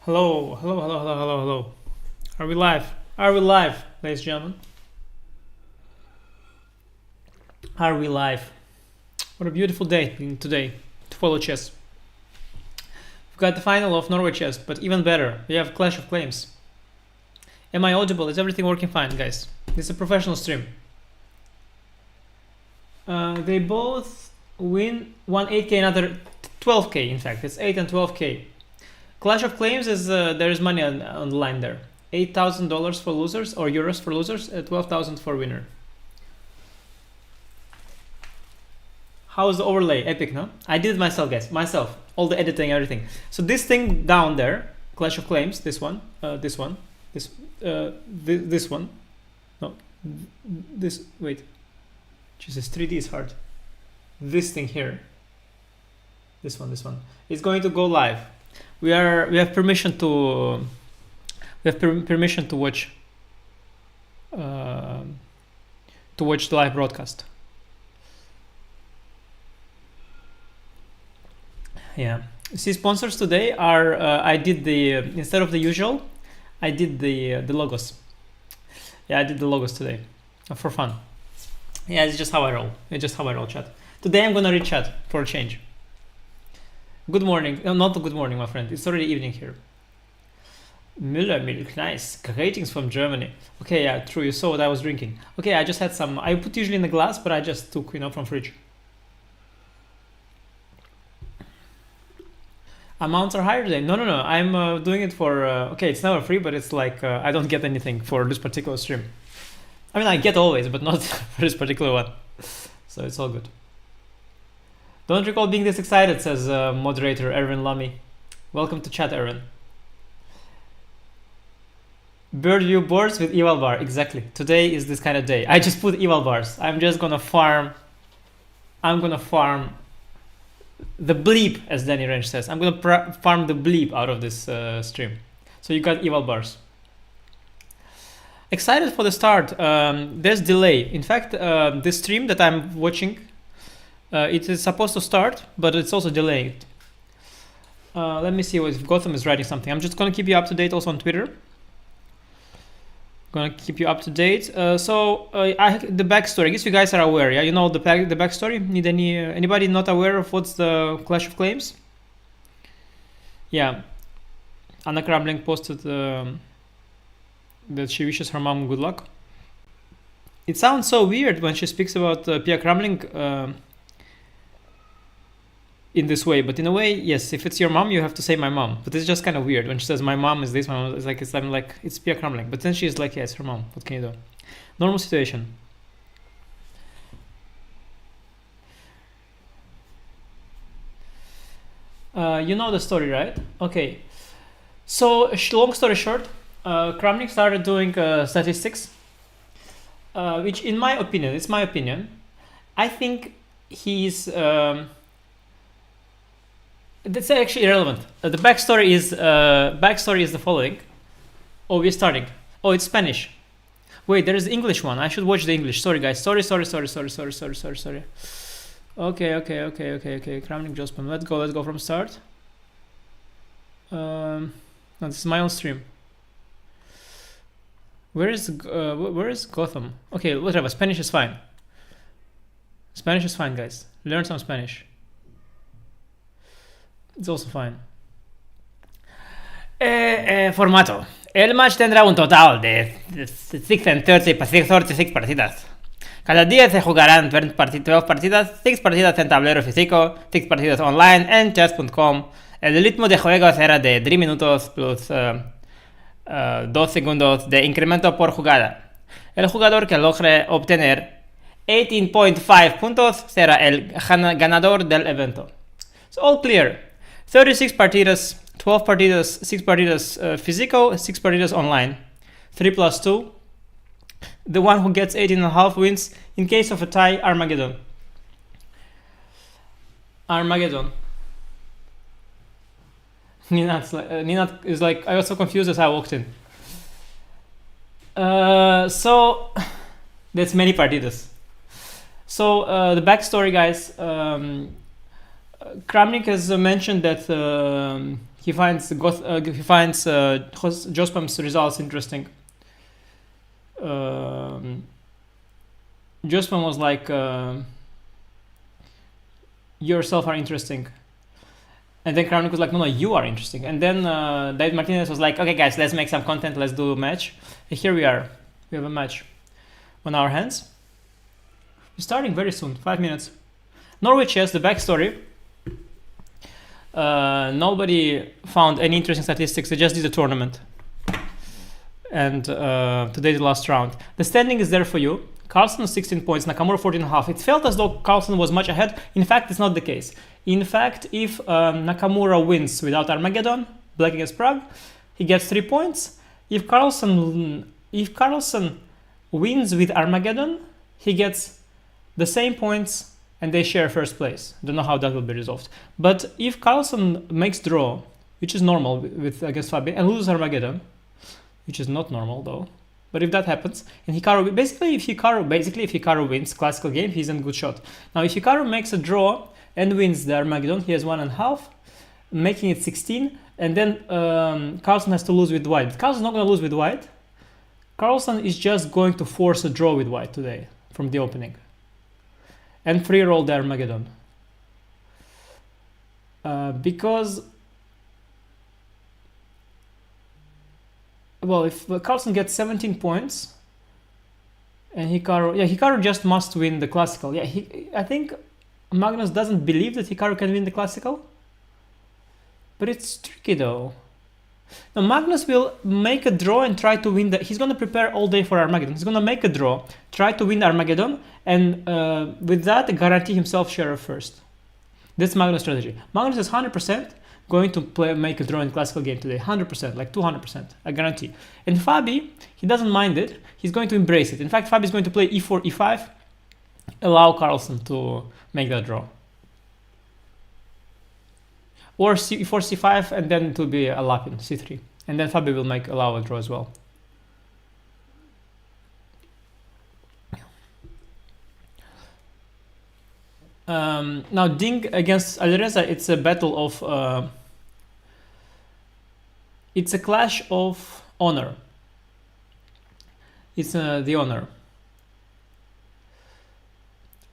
Hello, hello, hello, hello, hello, hello. Are we live? Are we live, ladies and gentlemen? Are we live? What a beautiful day today to follow chess. We've got the final of Norway Chess, but even better, we have Clash of Claims. Am I audible? Is everything working fine, guys? This is a professional stream. They both win 8k, another 12k. In fact, it's 8 and 12k. Clash of Claims is there is money on the line there. $8,000 for losers, or euros for losers, 12,000 for winner. How's the overlay? Epic, no? I did it myself, guys. Myself. All the editing, everything. So this thing down there, Clash of Claims, this one, this one, this one. No, this. Wait. Jesus, 3D is hard. This thing here. This one. It's going to go live. We have permission to watch the live broadcast. Yeah. See, sponsors today are I did the instead of the usual, I did the logos. Yeah, I did the logos today for fun. Yeah, it's just how I roll. It's just how I roll, chat. Today I'm gonna read chat for a change. Good morning. No, not good morning, my friend. It's already evening here. Müller milk, nice. Greetings from Germany. Okay, yeah, true. You saw what I was drinking. Okay, I just had some. I put usually in the glass, but I just took, from fridge. Amounts are higher today. No. I'm doing it for. Okay, it's never free, but it's like I don't get anything for this particular stream. I mean, I get always, but not for this particular one. So it's all good. Don't recall being this excited, says moderator Erwin Lamy. Welcome to chat, Erwin. Bird view boards with eval bar. Exactly. Today is this kind of day. I just put eval bars. I'm just gonna farm. I'm gonna farm the bleep, as Danny Range says. I'm gonna farm the bleep out of this stream. So you got eval bars. Excited for the start. There's delay. In fact, this stream that I'm watching, it is supposed to start, but it's also delayed. Let me see if Gotham is writing something. I'm just gonna keep you up to date also on Twitter. Gonna keep you up to date. The backstory. I guess you guys are aware. Yeah, you know the backstory. Need anybody not aware of what's the Clash of Claims? Yeah, Anna Kramnik posted that she wishes her mom good luck. It sounds so weird when she speaks about Pia Kramnik in this way, but in a way, yes, if it's your mom, you have to say my mom. But it's just kind of weird when she says my mom is this, my mom is like, I'm like, it's Pia Kramnik. But then she's like, yeah, it's her mom. What can you do? Normal situation. You know the story, right? Okay. So long story short, Kramnik started doing statistics, which in my opinion, it's my opinion, I think he's that's actually irrelevant. The backstory is the following. Oh, we're starting. Oh, it's Spanish. Wait, there is the English one. I should watch the English. Sorry, guys. Sorry. Okay. Kramnik Jospem. Let's go from start. No, this is my own stream. Where is Gotham? Okay, whatever. Spanish is fine. Spanish is fine, guys. Learn some Spanish. It's also fine. Formato. El match tendrá un total de 36 partidas. Cada día se jugarán 12 partidas, 6 partidas en tablero físico, 6 partidas online en chess.com. El ritmo de juego será de 3 minutos plus 2 segundos de incremento por jugada. El jugador que logre obtener 18.5 puntos será el ganador del evento. So all clear. 36 partidas, 12 partidas, 6 partidas physical, 6 partidas online. 3 plus 2. The one who gets 18.5 wins. In case of a tie, Armageddon. Ninat is like, I was so confused as I walked in. So, that's many partidas. So, the backstory, guys. Kramnik has mentioned that he finds Jospem's results interesting. Jospem was like, yourself are interesting. And then Kramnik was like, no, you are interesting. And then David Martinez was like, okay, guys, let's make some content. Let's do a match. And here we are. We have a match on our hands. We're starting very soon, 5 minutes. Norway Chess, the backstory. Nobody found any interesting statistics. They just did a tournament. And today's the last round. The standing is there for you. Carlsen 16 points, Nakamura 14.5. It felt as though Carlsen was much ahead. In fact, it's not the case. In fact, if Nakamura wins without Armageddon, black against Prague, he gets 3 points. If Carlsen wins with Armageddon, he gets the same points and they share first place. Don't know how that will be resolved. But if Carlsen makes draw, which is normal with against Fabi, and loses Armageddon, which is not normal though. But if that happens, and Hikaru, if Hikaru wins classical game, he's in good shot. Now, if Hikaru makes a draw and wins the Armageddon, he has 1.5, making it 16, and then Carlsen has to lose with white. But Carlsen's not going to lose with white. Carlsen is just going to force a draw with white today from the opening. And free roll the Armageddon. Because, well, if Carlsen gets 17 points, and Hikaru just must win the classical. Yeah, I think Magnus doesn't believe that Hikaru can win the classical, but it's tricky though. Now Magnus will make a draw and try to win he's gonna prepare all day for Armageddon. He's gonna make a draw, try to win Armageddon, and with that guarantee himself share of first. That's Magnus' strategy. Magnus is 100% going to make a draw in classical game today. 100%, like 200%, I guarantee. And Fabi, he doesn't mind it. He's going to embrace it. In fact, Fabi is going to play e4, e5, allow Carlsen to make that draw. Or e4, c5, and then it will be a lap in c3. And then Fabi will allow a draw as well. Now Ding against Alireza, it's a battle of it's a clash of honor. It's the honor.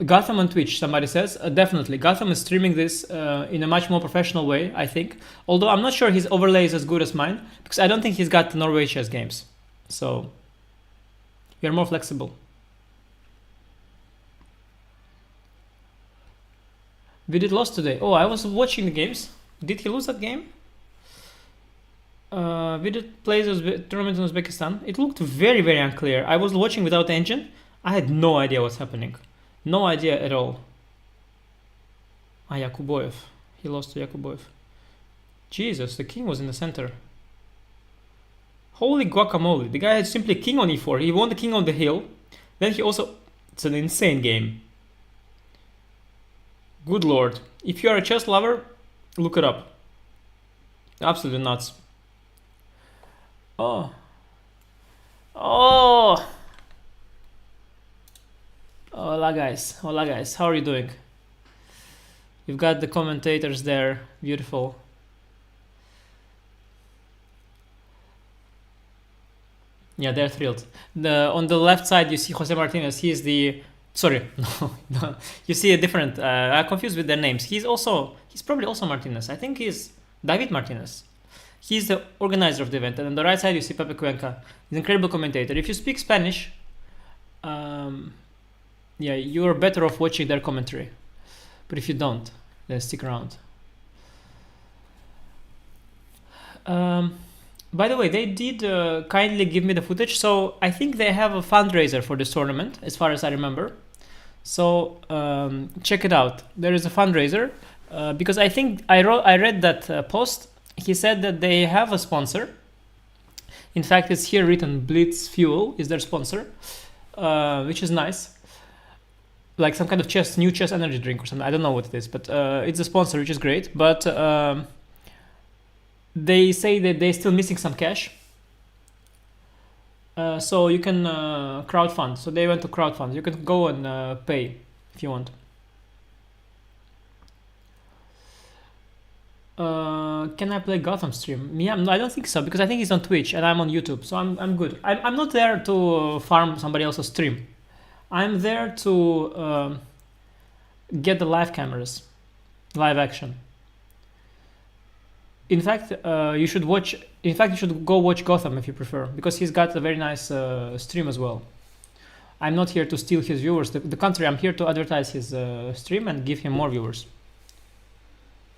Gotham on Twitch, somebody says. Definitely, Gotham is streaming this in a much more professional way, I think. Although I'm not sure his overlay is as good as mine, because I don't think he's got the Norway Chess games. So we are more flexible. Vidit lost today. Oh, I was watching the games. Did he lose that game? Vidit plays tournament in Uzbekistan. It looked very, very unclear. I was watching without engine. I had no idea what's happening. No idea at all. Yakuboyev. He lost to Yakuboyev. Jesus, the king was in the center. Holy guacamole. The guy had simply king on e4. He won the king on the hill. Then he also... It's an insane game. Good lord. If you are a chess lover, look it up. Absolutely nuts. Oh. Hola guys. Hola guys. How are you doing? You've got the commentators there. Beautiful. Yeah, they're thrilled. On the left side, you see Jose Martinez. He is the... Sorry, no. You see a different... I'm confused with their names. He's probably also Martinez. I think he's David Martinez. He's the organizer of the event. And on the right side, you see Pepe Cuenca. He's an incredible commentator. If you speak Spanish, yeah, you're better off watching their commentary. But if you don't, then stick around. By the way, they did kindly give me the footage. So I think they have a fundraiser for this tournament, as far as I remember. So check it out. There is a fundraiser because I think I read that post. He said that they have a sponsor. In fact, it's here written Blitz Fuel is their sponsor, which is nice. Like some kind of new chess energy drink or something. I don't know what it is, but it's a sponsor, which is great. But they say that they're still missing some cash. So you can crowdfund. So they went to crowdfund. You can go and pay if you want. Can I play Gotham stream? Yeah, no, I don't think so, because I think he's on Twitch and I'm on YouTube, so I'm good. I'm not there to farm somebody else's stream. I'm there to get the live cameras, live action. In fact, you should watch. In fact, you should go watch Gotham if you prefer, because he's got a very nice stream as well. I'm not here to steal his viewers. The contrary, I'm here to advertise his stream and give him more viewers.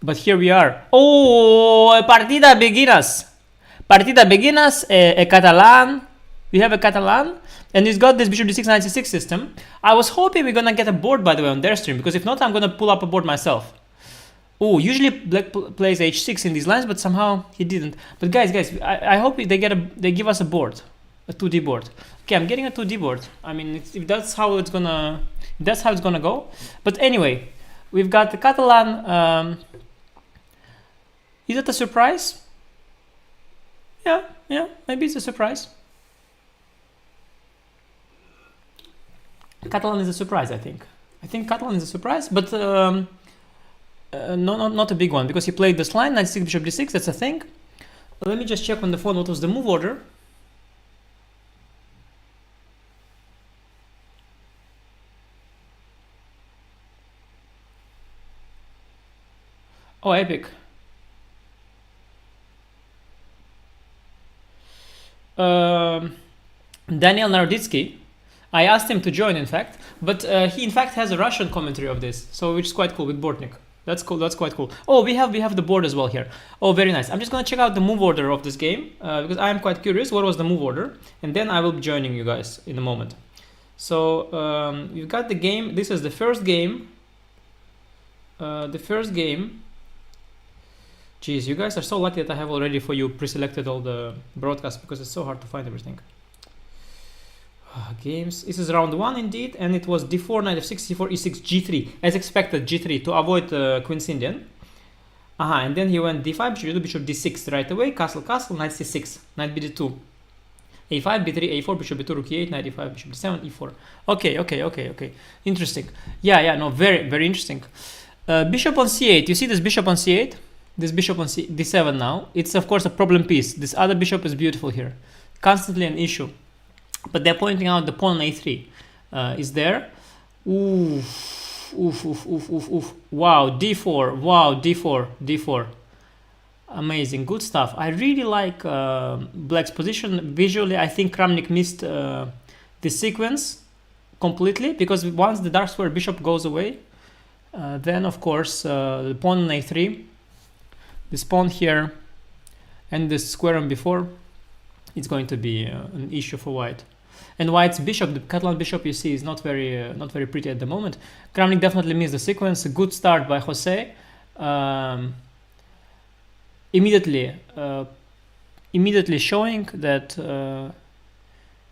But here we are. Oh, partida beginners. Partida beginners, a Catalan. We have a Catalan. And he's got this bishop d6 96 system. I was hoping we're gonna get a board, by the way, on their stream, because if not, I'm gonna pull up a board myself. Oh, usually black plays h6 in these lines, but somehow he didn't. But guys, I hope they give us a board, a 2D board. Okay, I'm getting a 2D board. I mean, if that's how it's gonna go. But anyway, we've got the Catalan. Is it a surprise? Yeah, maybe it's a surprise. Catalan is a surprise, I think. I think Catalan is a surprise, but not a big one, because he played this line, 96 bishop d6, that's a thing. Let me just check on the phone what was the move order. Oh, epic. Daniel Naroditsky. I asked him to join, in fact, but he in fact has a Russian commentary of this, so which is quite cool with Bortnik. That's cool. That's quite cool. Oh, we have the board as well here. Oh, very nice. I'm just gonna check out the move order of this game because I am quite curious what was the move order, and then I will be joining you guys in a moment. So you've got the game. This is the first game. Geez, you guys are so lucky that I have already for you pre-selected all the broadcasts, because it's so hard to find everything. Games. This is round 1 indeed, and it was d4, knight f6, c4, e6, g3, as expected, g3 to avoid Queen's Indian. And then he went d5, bishop d6 right away, castle, knight c6, knight bd2, a5, b3, a4, bishop b2, rook e8, knight e5, bishop d7, e4. Okay. Interesting. Yeah, no, very, very interesting. Bishop on c8. You see this bishop on c8? This bishop on d7 now. It's of course a problem piece. This other bishop is beautiful here. Constantly an issue. But they're pointing out the pawn on a3 is there. Oof. Wow, d4. Wow, d4. Amazing, good stuff. I really like black's position. Visually, I think Kramnik missed this sequence completely, because once the dark square bishop goes away, then of course the pawn on a3, this pawn here, and this square on b4, it's going to be an issue for white. And white's bishop, the Catalan bishop, you see, is not very pretty at the moment. Kramnik definitely missed the sequence. A good start by Jose. Immediately showing that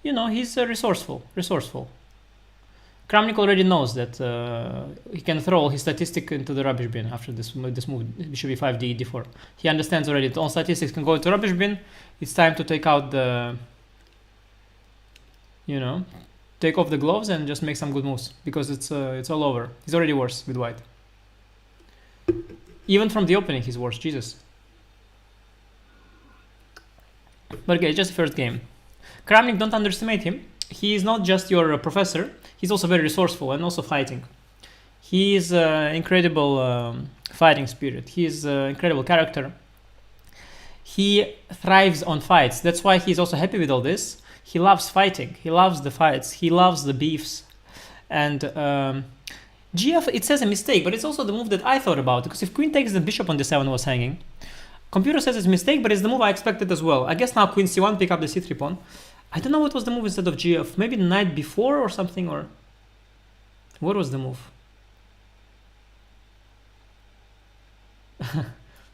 he's resourceful. Kramnik already knows that he can throw all his statistic into the rubbish bin after this move, bishop e5, d4. He understands already that all statistics can go into rubbish bin. It's time to take out the, take off the gloves and just make some good moves, because it's all over. He's already worse with white. Even from the opening, he's worse. Jesus. But okay, just the first game. Kramnik, don't underestimate him. He is not just your professor. He's also very resourceful and also fighting. He is incredible fighting spirit. He is incredible character. He thrives on fights. That's why he's also happy with all this. He loves fighting. He loves the fights. He loves the beefs. And GF, it says a mistake, but it's also the move that I thought about, because if queen takes, the bishop on d7 was hanging. Computer says it's a mistake, but it's the move I expected as well. I guess now queen c1, pick up the c3 pawn. I don't know what was the move instead of GF. Maybe knight b4 or something, or what was the move?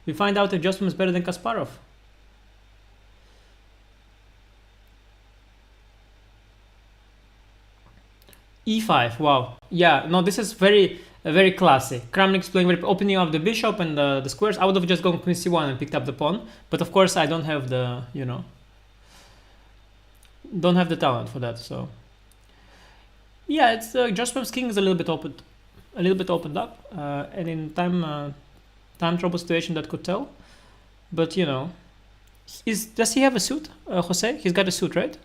We find out if Jospem is better than Kasparov. e5, wow. Yeah, no, this is very classy. Kramnik's playing opening up the bishop and the squares. I would have just gone queen c1 and picked up the pawn, but of course I don't have the, don't have the talent for that. So yeah, it's Jospem's king is a little bit opened up, and in time time trouble situation that could tell. But you know, does he have a suit, Jose? He's got a suit, right?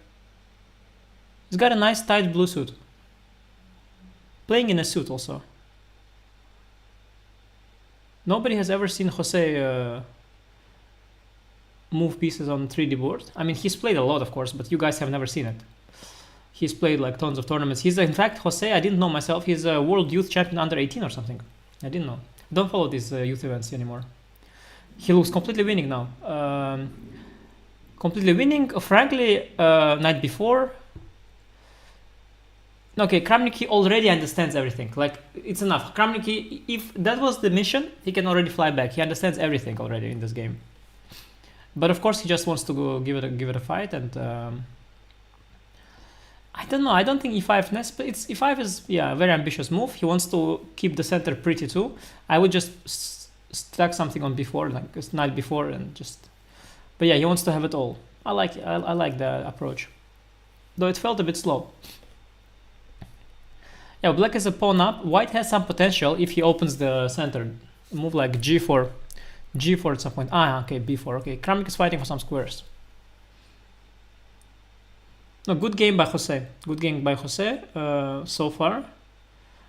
He's got a nice tight blue suit. Playing in a suit also. Nobody has ever seen Jose move pieces on 3D board. I mean, he's played a lot, of course, but you guys have never seen it. He's played like tons of tournaments. He's, in fact, Jose, I didn't know myself, he's a world youth champion under 18 or something. I didn't know. I don't follow these youth events anymore. He looks completely winning now. Completely winning. Frankly, night before. Okay, Kramnik already understands everything. Like, it's enough. Kramnik, if that was the mission, he can already fly back. He understands everything already in this game. But of course, he just wants to go give it a fight. And I don't know. I don't think e5 nest, but e5 is a very ambitious move. He wants to keep the center pretty too. I would just stack something on b4, like knight b4, and just. But yeah, he wants to have it all. I like the approach, though it felt a bit slow. Yeah, black is a pawn up. White has some potential if he opens the center. Move like g4 at some point. Okay, b4. Okay, Kramnik is fighting for some squares. No, good game by Jose. Good game by Jose so far.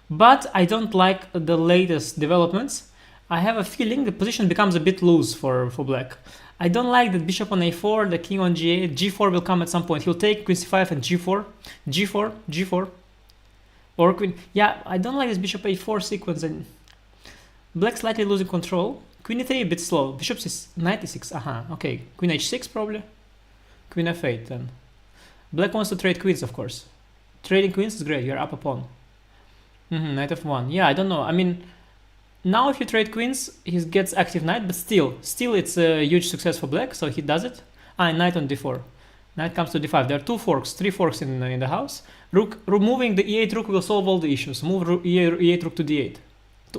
But I don't like the latest developments. I have a feeling the position becomes a bit loose for black. I don't like that bishop on a4, the king on g8. g4 will come at some point. He'll take queen c5 and g4. g4. Or queen. Yeah, I don't like this bishop a4 sequence. And black slightly losing control. Queen e3 a bit slow. Bishop knight e6. Okay. Queen h6 probably. Queen f8 then. Black wants to trade queens, of course. Trading queens is great. You're up a pawn. Knight f1. Yeah, I don't know. I mean, now if you trade queens, he gets active knight, but still it's a huge success for black. So he does it. Knight on d4. Knight comes to d5. There are 3 forks in the house. Removing the e8 rook will solve all the issues. Move e8 rook to d8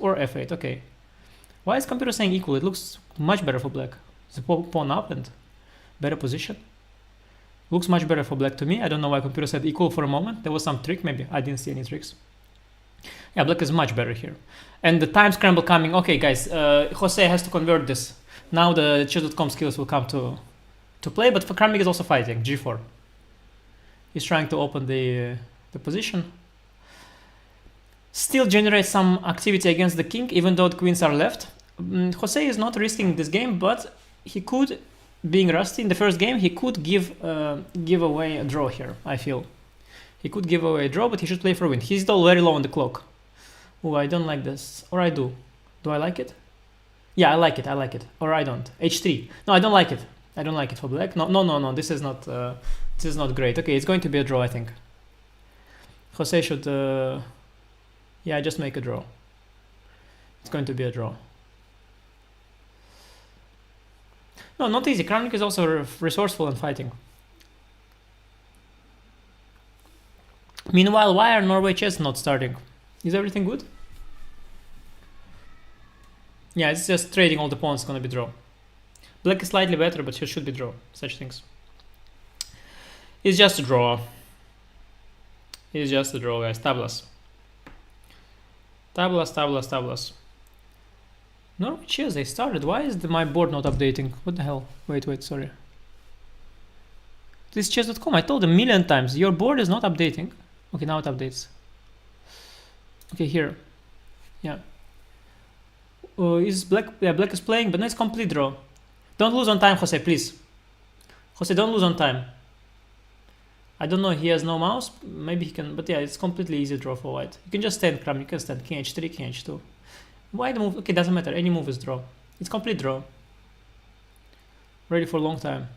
or f8. Okay. Why is computer saying equal? It looks much better for black. The pawn up and better position. Looks much better for black to me. I don't know why computer said equal for a moment. There was some trick maybe. I didn't see any tricks. Yeah, black is much better here. And the time scramble coming. Okay, guys. Jose has to convert this. Now the chess.com skills will come to play, but Kramnik is also fighting g4. He's trying to open the position. Still generate some activity against the king, even though the queens are left. Jose is not risking this game, but he could, being rusty in the first game, he could give away a draw here. I feel he could give away a draw, but he should play for a win. He's still very low on the clock. Oh, I don't like this, or I do. Do I like it? Yeah, I like it. Or I don't. h3. No, I don't like it. I don't like it for black. No. This is not great. Okay, it's going to be a draw, I think. Jose should. Just make a draw. It's going to be a draw. No, not easy. Kramnik is also resourceful and fighting. Meanwhile, why are Norway Chess not starting? Is everything good? Yeah, it's just trading all the pawns. It's gonna be draw. Black is slightly better, but it should be draw. Such things. It's just a draw. It's just a draw, guys. Tablas. Norway Chess, they started. Why is my board not updating? What the hell? Wait, sorry. This chess.com, I told a million times, your board is not updating. Okay, now it updates. Okay, here. Yeah. Is black? Yeah, black is playing, but no, it's complete draw. Don't lose on time, Jose, please. Jose, don't lose on time. I don't know, he has no mouse. Maybe he can, but yeah, it's completely easy draw for white. You can just stand, Kramnik, you can stand king h3, king h2. Why the move? Okay, doesn't matter. Any move is draw. It's complete draw. Ready for a long time.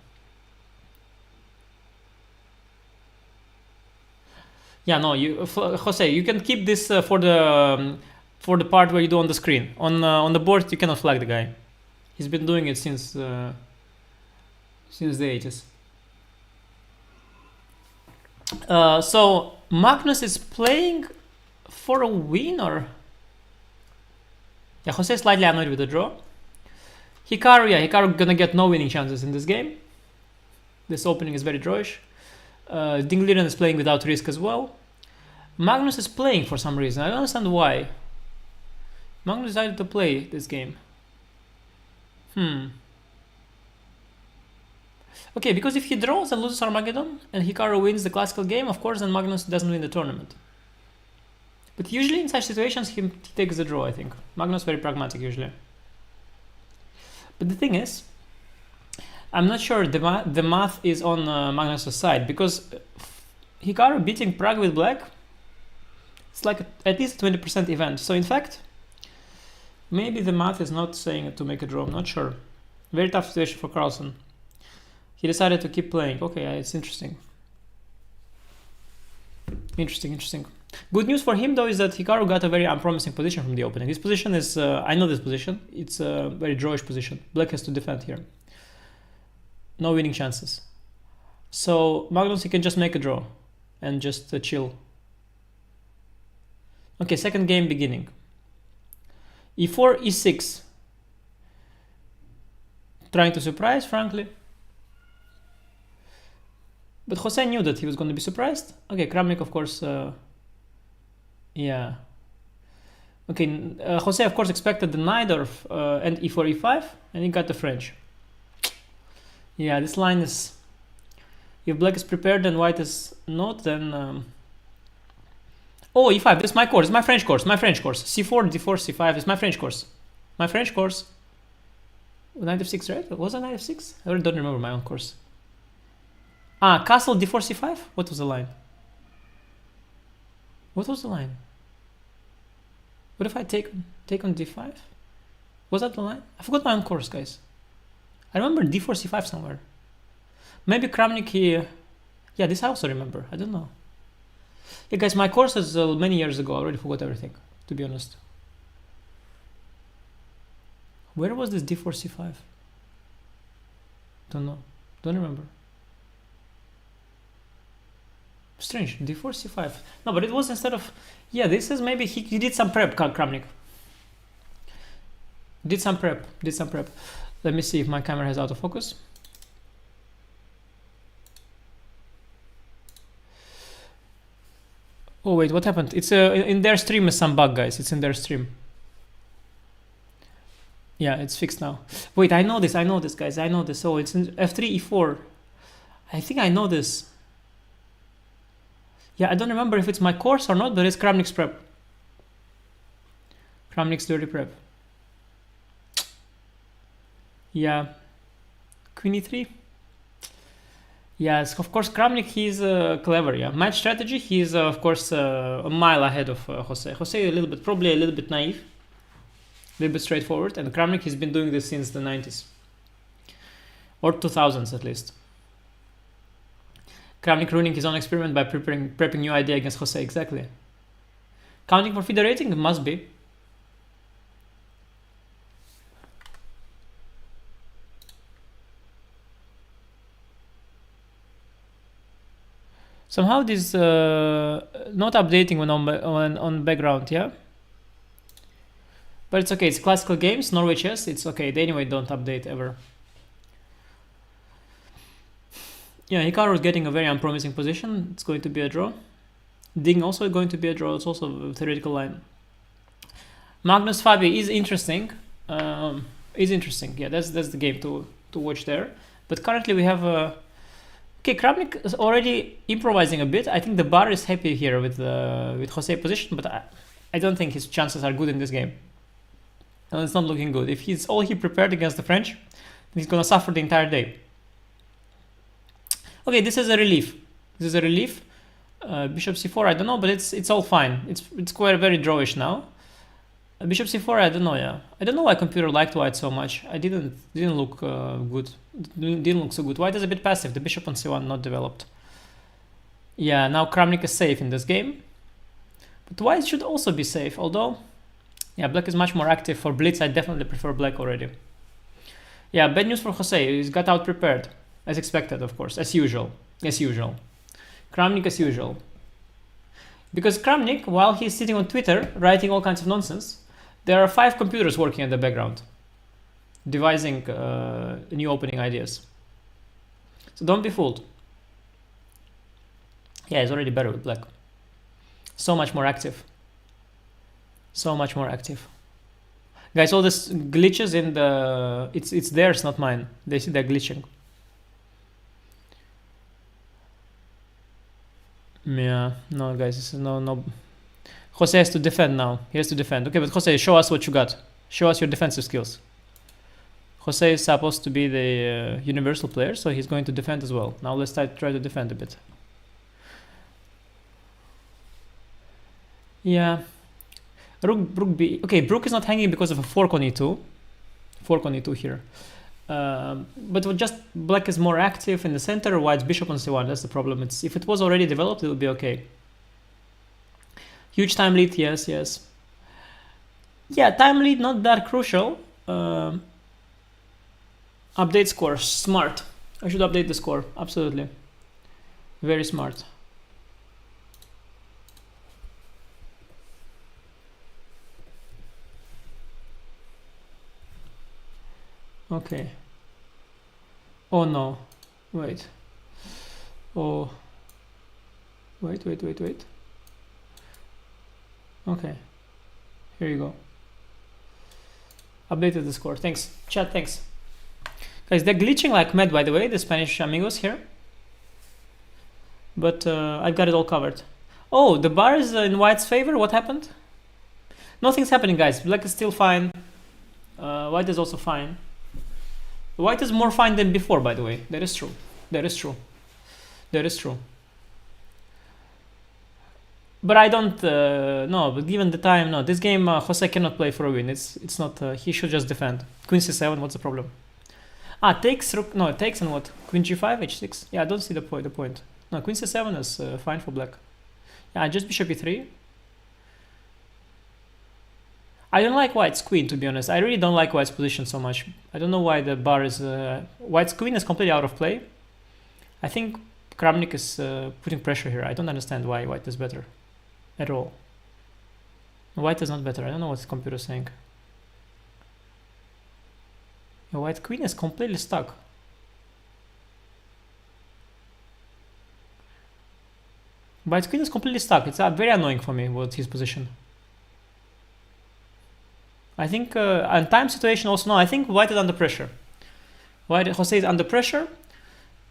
Yeah, no, Jose, you can keep this for the part where you do on the screen. On the board, you cannot flag the guy. He's been doing it since the 80s. So Magnus is playing for a win, or? Yeah, Jose is slightly annoyed with the draw. Hikaru gonna get no winning chances in this game. This opening is very drawish. Dingliren is playing without risk as well. Magnus is playing for some reason. I don't understand why. Magnus decided to play this game. Okay, because if he draws and loses Armageddon and Hikaru wins the classical game, of course, then Magnus doesn't win the tournament. But usually in such situations, he takes the draw, I think. Magnus very pragmatic usually. But the thing is, I'm not sure the math is on Magnus' side, because Hikaru beating Prague with black, it's like at least a 20% event. So in fact, maybe the math is not saying to make a draw, I'm not sure. Very tough situation for Carlsen. He decided to keep playing. Okay, it's interesting. Interesting. Good news for him though is that Hikaru got a very unpromising position from the opening. This position is, I know this position, it's a very drawish position. Black has to defend here. No winning chances. So Magnus, he can just make a draw and just chill. Okay, second game beginning. E4, E6. Trying to surprise, frankly. But Jose knew that he was going to be surprised. Okay, Kramnik, of course, yeah. Okay, Jose, of course, expected the Najdorf and E4, E5, and he got the French. Yeah, this line is... If black is prepared and white is not, then... Oh, E5, this is my course, it's my French course, C4, D4, C5 is my French course. Knight f6, right? Was it knight f6? I really don't remember my own course. Ah, castle D4, C5? What was the line? What if I take on D5? Was that the line? I forgot my own course, guys. I remember D4, C5 somewhere. Maybe Kramnik, yeah, this I also remember. I don't know. Yeah, guys, my course is many years ago. I already forgot everything, to be honest. Where was this D4, C5? Don't know. Don't remember. Strange. D4, C5. No, but it was instead of... Yeah, this is maybe he did some prep, Kramnik. Did some prep. Let me see if my camera has autofocus. Oh, wait, what happened? It's in their stream is some bug, guys. It's in their stream. Yeah, it's fixed now. Wait, I know this, guys. I know this. Oh, it's in F3, E4. I think I know this. Yeah, I don't remember if it's my course or not, but it's Kramnik's prep. Kramnik's dirty prep. Yeah. Queen E3. Yes, of course, Kramnik, he's clever, yeah. Match strategy, he's, of course, a mile ahead of Jose. Jose, probably a little bit naive. A little bit straightforward. And Kramnik, he's been doing this since the 90s. Or 2000s, at least. Kramnik ruining his own experiment by prepping new idea against Jose, exactly. Counting for FIDE rating? It must be. Somehow this not updating when on background, yeah? But it's okay, it's classical games, Norway Chess, it's okay. They anyway don't update ever. Yeah, Hikaru is getting a very unpromising position. It's going to be a draw. Ding also going to be a draw. It's also a theoretical line. Magnus Fabi is interesting. Yeah, that's the game to watch there. But currently we have okay, Kramnik is already improvising a bit. I think the bar is happy here with Jose position, but I don't think his chances are good in this game. And it's not looking good. If he's all he prepared against the French, then he's gonna suffer the entire day. Okay, this is a relief. Bishop c4, I don't know, but it's all fine. It's quite very drawish now. Bishop c4, I don't know, yeah. I don't know why computer liked white so much. I didn't look good. Didn't look so good. White is a bit passive. The bishop on c1 not developed. Yeah, now Kramnik is safe in this game. But white should also be safe, although... Yeah, black is much more active. For blitz, I definitely prefer black already. Yeah, bad news for Jose. He's got out prepared. As expected, of course. As usual. Kramnik as usual. Because Kramnik, while he's sitting on Twitter, writing all kinds of nonsense, there are 5 computers working in the background. Devising new opening ideas. So don't be fooled. Yeah, he's already better with black. So much more active. Guys, all this glitches in the... It's theirs, not mine. They see they're glitching. Yeah, no, guys, this is no... Jose has to defend now. He has to defend. Okay, but Jose, show us what you got. Show us your defensive skills. Jose is supposed to be the universal player, so he's going to defend as well. Now let's try to defend a bit. Yeah. Rook B. Okay, Rook is not hanging because of a fork on E2. Fork on E2 here. But just black is more active in the center, white's bishop on C1. That's the problem. If it was already developed, it would be okay. Huge time lead, yes. Yeah, time lead, not that crucial. Update score, smart. I should update the score, absolutely. Very smart. Okay. Oh no, wait. Oh, wait. Okay, here you go. Updated the score, thanks. Chat, thanks. Guys, they're glitching like mad, by the way, the Spanish amigos here. But I've got it all covered. Oh, the bar is in white's favor, what happened? Nothing's happening, guys. Black is still fine. White is also fine. White is more fine than before, by the way. That is true. But I don't no, but given the time, no, this game Jose cannot play for a win. It's not, he should just defend. Queen c7, what's the problem? Takes rook, no, takes and what? Queen g5, h6. Yeah, I don't see the point. No, queen c7 is fine for black. Yeah, just bishop e3. I don't like white's queen, to be honest. I really don't like white's position so much. I don't know why the bar is... white's queen is completely out of play. I think Kramnik is putting pressure here. I don't understand why white is better at all. White is not better. I don't know what the computer is saying. The white queen is completely stuck. White's queen is completely stuck. It's very annoying for me with his position. I think, and time situation also, no, I think white is under pressure. Jose is under pressure.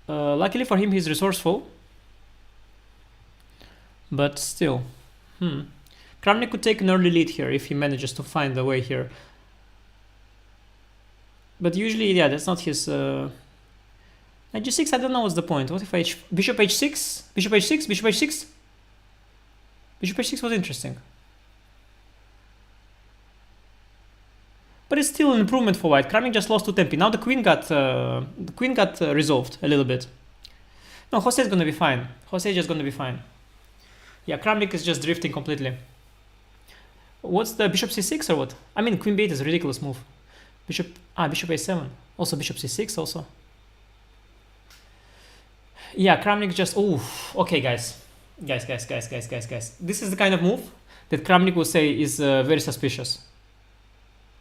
Luckily for him, he's resourceful. But still. Kramnik could take an early lead here if he manages to find the way here. But usually, yeah, that's not his... Knight g6, I don't know what's the point. What if bishop h6? Bishop h6? Bishop h6? Bishop h6 was interesting. But it's still an improvement for white. Kramnik just lost to tempi. Now the queen got resolved a little bit. No, Jose is gonna be fine. Jose is just gonna be fine. Yeah, Kramnik is just drifting completely. What's the bishop c6 or what? I mean, queen b8 is a ridiculous move. Bishop a7. Also bishop c6 also. Yeah, Kramnik just... Ooh, okay, guys. Guys. This is the kind of move that Kramnik will say is very suspicious.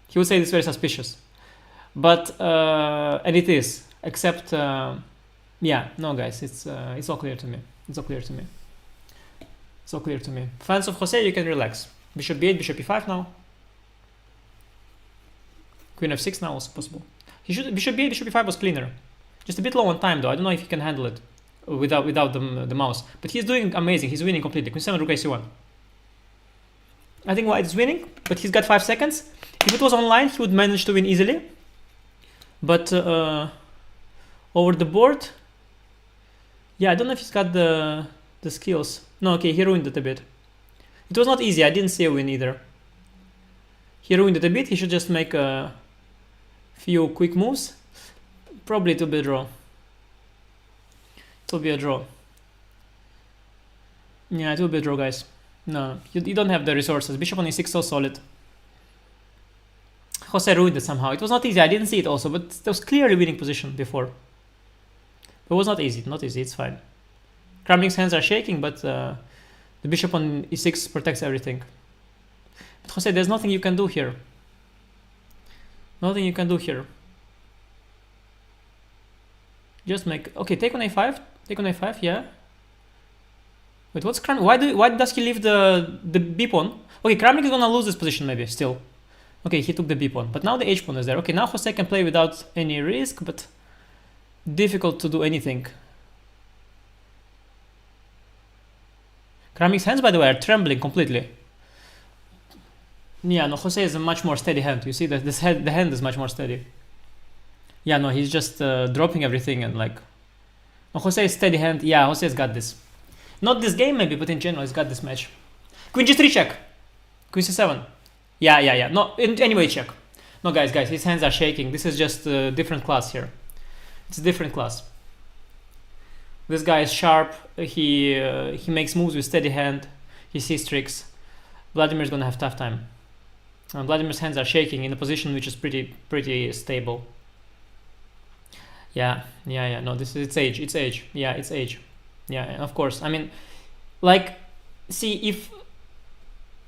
He would say it's very suspicious. But, and it is. Except, yeah, no, guys, it's all clear to me. It's all clear to me. Fans of Jose, you can relax. Bishop b8, bishop e5 now. Queen f6 now also possible. Bishop b8, bishop e5 was cleaner. Just a bit low on time though. I don't know if he can handle it without the mouse. But he's doing amazing. He's winning completely. Queen 7, rook a1. I think white is winning, but he's got 5 seconds. If it was online, he would manage to win easily. But over the board, yeah, I don't know if he's got the skills. No, okay, he ruined it a bit. It was not easy. I didn't see a win either. He ruined it a bit. He should just make a few quick moves. Probably it will be a draw. It will be a draw. Yeah, it will be a draw, guys. No, you don't have the resources. Bishop on e6 so solid. Jose ruined it somehow. It was not easy. I didn't see it also, but there was clearly winning position before. It was not easy. Not easy. It's fine. Kramnik's hands are shaking, but the bishop on e6 protects everything. But Jose, there's nothing you can do here. Nothing you can do here. Just make... Okay, take on a5. Take on a5, yeah. Wait, what's Kramnik? Why does he leave the b pawn? Okay, Kramnik is gonna lose this position maybe, still. Okay, he took the b pawn, but now the h pawn is there. Okay, now Jose can play without any risk, but difficult to do anything. Kramnik's hands, by the way, are trembling completely. Yeah, no, Jose is a much more steady hand. You see that the hand is much more steady. Yeah, no, he's just dropping everything and like... No, Jose is steady hand. Yeah, Jose's got this. Not this game maybe, but in general, he's got this match. Queen g3 check. Queen c7. Yeah. No, anyway, check. No, guys, his hands are shaking. This is just a different class here. It's a different class. This guy is sharp. He makes moves with steady hand. He sees tricks. Vladimir's gonna have tough time. Vladimir's hands are shaking in a position which is pretty stable. Yeah. No, it's age. Yeah, it's age. Yeah, of course. I mean, like, see,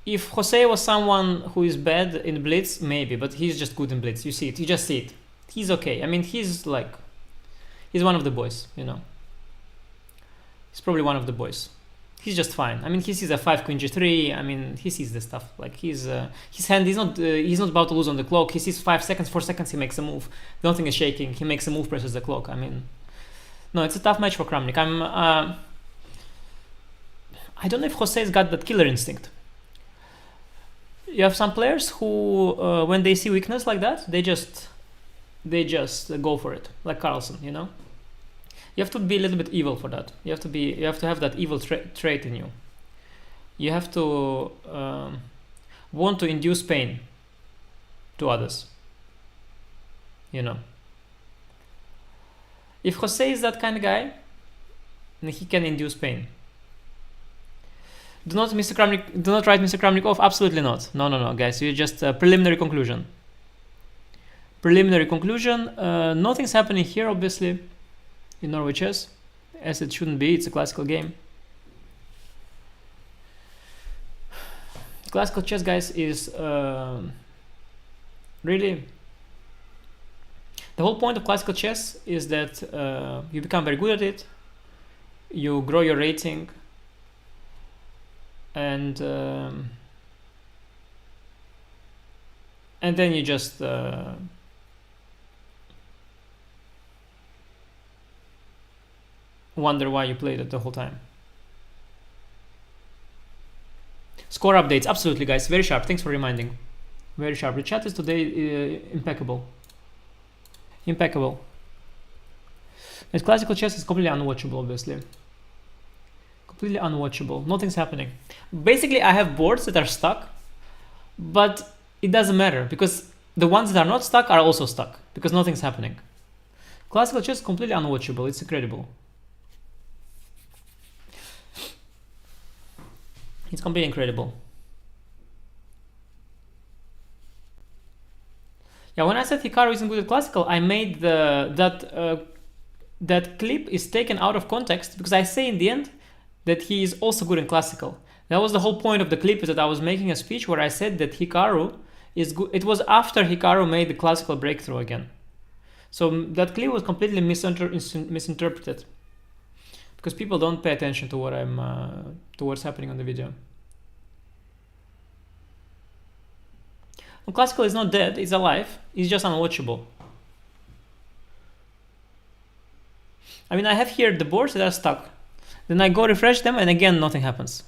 if Jose was someone who is bad in blitz, maybe, but he's just good in blitz. You see it. You just see it. He's okay. I mean, he's one of the boys, you know. He's probably one of the boys. He's just fine. I mean, he sees a 5 queen g3. I mean, he sees this stuff. Like, his hand, he's not about to lose on the clock. He sees 5 seconds, 4 seconds, he makes a move. Nothing is shaking. He makes a move, presses the clock. I mean, no, it's a tough match for Kramnik. I don't know if Jose's got that killer instinct. You have some players who, when they see weakness like that, they just go for it, like Carlsen, you know. You have to be a little bit evil for that. You have to have that evil trait in you. You have to want to induce pain to others, you know. If Jose is that kind of guy, then he can induce pain. Do not write Mr. Kramnik off. Absolutely not. No, guys. You just preliminary conclusion. Nothing's happening here, obviously, in Norway Chess, as it shouldn't be. It's a classical game. Classical chess, guys, is really... The whole point of classical chess is that you become very good at it, you grow your rating, and then you just wonder why you played it the whole time. Score updates, absolutely, guys, very sharp. Thanks for reminding. Very sharp. The chat is today impeccable. As classical chess is completely unwatchable, obviously. Completely unwatchable. Nothing's happening. Basically, I have boards that are stuck, but it doesn't matter because the ones that are not stuck are also stuck because nothing's happening. Classical chess is completely unwatchable. It's incredible. It's completely incredible. Yeah, when I said Hikaru isn't good at classical, I made that clip is taken out of context because I say in the end that he is also good in classical. That was the whole point of the clip, is that I was making a speech where I said that Hikaru is good. It was after Hikaru made the classical breakthrough again. So that clip was completely misinterpreted because people don't pay attention to what to what's happening on the video. Well, classical is not dead, it's alive, it's just unwatchable. I mean, I have here the boards that are stuck. Then I go refresh them and again nothing happens.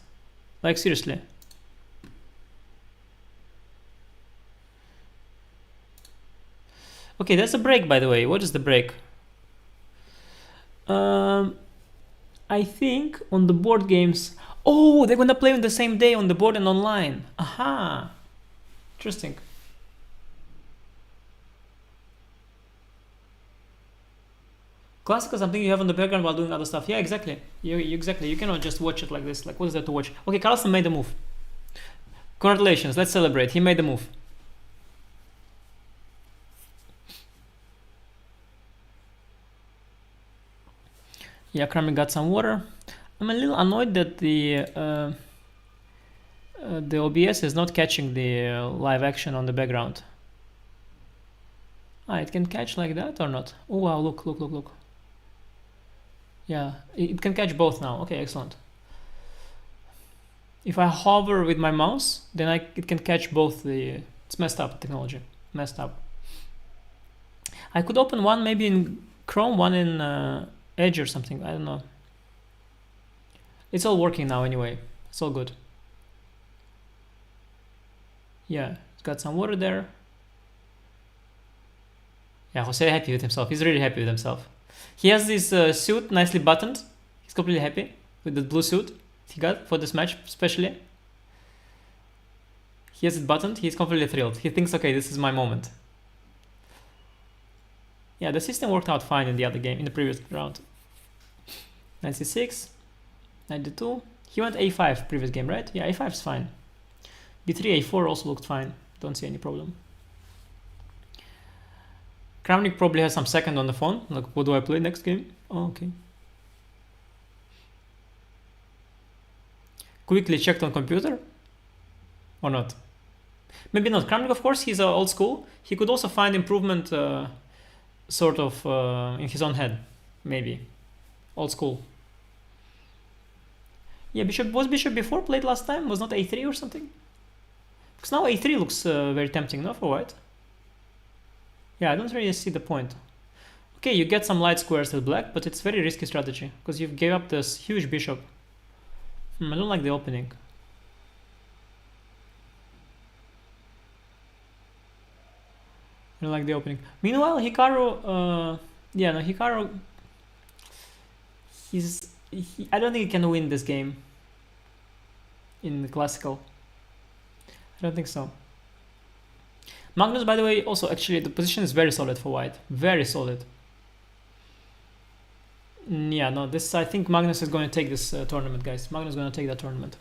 Like, seriously. Okay, that's a break, by the way. What is the break? I think on the board games... Oh, they're gonna play on the same day on the board and online. Aha. Interesting. Classical, something you have on the background while doing other stuff. Yeah, exactly. Exactly. You cannot just watch it like this. Like, what is there to watch? Okay, Carlsen made the move. Congratulations. Let's celebrate. He made the move. Yeah, Kramnik got some water. I'm a little annoyed that the OBS is not catching the live action on the background. Ah, it can catch like that or not? Oh wow, look. Yeah, it can catch both now. Okay, excellent. If I hover with my mouse, then it can catch both the It's messed up, technology. Messed up. I could open one maybe in Chrome, one in Edge or something. I don't know. It's all working now anyway. It's all good. Yeah, it's got some water there. Yeah, Jose happy with himself. He's really happy with himself. He has this suit nicely buttoned. He's completely happy with the blue suit he got for this match, especially. He has it buttoned. He's completely thrilled. He thinks, okay, this is my moment. Yeah, the system worked out fine in the other game, in the previous round. 96, 92. He went a5 previous game, right? Yeah, a5 is fine. b3, a4 also looked fine. Don't see any problem. Kramnik probably has some second on the phone. Like, what do I play next game? Oh, okay. Quickly checked on computer? Or not? Maybe not. Kramnik, of course, he's old school. He could also find improvement sort of in his own head. Maybe. Old school. Yeah, bishop. Was bishop before played last time? Was not a3 or something? Because now a3 looks very tempting, no, for white? Yeah, I don't really see the point. Okay, you get some light squares with black, but it's very risky strategy because you've gave up this huge bishop. I don't like the opening. I don't like the opening. Meanwhile, Hikaru, yeah, no, Hikaru, I don't think he can win this game in the classical. I don't think so. Magnus, by the way, also actually the position is very solid for white. Very solid. Yeah, no, this, I think Magnus is going to take this tournament, guys. Magnus is going to take that tournament.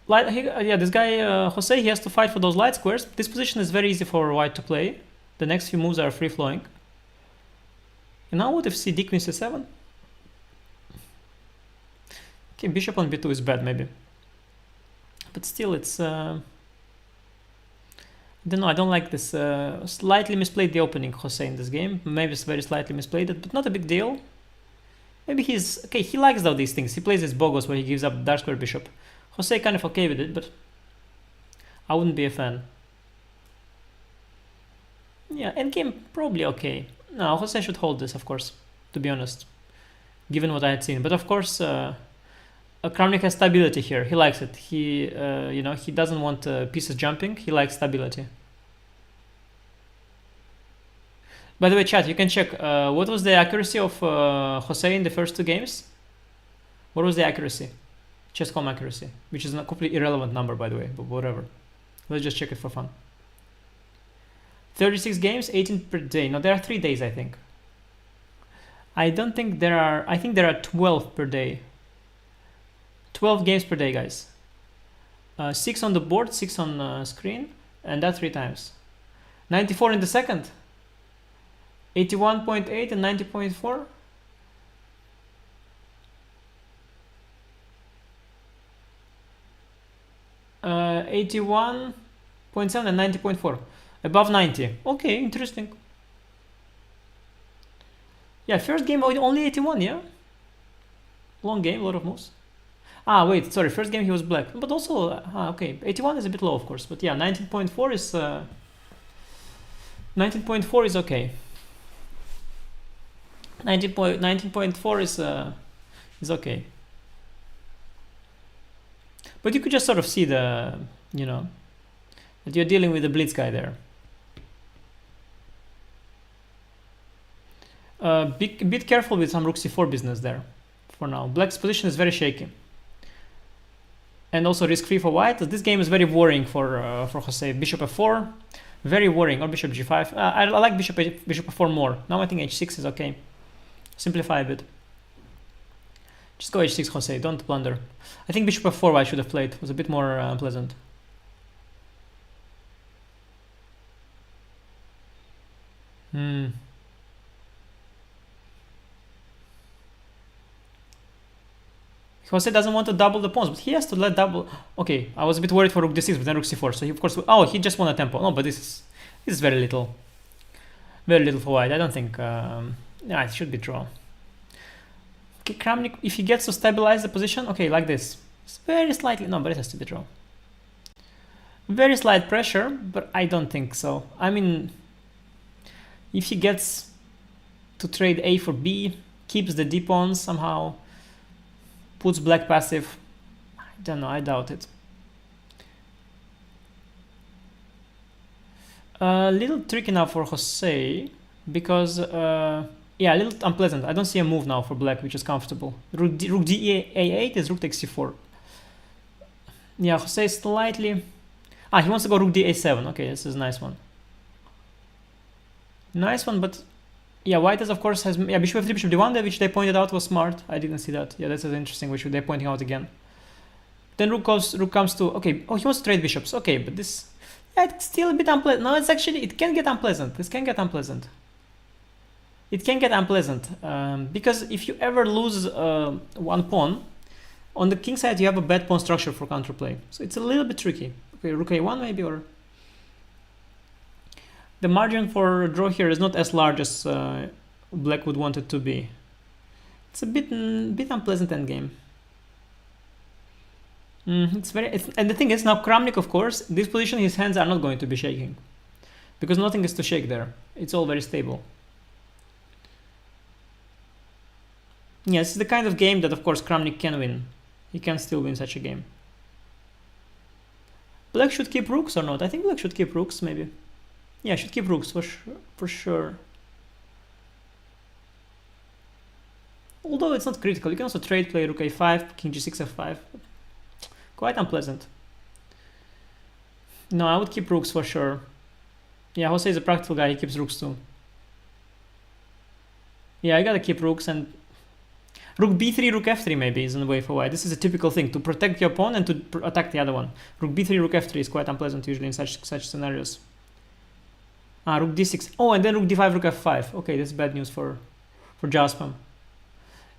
Yeah, this guy, Jose, he has to fight for those light squares. This position is very easy for white to play. The next few moves are free-flowing. And now what if c d queen c7? Okay, bishop on b2 is bad, maybe. But still, it's... I don't know, I don't like this. Slightly misplayed the opening, Jose, in this game. Maybe it's very slightly misplayed it, but not a big deal. Maybe he's... Okay, he likes though these things. He plays this Bogos where he gives up dark square bishop. Jose kind of okay with it, but I wouldn't be a fan. Yeah, endgame probably okay. No, Jose should hold this, of course, to be honest, given what I had seen. But of course, Kramnik has stability here. He likes it. He, you know, he doesn't want pieces jumping. He likes stability. By the way, chat, you can check. What was the accuracy of Jose in the first two games? What was the accuracy? Chess.com accuracy, which is a completely irrelevant number, by the way, but whatever. Let's just check it for fun. 36 games, 18 per day. No, there are 3 days, I think. I don't think there are... I think there are 12 per day. 12 games per day, guys. 6 on the board, 6 on screen, and that 3 times. 94 in the second. 81.8 and 90.4. Uh, 81.7 and 90.4. Above 90. Okay, interesting. Yeah, first game only 81, yeah? Long game, a lot of moves. Ah, wait, sorry, first game he was black. But also, okay, 81 is a bit low, of course. But yeah, 19.4 is... 19.4 is okay. 19.4 is okay. But you could just sort of see the, you know, that you're dealing with the blitz guy there. Be a bit careful with some rook c4 business there for now. Black's position is very shaky. And also risk-free for white. This game is very worrying for Jose. Bishop f4, very worrying, or bishop g5. I like bishop f4 more. Now I think h6 is okay. Simplify a bit. Just go h6, Jose, don't blunder. I think bishop f4 white should have played. It was a bit more pleasant. Jose doesn't want to double the pawns, but he has to let double. Okay, I was a bit worried for rook d6, but then rook c4. So he, of course, oh, he just won a tempo. No, but this is very little for white. I don't think. Yeah, it should be draw. Okay, Kramnik, if he gets to stabilize the position, okay, like this. It's very slightly, no, but it has to be draw. Very slight pressure, but I don't think so. I mean, if he gets to trade A for B, keeps the D pawns somehow, puts black passive, I don't know, I doubt it. A little tricky now for Jose, because, yeah, a little unpleasant. I don't see a move now for black, which is comfortable. Rook D A8 is rook takes C4. Yeah, Jose is slightly... Ah, he wants to go rook D A7. Okay, this is a nice one. Nice one, but... Yeah, white is, of course, has... Yeah, bishop F3, bishop D1, which they pointed out was smart. I didn't see that. Yeah, that's interesting, which they're pointing out again. Then rook comes to... Okay, oh, he wants to trade bishops. Okay, but this... Yeah, it's still a bit unpleasant. No, it's actually... It can get unpleasant. This can get unpleasant. It can get unpleasant. Because if you ever lose one pawn, on the king side you have a bad pawn structure for counterplay. So it's a little bit tricky. Okay, rook A1 maybe, or... The margin for draw here is not as large as black would want it to be. It's a bit unpleasant endgame. And the thing is, now Kramnik, of course, this position his hands are not going to be shaking, because nothing is to shake there. It's all very stable. Yeah, this is the kind of game that, of course, Kramnik can win. He can still win such a game. Black should keep rooks or not? I think black should keep rooks, maybe. Yeah, should keep rooks for sure. Although it's not critical. You can also trade play rook a5, king g6, f5. Quite unpleasant. No, I would keep rooks for sure. Yeah, Jose is a practical guy. He keeps rooks too. Yeah, I gotta keep rooks, and rook b3, rook f3 maybe is in the way for white. This is a typical thing, to protect your pawn and to attack the other one. Rook b3, rook f3 is quite unpleasant usually in such scenarios. Ah, rook d6. Oh, and then rook d5, rook f5. Okay, that's bad news for Jospem.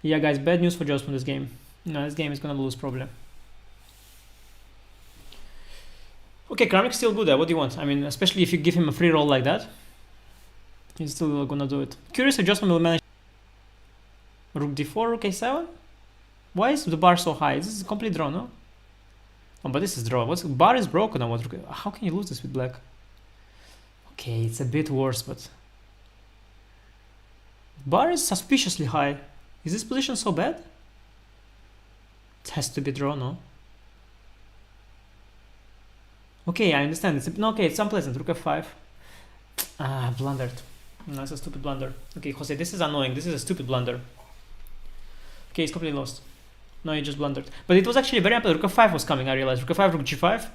Yeah, guys, bad news for Jospem this game. No, this game is gonna lose probably. Okay, Kramnik's still good there. What do you want? I mean, especially if you give him a free roll like that, he's still gonna do it. Curious if Jospem will manage. Rook d4, rook a7. Why is the bar so high? This is a complete draw, no? Oh, but this is draw. Bar is broken now. How can you lose this with black? Okay, it's a bit worse, but bar is suspiciously high. Is this position so bad? It has to be draw, no? Okay, I understand. It's unpleasant. Rook f5. Ah, blundered. No, it's a stupid blunder. Okay, Jose, this is annoying. This is a stupid blunder. Okay, he's completely lost. No, he just blundered. But it was actually very unpleasant. Rook f5 was coming, I realized. Rook f5, rook g5.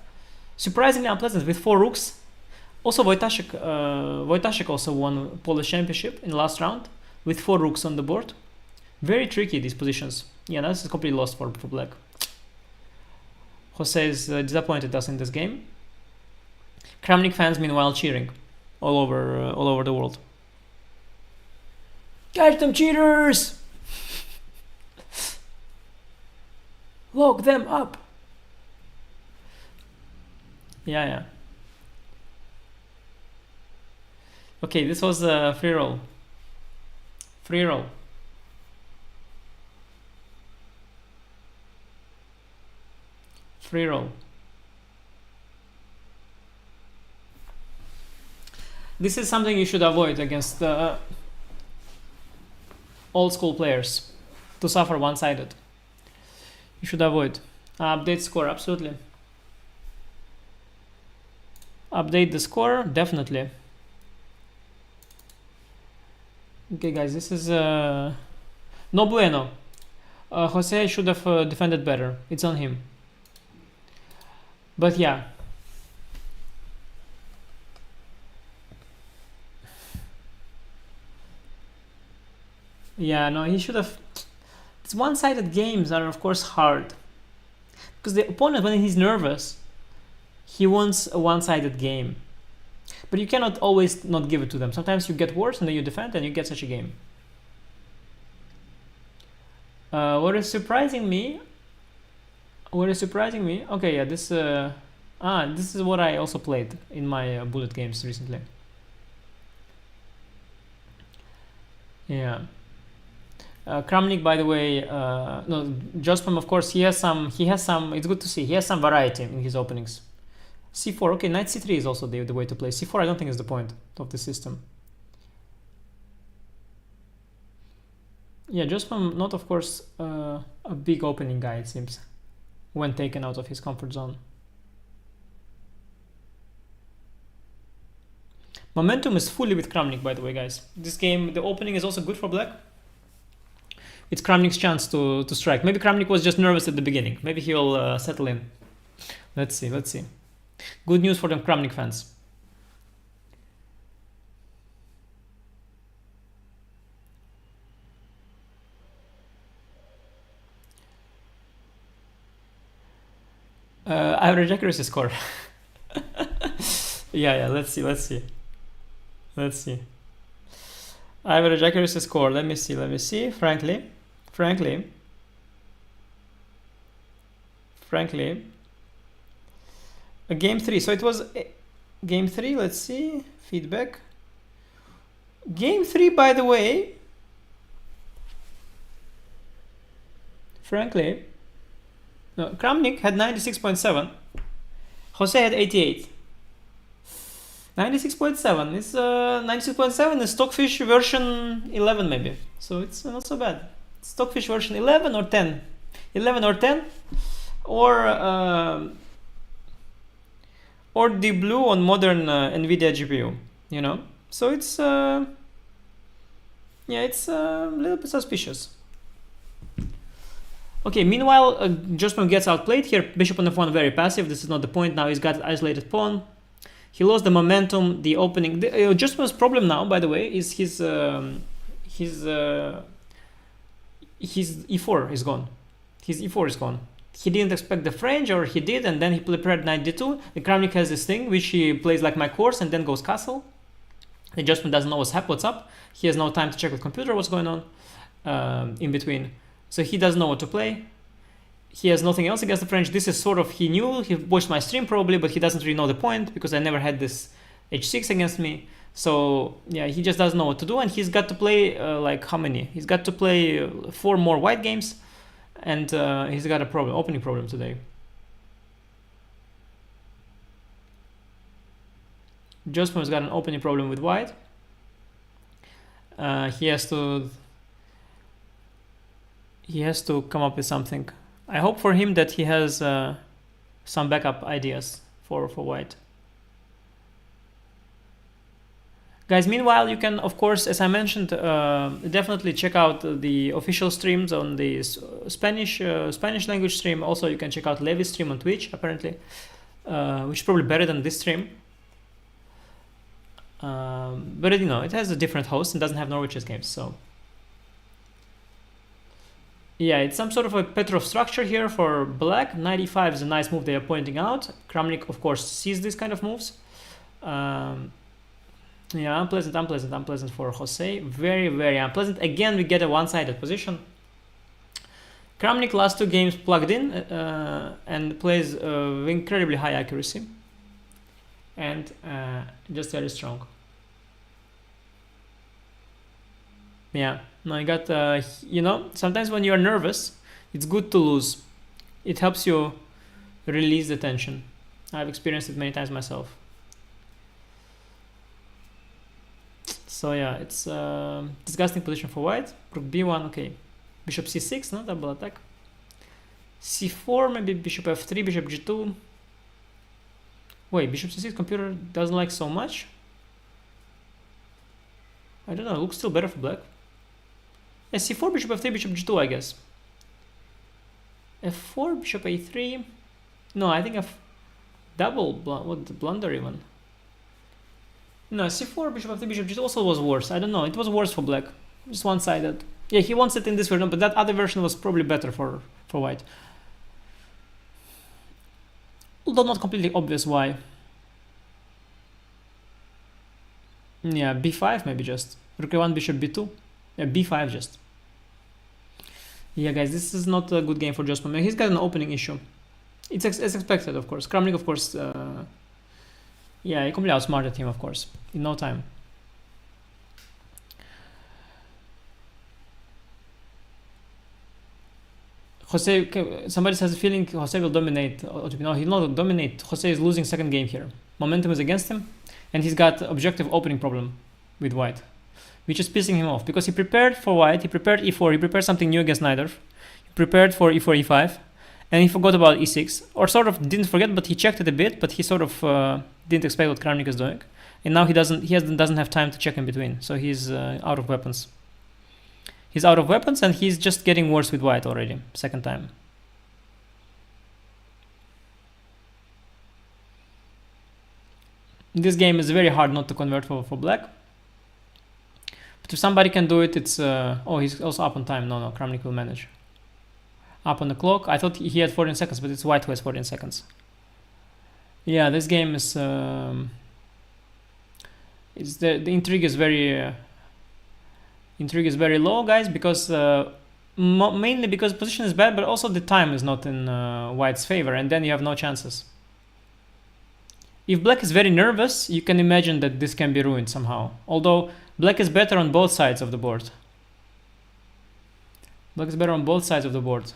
Surprisingly unpleasant with 4 rooks. Also, Wojtaszek also won Polish championship in the last round with 4 rooks on the board. Very tricky, these positions. Yeah, this is completely lost for black. Jose is disappointed us in this game. Kramnik fans, meanwhile, cheering all over the world. Catch them, cheaters! Lock them up! Yeah. Okay, this was a free roll. Free roll. Free roll. This is something you should avoid against old school players, to suffer one-sided. You should avoid. Update score, absolutely. Update the score, definitely. Okay, guys, this is no bueno. Jose should have defended better. It's on him. But yeah. Yeah, no, he should have. It's one-sided games are of course hard, because the opponent, when he's nervous, he wants a one-sided game. But you cannot always not give it to them. Sometimes you get worse and then you defend and you get such a game. What is surprising me? Okay, yeah, this is what I also played in my bullet games recently. Yeah. Kramnik, by the way, no, Jospem, of course, he has some, it's good to see, he has some variety in his openings. c4. Okay, knight c3 is also the way to play. c4 I don't think is the point of the system. Yeah, Jospem not, of course, a big opening guy, it seems, when taken out of his comfort zone. Momentum is fully with Kramnik, by the way, guys. This game, the opening is also good for black. It's Kramnik's chance to strike. Maybe Kramnik was just nervous at the beginning. Maybe he'll settle in. Let's see, let's see. Good news for the Kramnik fans. Average accuracy score. yeah, let's see. Average accuracy score, let me see. Frankly, game 3, so it was game 3, let's see, feedback. Game 3, by the way, frankly, no, Kramnik had 96.7, Jose had 88. 96.7 is 96.7 is Stockfish version 11 maybe, so it's not so bad. Stockfish version 11 or 10, 11 or 10, or the blue on modern NVIDIA GPU, you know. So it's yeah, it's a little bit suspicious. Okay, meanwhile, Jospem gets outplayed here. Bishop on f1, very passive. This is not the point. Now he's got isolated pawn. He lost the momentum, the opening. Jospem's problem now, by the way, is his e4 is gone. His e4 is gone. He didn't expect the French, or he did, and then he prepared knight d2. The Kramnik has this thing which he plays like my course and then goes castle. The Jospem doesn't know what's up. He has no time to check with computer what's going on in between. So he doesn't know what to play. He has nothing else against the French. This is sort of, he knew, he watched my stream probably, but he doesn't really know the point because I never had this h6 against me. So yeah, he just doesn't know what to do, and he's got to play like how many? He's got to play 4 more white games, and he's got a problem, opening problem today. Jospem's got an opening problem with white. He has to come up with something. I hope for him that he has some backup ideas for white. Guys, meanwhile, you can, of course, as I mentioned, definitely check out the official streams on the Spanish language stream. Also, you can check out Levy's stream on Twitch, apparently, which is probably better than this stream. But you know, it has a different host and doesn't have Norway Chess games, so yeah, it's some sort of a Petrov structure here for black. Knight e5 is a nice move they are pointing out. Kramnik, of course, sees these kind of moves. Yeah, unpleasant for Jose. Very, very unpleasant. Again, we get a one-sided position. Kramnik last 2 games plugged in and plays incredibly high accuracy. And just very strong. Yeah, no, I got, you know, sometimes when you're nervous, it's good to lose. It helps you release the tension. I've experienced it many times myself. So yeah, it's disgusting position for white. Rook b1, okay. Bishop c6, no, double attack. c4, maybe bishop f3, bishop g2. Wait, bishop c6 computer doesn't like so much. I don't know, it looks still better for black. Yeah, c4, bishop f3, bishop g2, I guess. f4, bishop a3. No, I think what the blunder even. No, c4, bishop f3, bishop g2 also was worse. I don't know, it was worse for black. Just one-sided. Yeah, he wants it in this version, but that other version was probably better for white. Although not completely obvious why. Yeah, b5 maybe just. Rook a1, bishop b2. Yeah, b5 just. Yeah, guys, this is not a good game for Jospem. He's got an opening issue. It's as expected, of course. Kramnik, of course, yeah, he completely outsmarted him, of course, in no time. Jose, somebody has a feeling Jose will dominate. No, he'll not dominate. Jose is losing second game here. Momentum is against him, and he's got objective opening problem with white, which is pissing him off because he prepared for white. He prepared e4. He prepared something new against Neither. He prepared for e4, e5, and he forgot about e6, or sort of didn't forget, but he checked it a bit. But he sort of didn't expect what Kramnik is doing, and now he doesn't have time to check in between. So he's out of weapons. He's out of weapons, and he's just getting worse with white already, second time. This game is very hard not to convert for black. But if somebody can do it, it's... oh, he's also up on time. No, Kramnik will manage. Up on the clock. I thought he had 14 seconds, but it's white who has 14 seconds. Yeah, this game is... the intrigue is very... intrigue is very low, guys, because mainly because position is bad, but also the time is not in white's favor, and then you have no chances. If black is very nervous, you can imagine that this can be ruined somehow. Although black is better on both sides of the board. Black is better on both sides of the board.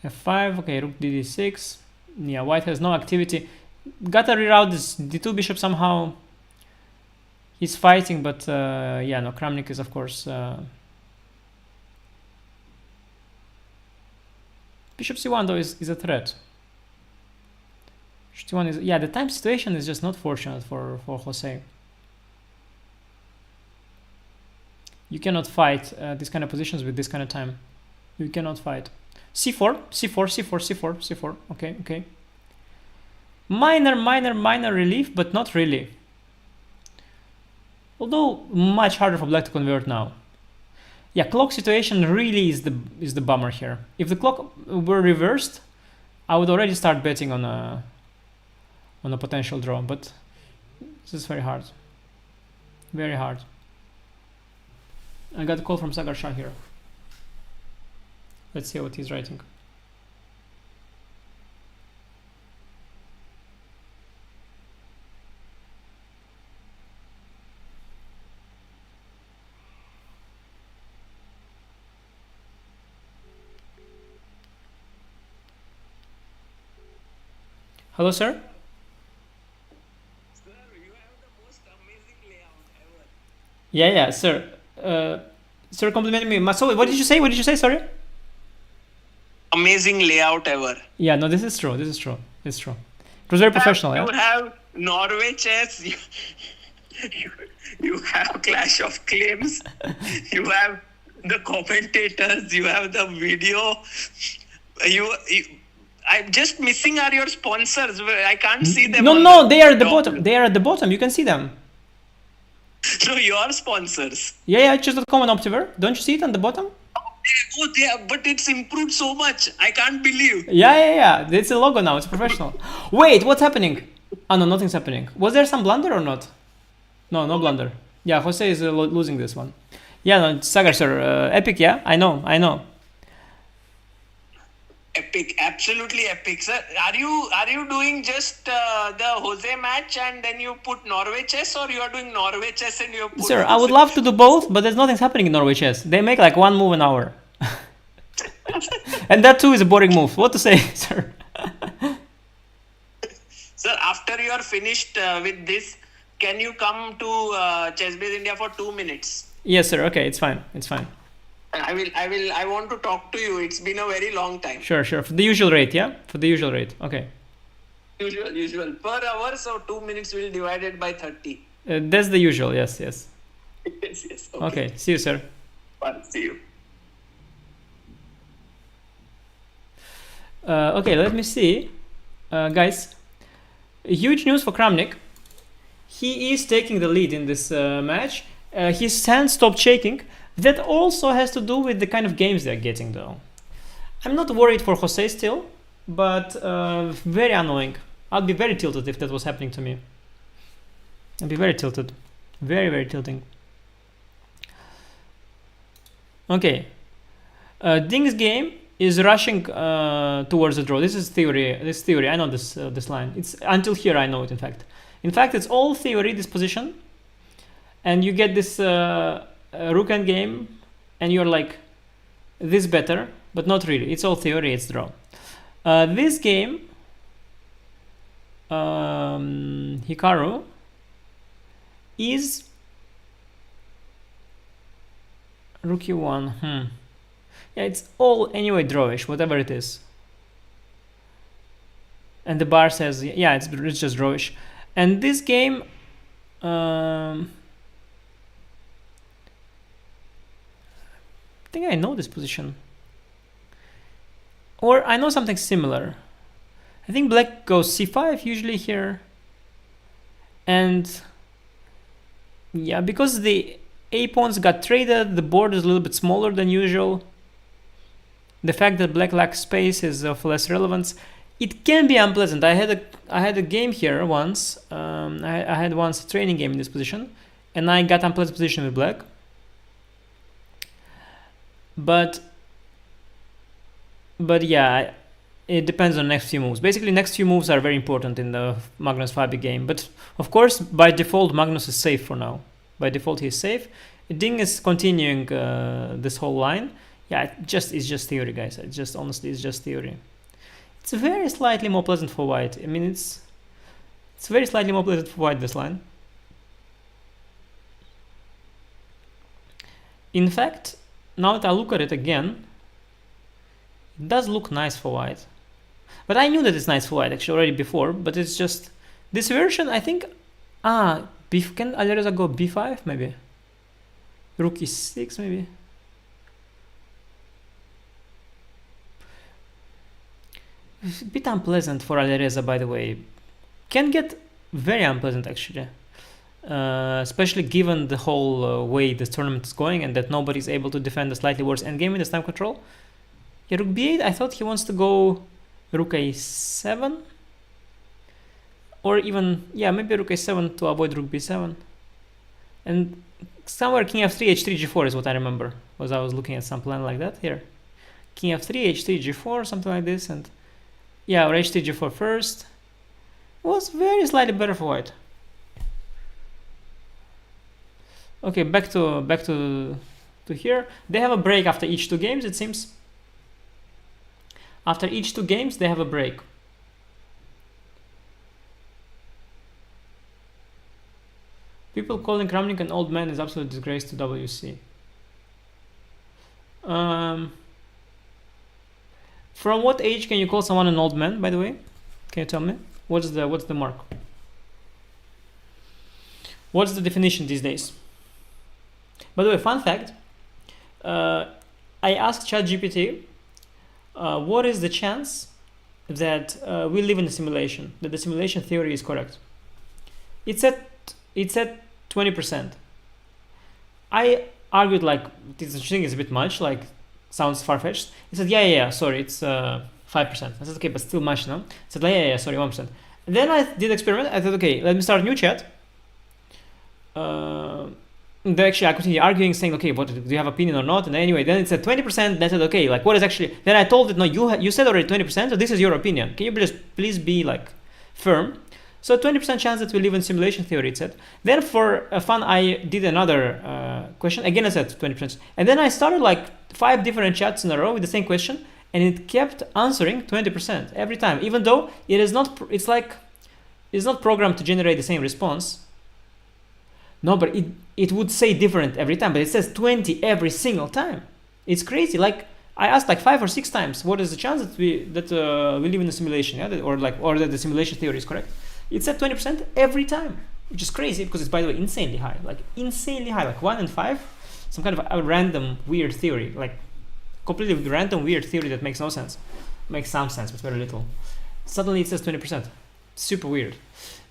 F5, okay, rook dd6. Yeah, white has no activity. Gotta reroute this d2 bishop somehow. He's fighting, but yeah, no, Kramnik is, of course... Bishop c1, though, is a threat. Bishop c1 is... Yeah, the time situation is just not fortunate for Jose. You cannot fight these kind of positions with this kind of time. You cannot fight. c4, c4, c4, c4, c4. Okay, okay. Minor relief, but not really. Although much harder for black to convert now. Yeah, clock situation really is the bummer here. If the clock were reversed, I would already start betting on a potential draw, but this is very hard. Very hard. I got a call from Sagar Shah here. Let's see what he's writing. Hello, sir? Sir, you have the most amazing layout ever. Yeah, sir. Sir, complimenting me. So, what did you say? What did you say? Sorry. Amazing layout ever. Yeah, no, this is true. This is true. It's true. It was very professional. You Yeah. have Norway Chess. You have Clash of Claims. You have the commentators. You have the video. I'm just missing are your sponsors. I can't see them. No, they are at the bottom. They are at the bottom. You can see them. No, your sponsors. Yeah, chess.com and Optiver. Don't you see it on the bottom? Oh, they are, but it's improved so much. I can't believe. Yeah. It's a logo now. It's professional. Wait, what's happening? Oh, no, nothing's happening. Was there some blunder or not? No blunder. Yeah, Jose is losing this one. Yeah, no, Sagar, sir. Epic, yeah? I know. Epic, absolutely epic, sir. Are you doing just the Jose match and then you put Norway Chess, or you are doing Norway Chess and you put... Sir, I would love to do both, but there's nothing's happening in Norway Chess. They make like one move an hour. And that too is a boring move. What to say, sir? Sir, after you are finished with this, can you come to ChessBase India for 2 minutes? Yes, sir. Okay, it's fine. I want to talk to you. It's been a very long time. Sure. For the usual rate, yeah? For the usual rate. Okay. Usual. Per hour, so 2 minutes will divide it by 30. That's the usual, yes. Yes. Okay, see you, sir. Bye. See you. Okay, let me see. Guys, huge news for Kramnik. He is taking the lead in this match. His hand stopped shaking. That also has to do with the kind of games they're getting, though. I'm not worried for Jose still, but very annoying. I'd be very tilted if that was happening to me. I'd be very tilted. Very tilting. Okay. Ding's game is rushing towards the draw. This is theory. I know this line. It's until here I know it, in fact. In fact, it's all theory, this position. And you get this rook end game, and you're like, this better. but not really. It's all theory, it's draw. This game, Hikaru is rook e1. Yeah, it's all anyway drawish, whatever it is. And the bar says, yeah, it's just drawish. And this game, I think I know this position. Or I know something similar. I think black goes c5 usually here. And yeah, because the a pawns got traded, the board is a little bit smaller than usual. The fact that black lacks space is of less relevance. It can be unpleasant. I had a game here once. I had once a training game in this position, and I got unpleasant position with black. But yeah, it depends on next few moves. Basically, next few moves are very important in the Magnus 5 game. But of course, by default, Magnus is safe for now. By default, he's safe. Ding is continuing this whole line. Yeah, it's just theory, guys. Honestly, it's just theory. It's very slightly more pleasant for white. I mean, it's very slightly more pleasant for white, this line. In fact, now that I look at it again, it does look nice for white. But I knew that it's nice for white actually already before, but it's just this version, I think. Can Alireza go b5 maybe? Rook e6 maybe? It's a bit unpleasant for Alireza, by the way. Can get very unpleasant actually. Especially given the whole way this tournament is going and that nobody's able to defend a slightly worse endgame with this time control. Yeah, rook b8, I thought he wants to go rook a7. Or even, yeah, maybe rook a7 to avoid rook b7. And somewhere king f3, h3, g4 is what I remember. I was looking at some plan like that here. King f3, h3, g4, something like this. And yeah, or h3, g4 first. Was very slightly better for white. Okay, back to here. They have a break after each 2 games, it seems. After each 2 games, they have a break. People calling Kramnik an old man is absolute disgrace to WC. From what age can you call someone an old man, by the way? Can you tell me? What's the mark? What's the definition these days? By the way, fun fact, I asked ChatGPT, what is the chance that we live in a simulation, that the simulation theory is correct? It said 20%. I argued like this thing is a bit much, like sounds far-fetched. He said, yeah, sorry, it's 5%. I said, okay, but still much, no? He said, yeah, sorry, 1%. And then I did experiment. I thought, okay, let me start a new chat. Then actually I continued arguing, saying, okay, what do you have opinion or not? And anyway, then it said 20%. Then I said, okay, like what is actually? Then I told it, no, you said already 20%, so this is your opinion. Can you please be like firm? So 20% chance that we live in simulation theory, it said. Then for fun, I did another question. Again, I said 20%. And then I started like 5 different chats in a row with the same question, and it kept answering 20% every time, even though it is not. It's not programmed to generate the same response. No, but it would say different every time, but it says 20 every single time. It's crazy. Like I asked like 5 or 6 times, what is the chance that we live in a simulation, yeah, or that the simulation theory is correct? It said 20% every time, which is crazy because it's, by the way, insanely high, like 1 in 5, some kind of a random weird theory, like completely random weird theory that makes no sense, makes some sense but very little. Suddenly it says 20%, super weird.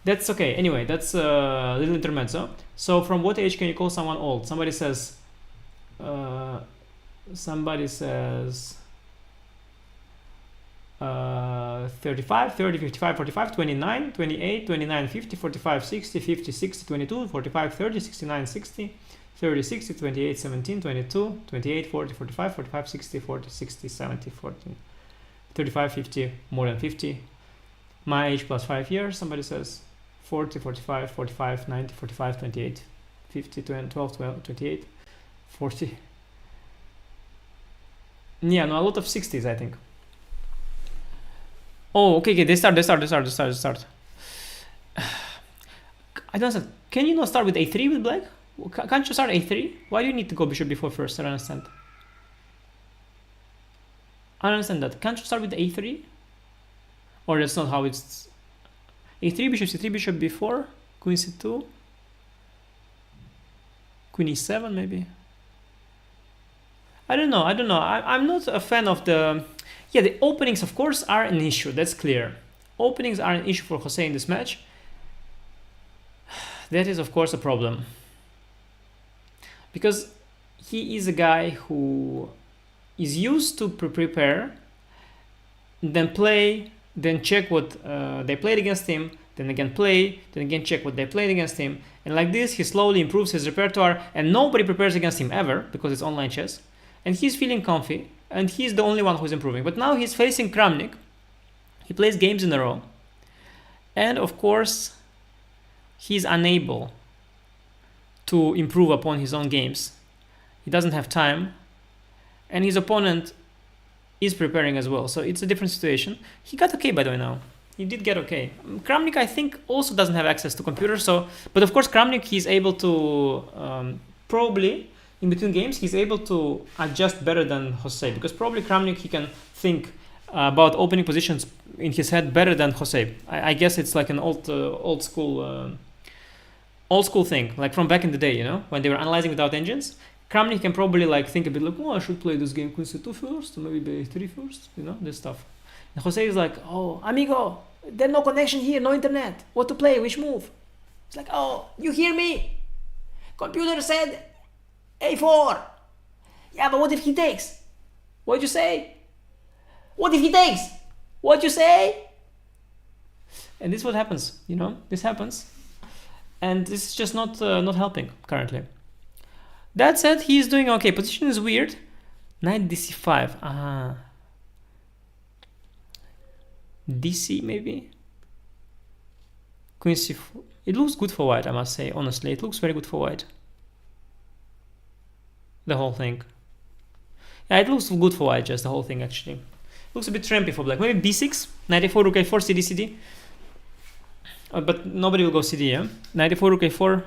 That's okay. Anyway, that's a little intermezzo. So from what age can you call someone old? Somebody says 35, 30, 55, 45, 29, 28, 29, 50, 45, 60, 50, 60, 22, 45, 30, 69, 60, 30, 60, 28, 17, 22, 28, 40, 45, 45, 60, 40, 60, 70, 14, 35, 50, more than 50. My age plus 5 years, somebody says 40, 45, 45, 90, 45, 28, 50, 12, 28, 40. Yeah, no, a lot of 60s, I think. Oh, okay, they start. I don't understand. Can you not start with a3 with black? Can't you start a3? Why do you need to go bishop b4 first? I don't understand. I don't understand that. Can't you start with a3? Or that's not how it's... a3, bishop c3, bishop b4, queen c2, queen e7 maybe. I don't know. I'm not a fan of the... Yeah, the openings, of course, are an issue. That's clear. Openings are an issue for Jose in this match. That is, of course, a problem. Because he is a guy who is used to prepare, then play, then check what they played against him, then again play, then again check what they played against him. And like this, he slowly improves his repertoire, and nobody prepares against him ever, because it's online chess. And he's feeling comfy, and he's the only one who's improving. But now he's facing Kramnik. He plays games in a row. And of course, he's unable to improve upon his own games. He doesn't have time. And his opponent is preparing as well. So it's a different situation. He got okay, by the way, now. He did get okay. Kramnik, I think, also doesn't have access to computers. But of course, Kramnik, he's able to probably... In between games, he's able to adjust better than Jose, because probably Kramnik, he can think about opening positions in his head better than Jose. I guess it's like an old school thing, like from back in the day, you know, when they were analyzing without engines. Kramnik can probably like think a bit like, oh, I should play this game queen c2 first, or maybe b3 first, you know, this stuff. And Jose is like, oh, amigo, there's no connection here, no internet. What to play? Which move? It's like, oh, you hear me? Computer said a4. Yeah, but what if he takes? What'd you say? What if he takes? What'd you say? And this is what happens, you know? This happens. And this is just not helping currently. That said, he is doing okay. Position is weird. Knight dc5. dc maybe? Queen c4. It looks good for white, I must say. Honestly, it looks very good for white. The whole thing. Yeah, it looks good for white, just the whole thing actually. Looks a bit trampy for black. Maybe b6, knight a4, rook a4, cd, cd. But nobody will go cd, yeah? Knight a4, rook a4.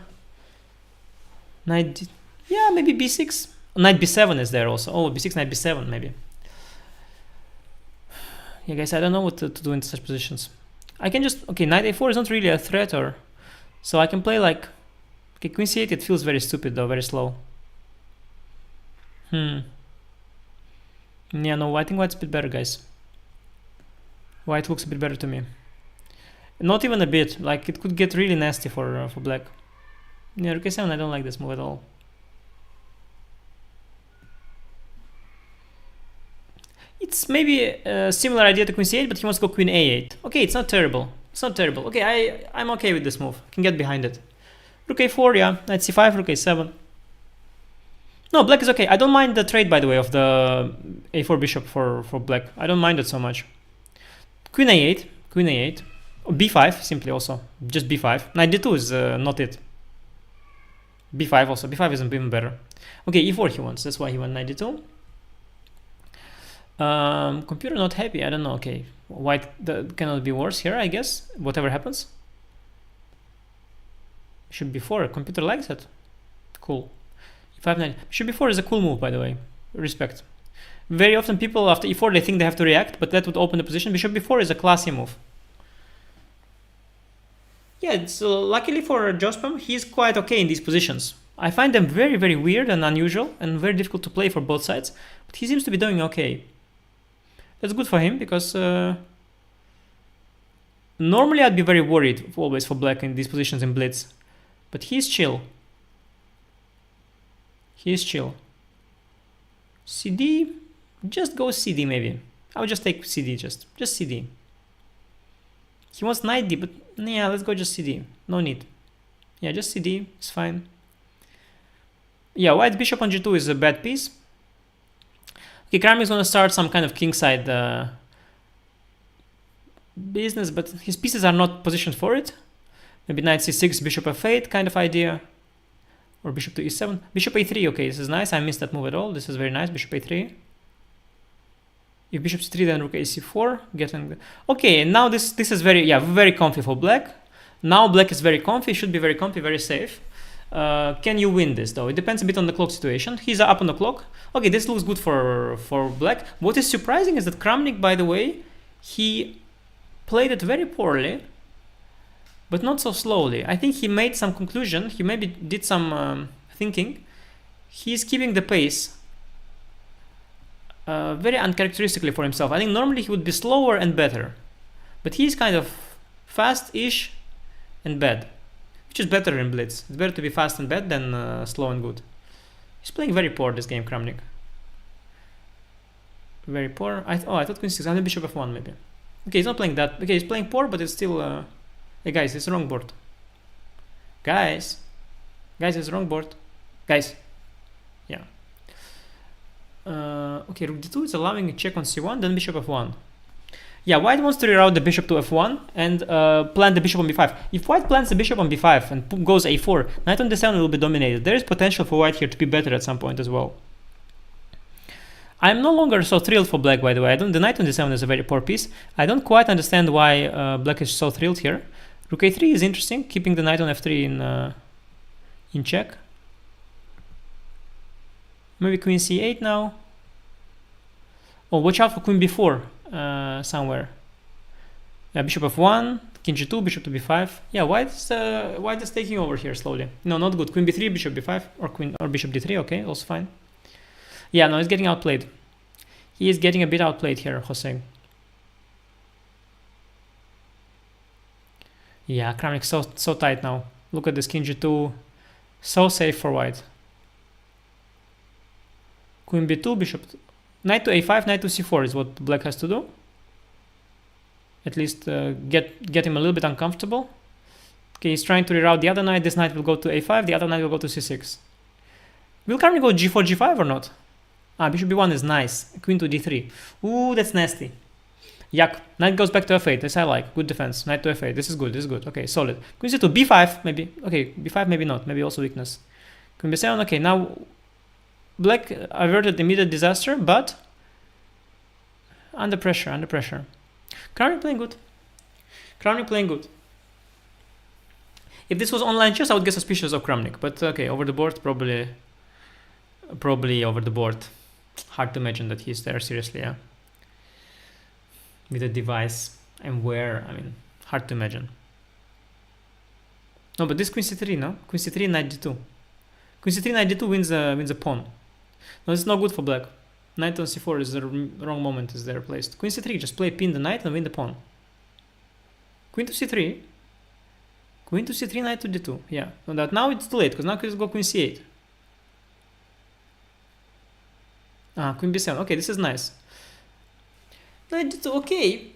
Knight... Yeah, maybe b6. Knight b7 is there also. Oh, b6, knight b7 maybe. Yeah, guys, I don't know what to do in such positions. I can just... Okay, knight a4 is not really a threat, or... So I can play like... Okay, queen c8, it feels very stupid though, very slow. Yeah, no, I think white's a bit better, guys. White looks a bit better to me. Not even a bit. Like, it could get really nasty for black. Yeah, rook a7, I don't like this move at all. It's maybe a similar idea to queen c8, but he wants to go queen a8. Okay, it's not terrible. It's not terrible. Okay, I'm okay with this move. I can get behind it. Rook a4, yeah. Knight c5, rook a7. No, black is okay. I don't mind the trade, by the way, of the a4 bishop for black. I don't mind it so much. Queen a8, queen a8. Or b5, simply also. Just b5. Knight d2 is not it. b5 also. b5 isn't even better. Okay, e4 he wants. That's why he went knight d2. Computer not happy. I don't know. Okay, white cannot be worse here, I guess. Whatever happens. Bishop b4. Computer likes it. Cool. e5 knight. Bishop b4 is a cool move, by the way. Respect. Very often people after e4 they think they have to react, but that would open the position. Bishop b4 is a classy move. Yeah, it's luckily for Jospem, he's quite okay in these positions. I find them very, very weird and unusual and very difficult to play for both sides, but he seems to be doing okay. That's good for him, because normally I'd be very worried always for black in these positions in blitz, but he's chill. He is chill. CD, just go CD maybe. I would just take CD, just CD. He wants knight D, but yeah, let's go just CD. No need. Yeah, just CD, it's fine. Yeah, white bishop on g2 is a bad piece. Okay, Kramnik is gonna start some kind of kingside business, but his pieces are not positioned for it. Maybe knight c6, bishop f8 kind of idea. Or bishop to e7. Bishop a3, okay, this is nice. I missed that move at all. This is very nice, bishop a3. If bishop c3, then rook ac4, getting the... Okay, and now this is very comfy for black. Now black is very comfy, should be very comfy, very safe. Can you win this though? It depends a bit on the clock situation. He's up on the clock. Okay, this looks good for black. What is surprising is that Kramnik, by the way, he played it very poorly, but not so slowly. I think he made some conclusion. He maybe did some thinking. He's keeping the pace very uncharacteristically for himself. I think normally he would be slower and better, but he's kind of fast-ish and bad, which is better in blitz. It's better to be fast and bad than slow and good. He's playing very poor this game, Kramnik. Very poor. I thought queen 6. I'm the bishop f1 maybe. Okay, he's not playing that. Okay, he's playing poor, but it's still... Hey guys, it's the wrong board. Guys, it's the wrong board. Guys. Yeah. Okay, rook d2 is allowing a check on c1, then bishop f1. Yeah, white wants to reroute the bishop to f1 and plant the bishop on b5. If white plants the bishop on b5 and goes a4, knight on d7 will be dominated. There is potential for white here to be better at some point as well. I'm no longer so thrilled for black, by the way. The knight on d7 is a very poor piece. I don't quite understand why black is so thrilled here. Rook a3 is interesting, keeping the knight on f3 in check. Maybe queen c8 now. Oh, watch out for queen b4 somewhere. Yeah, bishop f1, king g2, bishop to b5. Yeah, white is taking over here slowly. No, not good. Queen b3, bishop b5, or bishop d3. Okay, also fine. Yeah, no, he's getting outplayed. He is getting a bit outplayed here, Jose. Yeah, Kramnik so tight now. Look at this king g2. So safe for white. Queen b2, bishop... Knight to a5, knight to c4 is what black has to do. At least get him a little bit uncomfortable. Okay, he's trying to reroute the other knight. This knight will go to a5, the other knight will go to c6. Will Kramnik go g4, g5 or not? Ah, bishop b1 is nice. Queen to d3. Ooh, that's nasty. Yak. Knight goes back to f8. This I like. Good defense. Knight to f8. This is good. This is good. Okay, solid. Queen c2, b5 maybe. Okay, b5 maybe not. Maybe also weakness. Queen b7. Okay, now black averted immediate disaster, but under pressure. Under pressure. Kramnik playing good. Kramnik playing good. If this was online chess, I would get suspicious of Kramnik. But okay, over the board, probably over the board. Hard to imagine that he's there seriously, yeah. With a device and where, I mean, hard to imagine. No, but this queen c3, no? Queen c3, knight d2. Queen c3, knight d2 wins a pawn. No, it's not good for black. Knight on c4 is the wrong moment, is there placed. Queen c3, just play pin the knight and win the pawn. Queen to c3. Queen to c3, knight to d2. Yeah, so that now it's too late, because now you go queen c8. Ah, queen b7. Okay, this is nice. Knight d2, okay.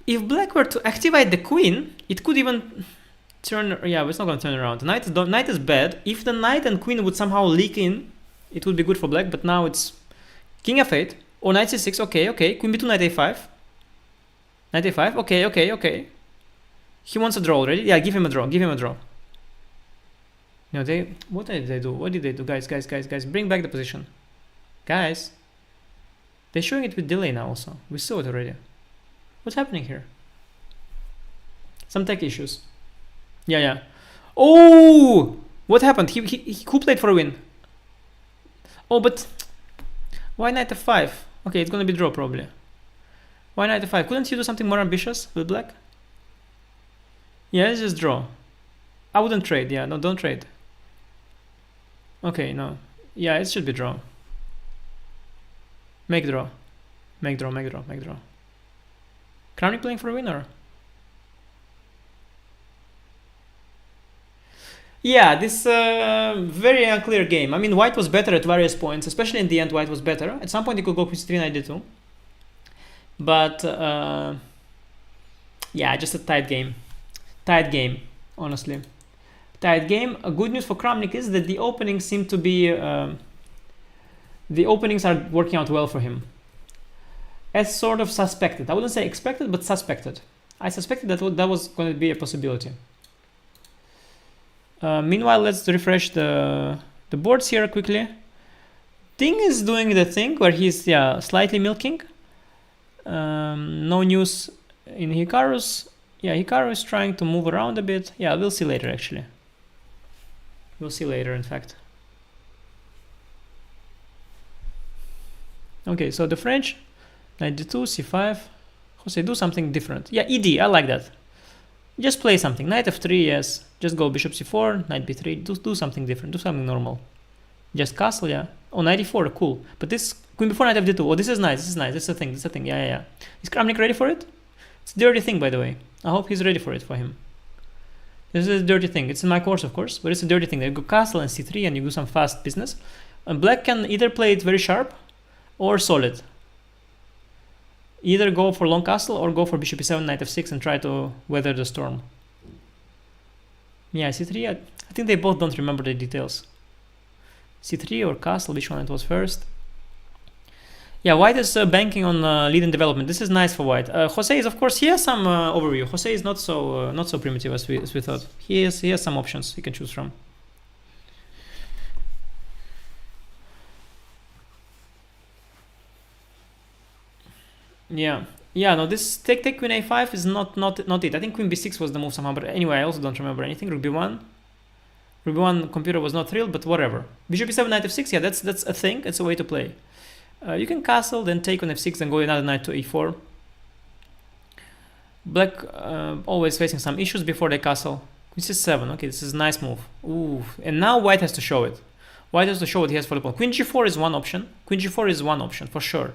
If black were to activate the queen, it could even turn... Yeah, but it's not going to turn around. Knight is bad. If the knight and queen would somehow leak in, it would be good for black, but now it's king f8 or knight c6. Okay. Queen b2, knight a5. Knight a5. Okay. He wants a draw already. Yeah, give him a draw. No, what did they do? Guys, bring back the position. Guys, they're showing it with delay now also. We saw it already. What's happening here? Some tech issues. Yeah. Oh! What happened? He could play for a win. Oh, but why knight f5? Okay, it's gonna be draw probably. Why knight f5? Couldn't you do something more ambitious with black? Yeah, let's just draw. I wouldn't trade. Yeah, no, don't trade. Okay, no. Yeah, it should be draw. Make draw. Kramnik playing for a winner. Yeah, this very unclear game. I mean, white was better at various points, especially in the end. White was better. At some point, he could go queen c3, knight d2. But yeah, just a tight game. Honestly. Tight game. Good news for Kramnik is that the openings seem to be... the openings are working out well for him. As sort of suspected. I wouldn't say expected, but suspected. I suspected that was going to be a possibility. Meanwhile, let's refresh the boards here quickly. Ting is doing the thing where he's slightly milking. No news in Hikaru's. Yeah, Hikaru is trying to move around a bit. Yeah, we'll see later actually. We'll see later, in fact. Okay, so the French, knight d2, c5. Jose, do something different. Yeah, ed, I like that. Just play something. Knight f3, yes. Just go bishop c4, knight b3. Do something different. Do something normal. Just castle, yeah. Oh, knight e4, cool. But this queen before knight f2. Oh, this is nice. This is nice. This is a thing. This is a thing. Yeah. Is Kramnik ready for it? It's a dirty thing, by the way. I hope he's ready for it for him. This is a dirty thing. It's in my course, of course, but it's a dirty thing. You go castle and c3 and you do some fast business. And black can either play it very sharp or solid. Either go for long castle or go for bishop e7, knight f6 and try to weather the storm. Yeah, c3, I think they both don't remember the details. c3 or castle, which one it was first. Yeah, white is banking on lead in development. This is nice for white. Jose is, of course, he has some overview. Jose is not so primitive as we thought. He has some options he can choose from. Yeah, no, this take queen a5 is not it. I think queen b6 was the move somehow, but anyway, I also don't remember anything. Rook b1 computer was not thrilled, but whatever. Bishop e7, knight f6, yeah, that's a thing. It's a way to play. You can castle, then take on f6, and go another knight to e4. Black always facing some issues before they castle. Queen c7, okay, this is a nice move. Ooh, and now white has to show it. White has to show what he has for the pawn. Queen g4 is one option. Queen g4 is one option, for sure.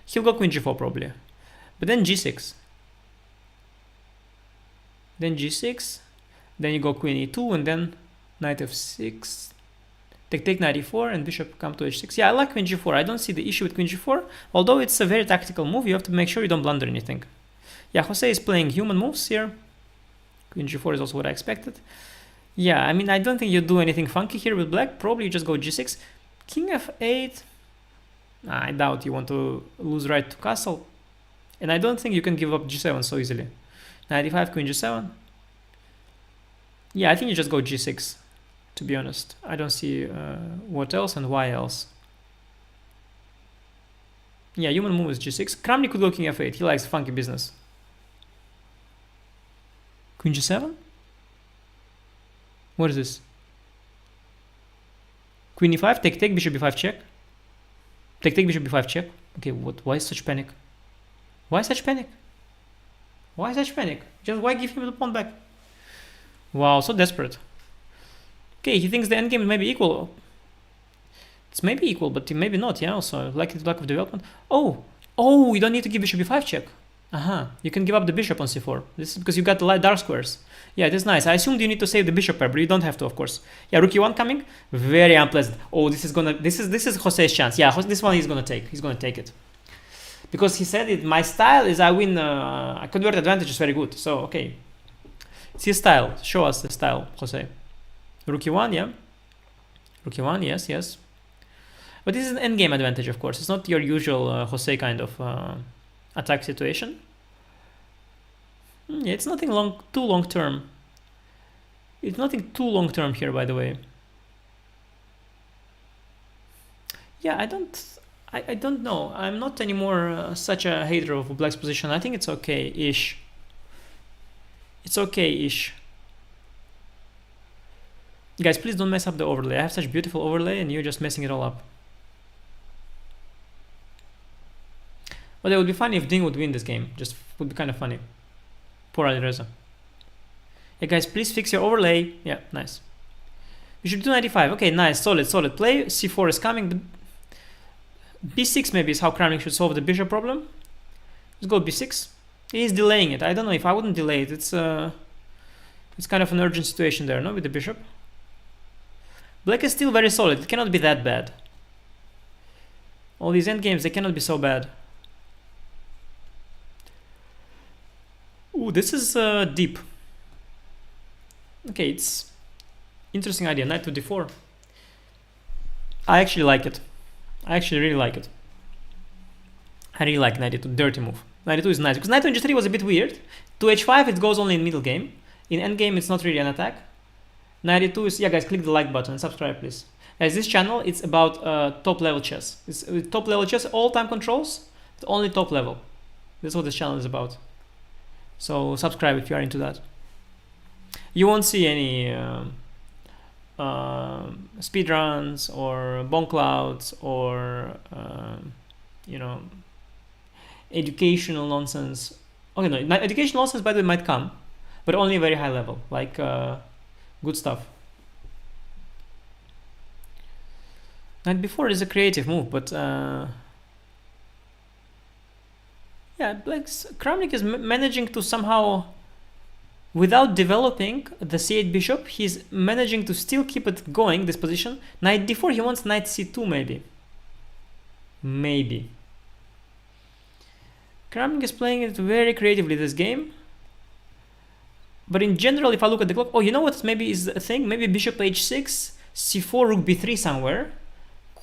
He'll go queen g4 probably. But then g6. Then g6. Then you go queen e2, and then knight f6. Take knight e4 and bishop come to h6. Yeah, I like queen g4. I don't see the issue with queen g4. Although it's a very tactical move, you have to make sure you don't blunder anything. Yeah, Jose is playing human moves here. Queen g4 is also what I expected. Yeah, I mean, I don't think you do anything funky here with black. Probably you just go g6. King f8. I doubt you want to lose right to castle. And I don't think you can give up g7 so easily. Knight e5, queen g7. Yeah, I think you just go g6. To be honest, I don't see what else and why else. Yeah, human move is g6. Kramnik could go king f8. He likes funky business. Queen g7? What is this? Queen e5, take, bishop b5 check. Take, bishop b5 check. Okay, what? Why such panic? Why such panic? Why such panic? Just why give him the pawn back? Wow, so desperate. Okay, he thinks the endgame may be equal. It's maybe equal, but maybe not, yeah, also. Like it's lack of development. Oh, you don't need to give bishop b5 check. You can give up the bishop on c4. This is because you got the light dark squares. Yeah, it is nice. I assumed you need to save the bishop pair, but you don't have to, of course. Yeah, rook e1 coming. Very unpleasant. Oh, this is Jose's chance. Yeah, this one he's gonna take. He's gonna take it. Because he said it, my style is I win, I convert advantages very good. So, okay. It's his style. Show us the style, Jose. Rook e1, yeah. Rook e1, yes. But this is an endgame advantage, of course. It's not your usual Jose kind of attack situation. Yeah, it's nothing too long term. It's nothing too long term here, by the way. Yeah, I don't know. I'm not anymore such a hater of black's position. I think it's okay-ish. It's okay-ish. Guys, please don't mess up the overlay. I have such beautiful overlay and you're just messing it all up. But it would be funny if Ding would win this game. Just would be kind of funny. Poor Alireza. Yeah, guys, please fix your overlay. Yeah, nice. You should do 95. Okay, nice. Solid play. c4 is coming, but b6 maybe is how Kramnik should solve the bishop problem. Let's go b6. He's delaying it. I don't know if I wouldn't delay it. It's kind of an urgent situation there, no, with the bishop. Black is still very solid. It cannot be that bad. All these endgames, they cannot be so bad. Ooh, this is deep. Okay, it's interesting idea. Knight to d4. I actually like it. I actually really like it. I really like knight e2. Dirty move. Knight e2 is nice because knight on g3 was a bit weird. To h5 it goes only in middle game. In endgame it's not really an attack. 92 is, yeah guys, click the like button and subscribe please. As this channel, it's about top level chess. It's top level chess, all time controls, but only top level. That's what this channel is about. So subscribe if you are into that. You won't see any speedruns or bomb clouds or you know, educational nonsense. Okay, no, educational nonsense by the way might come, but only very high level, like good stuff. Knight before is a creative move, but yeah, Black's Kramnik is managing to somehow, without developing the c8 bishop, he's managing to still keep it going, this position. Knight d4, he wants knight c2 maybe. Maybe. Kramnik is playing it very creatively this game. But in general, if I look at the clock, oh, you know what maybe is a thing? Maybe bishop h6, c4, rook b3 somewhere.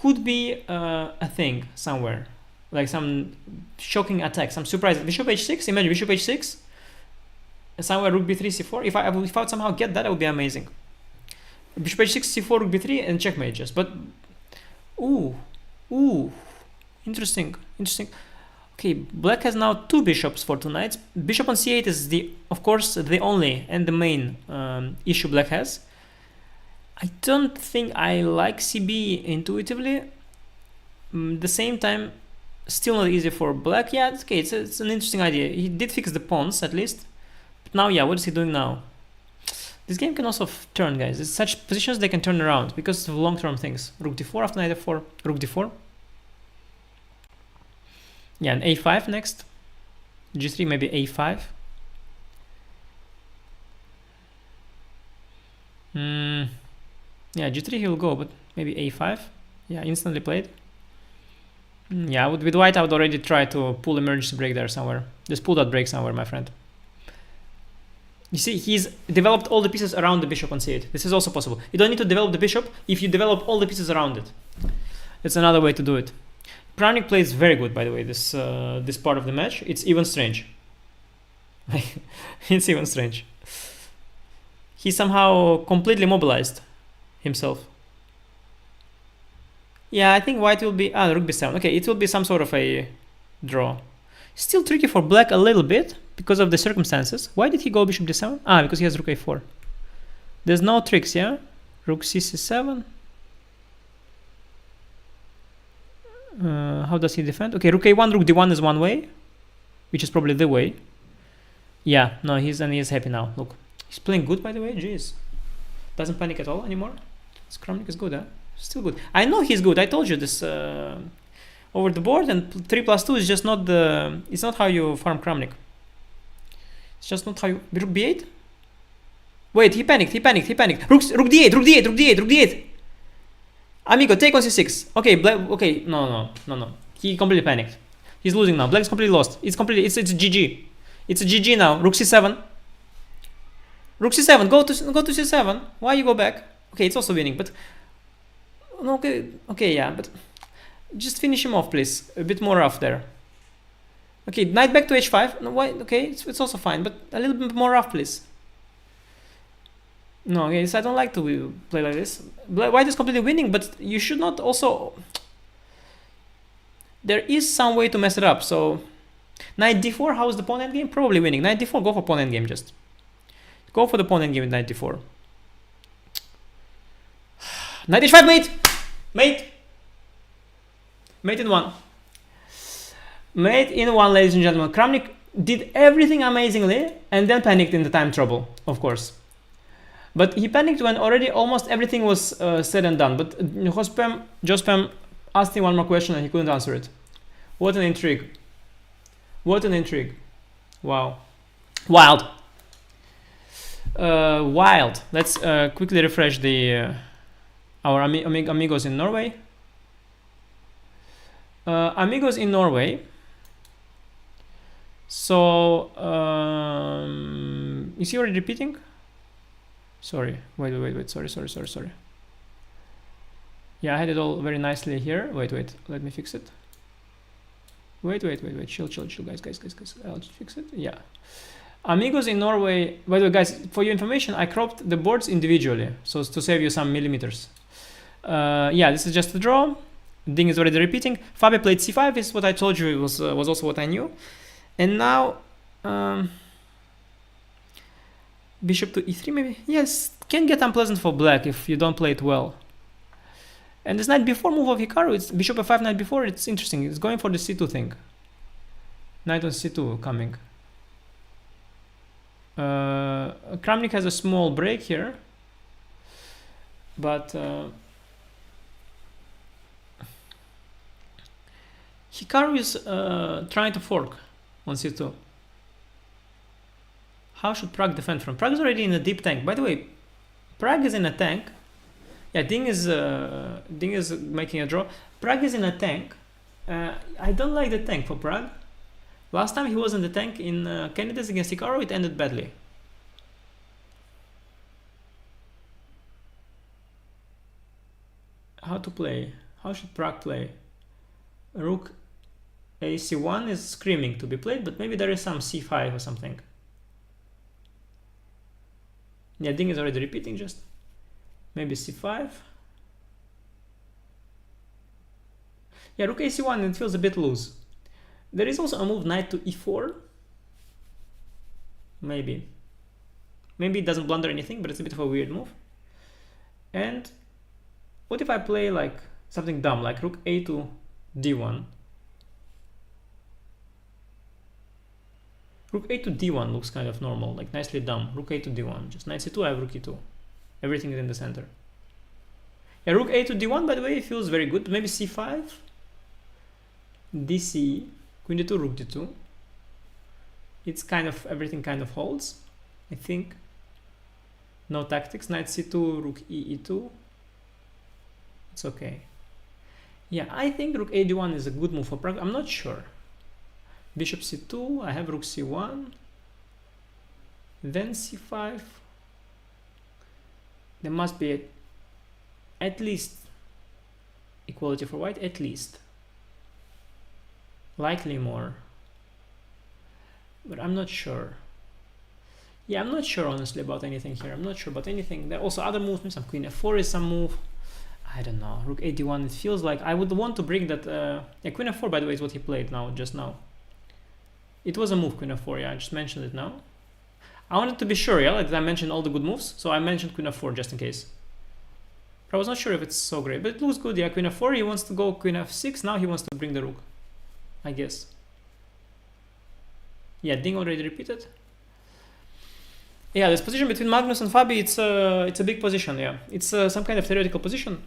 Could be a thing somewhere, like some shocking attack, some surprise. Bishop h6, imagine bishop h6, somewhere rook b3, c4. If I would somehow get that, it would be amazing. Bishop h6, c4, rook b3, and checkmate just. But ooh, interesting. Okay, Black has now two bishops for two knights. Bishop on c8 is of course the only and the main issue Black has. I don't think I like CB intuitively. The same time, still not easy for Black. Yeah, it's okay. It's an interesting idea. He did fix the pawns at least. But now, yeah, what is he doing now? This game can also turn, guys. It's such positions they can turn around because of long-term things. Rook d4 after knight f4. Rook d4. Yeah, and a5 next. g3, maybe a5. Yeah, g3 he'll go, but maybe a5. Yeah, instantly played. Yeah, with white I would already try to pull emergency break there somewhere. Just pull that break somewhere, my friend. You see, he's developed all the pieces around the bishop on c8. This is also possible. You don't need to develop the bishop if you develop all the pieces around it. It's another way to do it. Kramnik plays very good, by the way, this part of the match. It's even strange. It's even strange. He's somehow completely mobilized himself. Yeah, I think white will be rook b7. Okay, it will be some sort of a draw. Still tricky for Black a little bit because of the circumstances. Why did he go bishop d7? Because he has rook a4. There's no tricks, yeah? Rook c7. How does he defend? Okay, rook a1, rook d1 is one way, which is probably the way. Yeah, no, he's happy now. Look, he's playing good, by the way. Jeez, doesn't panic at all anymore. This Kramnik is good, huh? Still good. I know he's good. I told you this over the board, and 3+2 is just not the. It's not how you farm Kramnik. It's just not how you. Rook b8. Wait, he panicked. Rook d8. Amigo, take on c6. Okay, Black. Okay, no. He completely panicked. He's losing now. Black's completely lost. It's GG. It's a GG now. Rook c7. Rook c7. Go to c7. Why you go back? Okay, it's also winning, but okay, yeah, but just finish him off, please. A bit more rough there. Okay, knight back to h5. No, why? Okay, it's also fine, but a little bit more rough, please. No, okay, so I don't like to play like this. White is completely winning, but you should not also. There is some way to mess it up. So, knight d4. How is the pawn endgame? Probably winning. Knight d4. Go for pawn endgame. Just go for the pawn endgame with knight d4. Knight h5, mate in one. Mate in one, ladies and gentlemen. Kramnik did everything amazingly and then panicked in the time trouble, of course. But he panicked when already almost everything was said and done. But Jospem asked him one more question and he couldn't answer it. What an intrigue. Wow. Wild. Let's quickly refresh the our amigos in Norway. Amigos in Norway. So is he already repeating? Sorry, wait, sorry. Yeah, I had it all very nicely here. Wait, let me fix it. Wait, chill, guys. I'll just fix it. Yeah. Amigos in Norway, by the way, guys, for your information, I cropped the boards individually, so as to save you some millimeters. Yeah, this is just a draw. Ding is already repeating. Fabio played c5, is what I told you, it was also what I knew. And now, bishop to e3 maybe? Yes, can get unpleasant for black if you don't play it well. And this knight b4 move of Hikaru, it's bishop f5 knight b4, it's interesting. It's going for the c2 thing. Knight on c2 coming. Kramnik has a small break here, but Hikaru is trying to fork on c2. How should Prague defend from? Prague is already in a deep tank. By the way, Prague is in a tank. Yeah, Ding is making a draw. Prague is in a tank. I don't like the tank for Prague. Last time he was in the tank in candidates against Hikaru, it ended badly. How to play? How should Prague play? Rook ac1 is screaming to be played, but maybe there is some c5 or something. Yeah, Ding is already repeating just. Maybe c5. Yeah, rook ac1, it feels a bit loose. There is also a move knight to e4. Maybe it doesn't blunder anything, but it's a bit of a weird move. And what if I play like something dumb, like rook a to d1? Rook a to d1 looks kind of normal, like nicely dumb. Rook a to d1, just knight c2, I have rook e2. Everything is in the center. Yeah, rook a to d1, by the way, feels very good. Maybe c5, dc, queen d2, rook d2. It's kind of, everything kind of holds, I think. No tactics. Knight c2, rook e2. It's okay. Yeah, I think rook a d1 is a good move for Prague. I'm not sure. Bishop c2, I have rook c1. Then c5. There must be at least equality for white, at least. Likely more. But I'm not sure. Yeah, I'm not sure honestly about anything here. I'm not sure about anything. There are also other moves. Maybe some queen f4 is some move. I don't know. Rook a1, it feels like I would want to bring that. Yeah, queen f4, by the way, is what he played now, just now. It was a move, queen f4. Yeah, I just mentioned it now. I wanted to be sure, yeah, like I mentioned all the good moves, so I mentioned queen f4 just in case. But I was not sure if it's so great, but it looks good. Yeah, queen f4, he wants to go queen f6, now he wants to bring the rook, I guess. Yeah, Ding already repeated. Yeah, this position between Magnus and Fabi, it's a big position, yeah. It's some kind of theoretical position,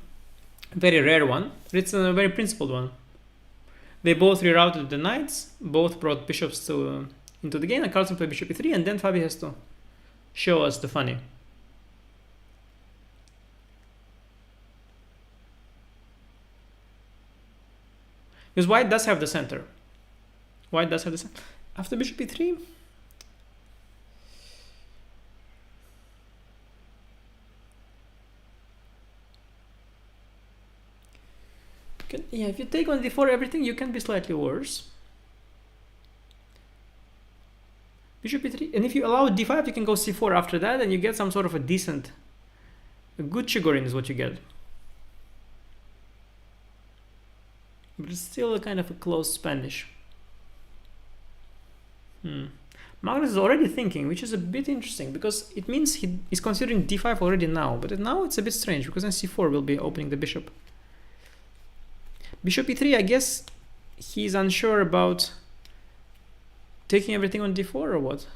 very rare one, but it's a very principled one. They both rerouted the knights, both brought bishops to into the game, and Carlsen played bishop e3, and then Fabi has to show us the funny. Because white does have the center. White does have the center. After bishop e3, yeah, if you take on d4 everything, you can be slightly worse. Bishop e3, and if you allow d5, you can go c4 after that, and you get some sort of a decent, a good Chigorin is what you get. But it's still a kind of a close Spanish. Magnus is already thinking, which is a bit interesting, because it means he is considering d5 already now, but now it's a bit strange, because then c4 will be opening the bishop. Bishop e3, I guess he's unsure about taking everything on d4 or what?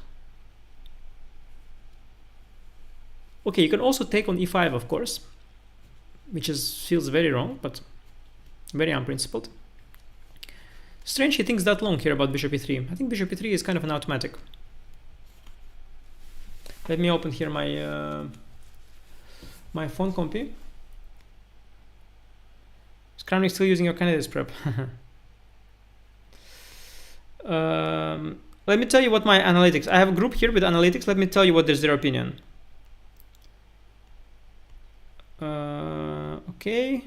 Okay, you can also take on e5, of course, which feels very wrong, but very unprincipled. Strange he thinks that long here about bishop e3. I think bishop e3 is kind of an automatic. Let me open here my my phone compy. Is Kramnik still using your candidates prep? Let me tell you what my analytics. I have a group here with analytics. Let me tell you what is their opinion. Okay.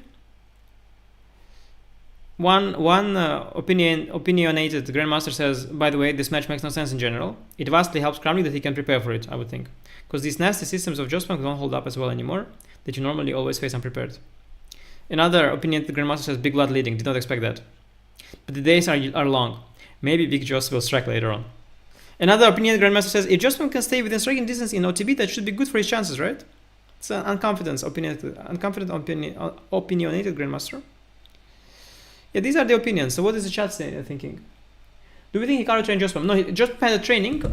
One opinionated grandmaster says, by the way, this match makes no sense in general. It vastly helps Kramnik that he can prepare for it, I would think. Because these nasty systems of Jospem don't hold up as well anymore, that you normally always face unprepared. Another opinionated grandmaster says, big blood leading, did not expect that. But the days are long. Maybe big Jospem will strike later on. Another opinionated grandmaster says, if Jospem can stay within striking distance in OTB, that should be good for his chances, right? It's an unconfident opinionated grandmaster. Yeah, these are the opinions. So what is the chat thinking? Do we think Hikaru trained Jospem? No, Jospem had a training.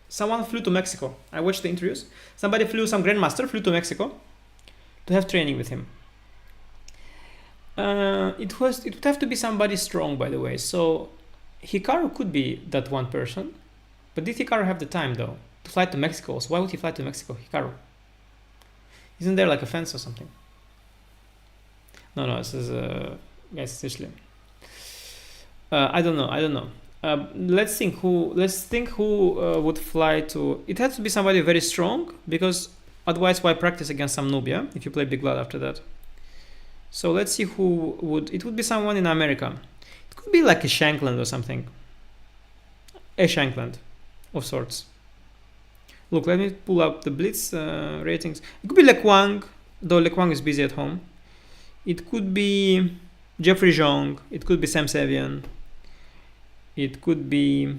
Someone flew to Mexico. I watched the interviews. Some grandmaster flew to Mexico to have training with him. It would have to be somebody strong, by the way. So Hikaru could be that one person. But did Hikaru have the time, though, to fly to Mexico? So why would he fly to Mexico, Hikaru? Isn't there like a fence or something? No, this is... Guys, seriously. I don't know. Let's think who would fly to... It has to be somebody very strong, because otherwise why practice against some noob, yeah? If you play Big Blood after that. So let's see who would... It would be someone in America. It could be like a Shankland or something. A Shankland of sorts. Look, let me pull up the Blitz ratings. It could be Lekwang, though Lekwang is busy at home. It could be Jeffrey Zhong. It could be Sam Sevian. It could be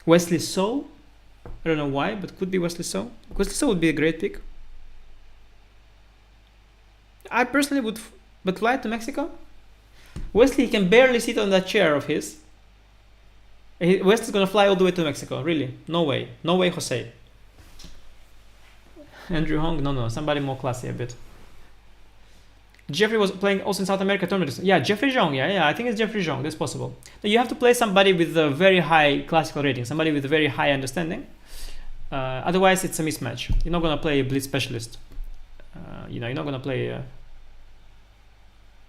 Wesley So. I don't know why, but could be Wesley So. Wesley So would be a great pick. I personally would, but fly to Mexico? Wesley can barely sit on that chair of his. Wesley's gonna fly all the way to Mexico, really? No way. No way, Jose. Andrew Hong? No, somebody more classy a bit. Jeffrey was playing also in South America tournaments. Yeah, Jeffrey Zhong. Yeah, I think it's Jeffrey Zhong. That's possible. Now you have to play somebody with a very high classical rating, somebody with a very high understanding. Otherwise, it's a mismatch. You're not gonna play a Blitz specialist. You're not gonna play.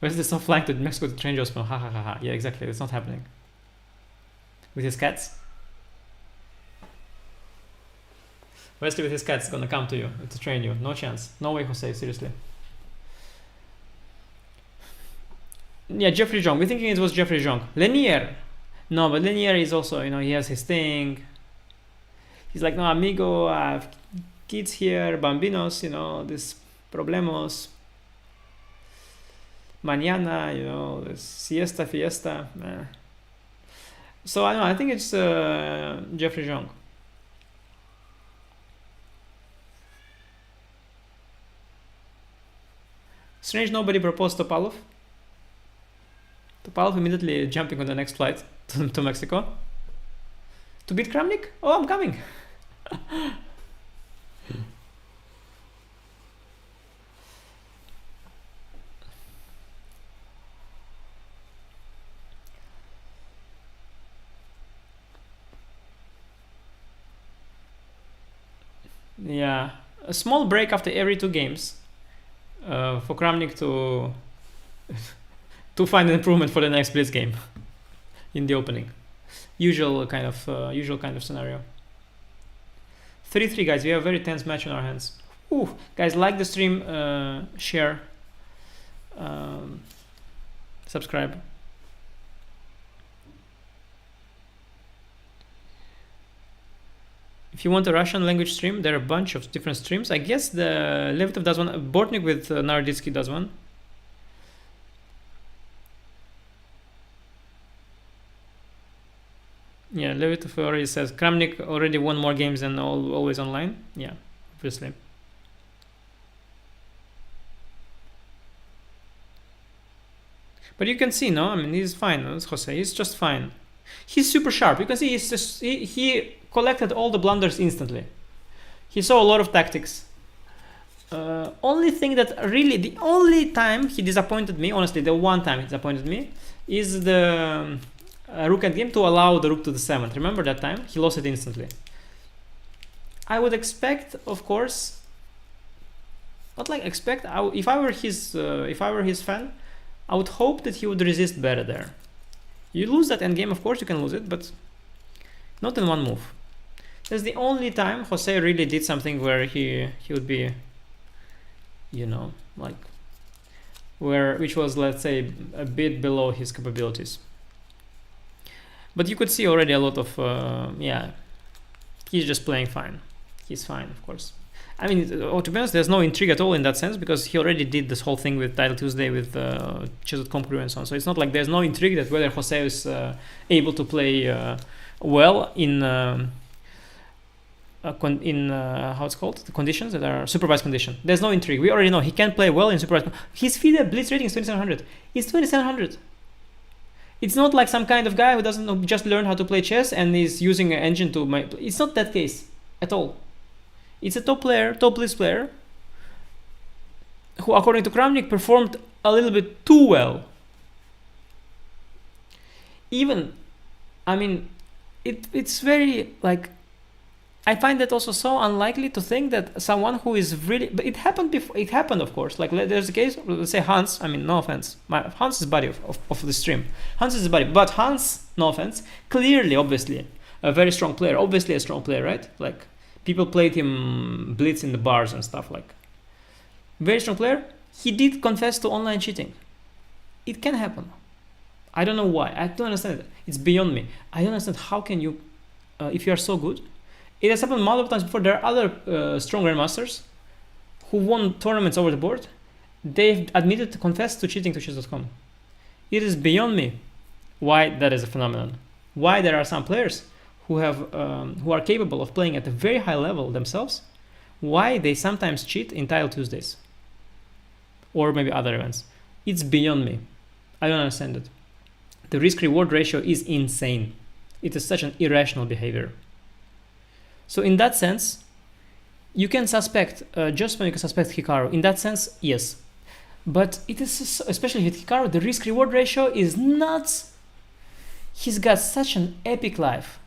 Wesley's not flying to Mexico to train Jospem. Ha. Yeah, exactly. It's not happening. With his cats. Wesley with his cats is gonna come to you to train you. No chance. No way, Jose. Seriously. Yeah, Jeffrey Zhong. We're thinking it was Jeffrey Zhong. Lanier. No, but Lanier is also, he has his thing. He's like, no, amigo, I have kids here, bambinos, this problemos. Mañana, this siesta, fiesta. So I think it's Jeffrey Zhong. Strange nobody proposed Topalov. Topalov immediately jumping on the next flight to Mexico. To beat Kramnik? Oh, I'm coming. Yeah, a small break after every 2 games for Kramnik to find an improvement for the next Blitz game in the opening. Usual kind of scenario. 3-3, guys. We have a very tense match on our hands. Ooh, guys, like the stream, share, subscribe. If you want a Russian language stream, there are a bunch of different streams. I guess the Levitov does one. Bortnik with Naroditsky does one. Yeah, Levitov already says Kramnik already won more games than always online. Yeah, obviously. But you can see, no? I mean, he's fine. It's Jose. He's just fine. He's super sharp. You can see he collected all the blunders instantly. He saw a lot of tactics. Only thing that really, the only time he disappointed me, honestly, the one time he disappointed me, is the rook endgame to allow the rook to the 7th. Remember that time? He lost it instantly. I would expect, of course, not like expect. If I were his fan, I would hope that he would resist better there. You lose that endgame, of course you can lose it, but not in one move. That's the only time Jose really did something where he would be, like which was, let's say, a bit below his capabilities. But you could see already a lot of he's just playing fine. He's fine, of course. I mean, to be honest, there's no intrigue at all in that sense, because he already did this whole thing with Title Tuesday with Chess.com crew and so on. So it's not like there's no intrigue that whether Jose is able to play well in how it's called, the conditions that are supervised condition. There's no intrigue. We already know he can play well in supervised. His FIDE blitz rating is 2700. It's 2700. It's not like some kind of guy who doesn't know, just learn how to play chess and is using an engine to make. It's not that case at all. It's a top player, top blitz player, who, according to Kramnik, performed a little bit too well. Even, I mean, it's very, like, I find that also so unlikely to think that someone who is really, but it happened before, it happened, of course. Like, there's a case, let's say Hans, I mean, no offense, Hans is buddy of the stream. Hans is a buddy, but Hans, no offense, clearly, obviously, a very strong player, obviously a strong player, right? Like, people played him blitz in the bars and stuff, like, very strong player. He did confess to online cheating. It can happen. I don't know why. I don't understand it. It's beyond me. I don't understand how can you, if you are so good. It has happened multiple times before. There are other strong grandmasters who won tournaments over the board. They've admitted to confess to cheating to chess.com. It is beyond me why that is a phenomenon. Why there are some players who are capable of playing at a very high level themselves, why they sometimes cheat in Title Tuesdays or maybe other events. It's beyond me. I don't understand it. The risk-reward ratio is insane. It is such an irrational behavior. So in that sense, you can suspect Jospem, you can suspect Hikaru. In that sense, yes. But it is, especially with Hikaru, the risk-reward ratio is nuts. He's got such an epic life.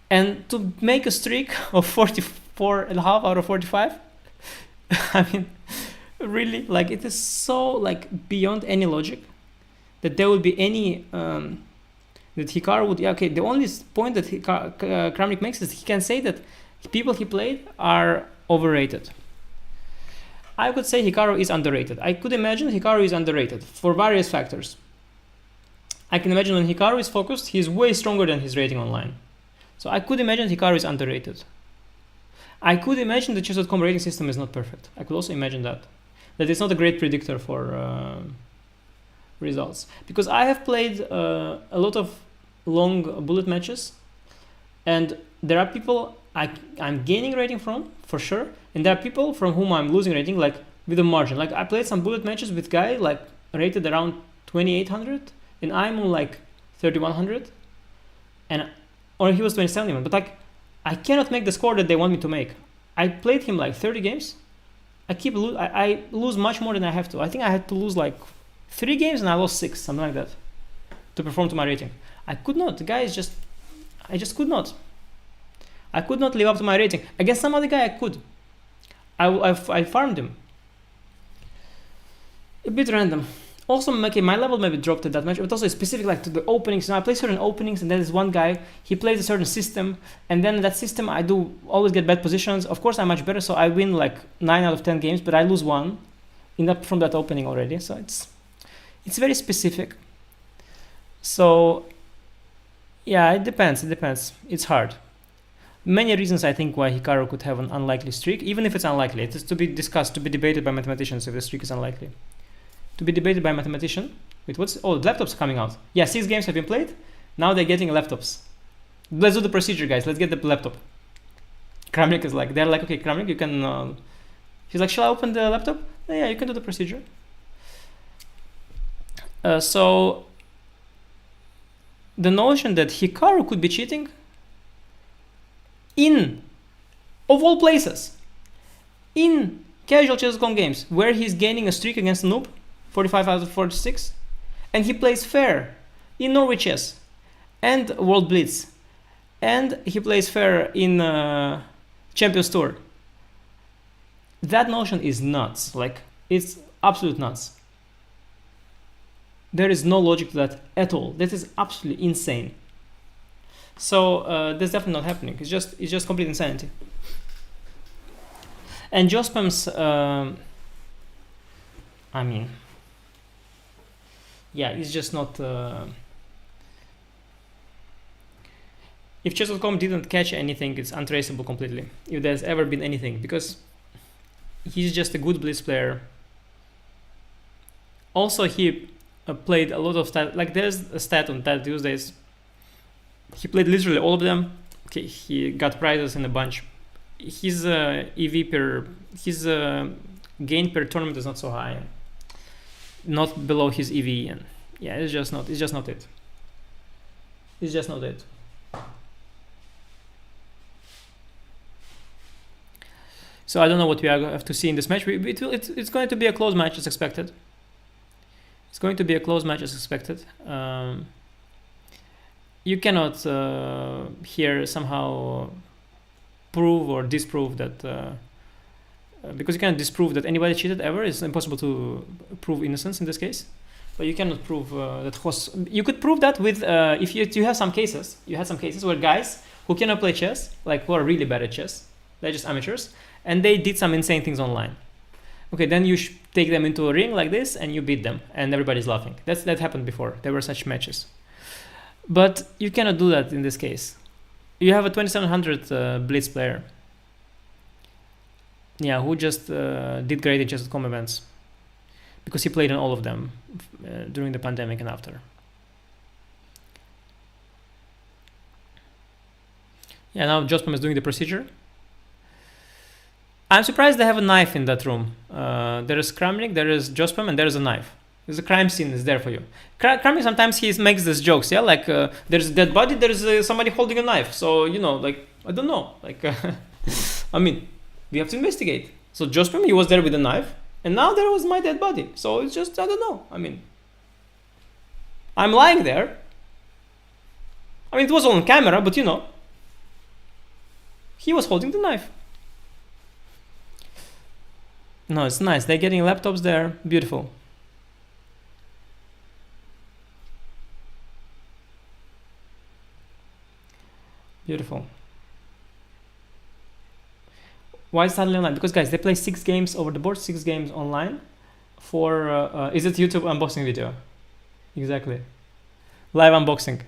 And to make a streak of 44.5 out of 45, I mean, really, like, it is so, like, beyond any logic that there would be any... that Hikaru would, the only point that Kramnik makes is he can say that people he played are overrated. I could say Hikaru is underrated. I could imagine Hikaru is underrated for various factors. I can imagine when Hikaru is focused, he's way stronger than his rating online. So I could imagine Hikaru is underrated. I could imagine the chess.com rating system is not perfect. I could also imagine that it's not a great predictor for results, because I have played a lot of long bullet matches, and there are people I'm gaining rating from, for sure, and there are people from whom I'm losing rating, like, with a margin. Like, I played some bullet matches with guy like rated around 2800 and I'm on like 3100, or he was 27 even, but like, I cannot make the score that they want me to make. I played him like 30 games. I lose much more than I have to. I think I had to lose like 3 games and I lost 6, something like that, to perform to my rating. I could not. The guy is just, I just could not. I could not live up to my rating. Against some other guy, I could. I farmed him. A bit random. Also, okay, my level maybe dropped at that much, but also specific, like, to the openings. You know, I play certain openings, and there's one guy, he plays a certain system, and then that system I do always get bad positions. Of course, I'm much better, so I win like 9 out of 10 games, but I lose 1 from that opening already. So it's very specific. So yeah, it depends. It's hard. Many reasons, I think, why Hikaru could have an unlikely streak, even if it's unlikely. It is to be discussed, to be debated by mathematicians if the streak is unlikely. To be debated by a mathematician. Wait, the laptops coming out. Yeah, 6 games have been played. Now they're getting laptops. Let's do the procedure, guys. Let's get the laptop. Kramnik is like, they're like, okay, Kramnik, you can... he's like, shall I open the laptop? Yeah, you can do the procedure. So, the notion that Hikaru could be cheating of all places, in casual chess.com games, where he's gaining a streak against a noob, 45 out of 46, and he plays fair in Norway Chess and World Blitz, and he plays fair in Champions Tour. That notion is nuts. Like, it's absolute nuts. There is no logic to that at all. That is absolutely insane. So that's definitely not happening. It's just complete insanity. And Jospem's I mean, yeah, it's just not. If chess.com didn't catch anything, it's untraceable completely. If there's ever been anything, because he's just a good blitz player. Also, he played a lot of stat. Like there's a stat on that Tuesdays. He played literally all of them. Okay, he got prizes in a bunch. His EV per his gain per tournament is not so high, not below his EV, and yeah, it's just not it. It's just not it. So I don't know what we have to see in this match. It's going to be a close match as expected. It's going to be a close match as expected. You cannot here somehow prove or disprove that because you cannot disprove that anybody cheated ever. It's impossible to prove innocence in this case. But you cannot prove that you could prove that with if you have some cases. You had some cases where guys who cannot play chess, like who are really bad at chess, they're just amateurs, and they did some insane things online. Okay, then you take them into a ring like this and you beat them, and everybody's laughing. That happened before. There were such matches. But you cannot do that in this case. You have a 2700 blitz player, yeah, who just did great in chess.com events because he played in all of them during the pandemic and after. Yeah, now Jospem is doing the procedure. I'm surprised they have a knife in that room. There is Kramnik, there is Jospem, and there is a knife. There's a crime scene is there for you. Kramnik sometimes he makes these jokes, yeah, like there's a dead body, there's somebody holding a knife. So you know, like I don't know, like I mean, we have to investigate. So Jospem, he was there with a knife, and now there was my dead body. So it's just I don't know. I mean, I'm lying there. I mean, it was on camera, but you know, he was holding the knife. No, it's nice. They're getting laptops there. Beautiful. Beautiful. Why suddenly online? Because guys, they play 6 games over the board, 6 games online. For is it YouTube unboxing video? Exactly. Live unboxing.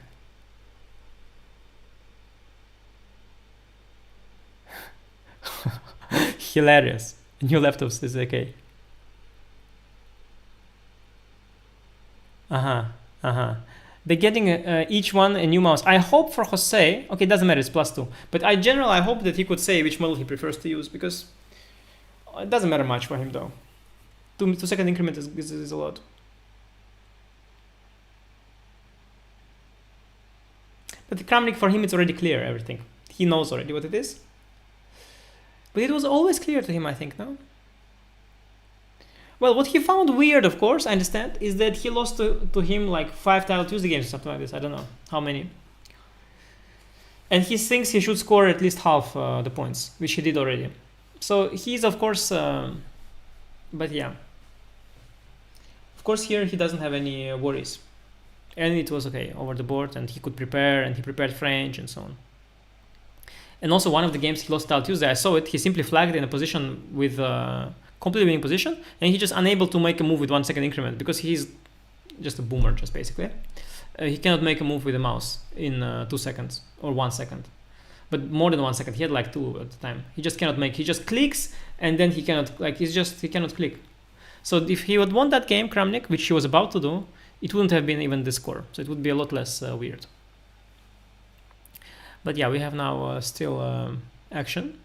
Hilarious. New laptops is okay. They're getting each one a new mouse. I hope for Jose, okay, it doesn't matter, it's +2. But I hope that he could say which model he prefers to use, because it doesn't matter much for him though. 2-second increment is a lot. But the Kramnik, for him, it's already clear, everything. He knows already what it is. But it was always clear to him, I think, no? Well, what he found weird, of course, I understand, is that he lost to him like 5 Title Tuesday games or something like this. I don't know how many. And he thinks he should score at least half the points, which he did already. So he's, of course, but yeah. Of course, here he doesn't have any worries. And it was okay over the board, and he could prepare, and he prepared French and so on. And also one of the games he lost Title Tuesday, I saw it, he simply flagged in a position with completely winning position, and he's just unable to make a move with 1 second increment because he's just a boomer, just basically. He cannot make a move with a mouse in 2 seconds or 1 second, but more than 1 second. He had like 2 at the time. He just cannot make. He just clicks, and then he cannot he cannot click. So if he would won that game, Kramnik, which he was about to do, it wouldn't have been even this score. So it would be a lot less weird. But yeah, we have now still action.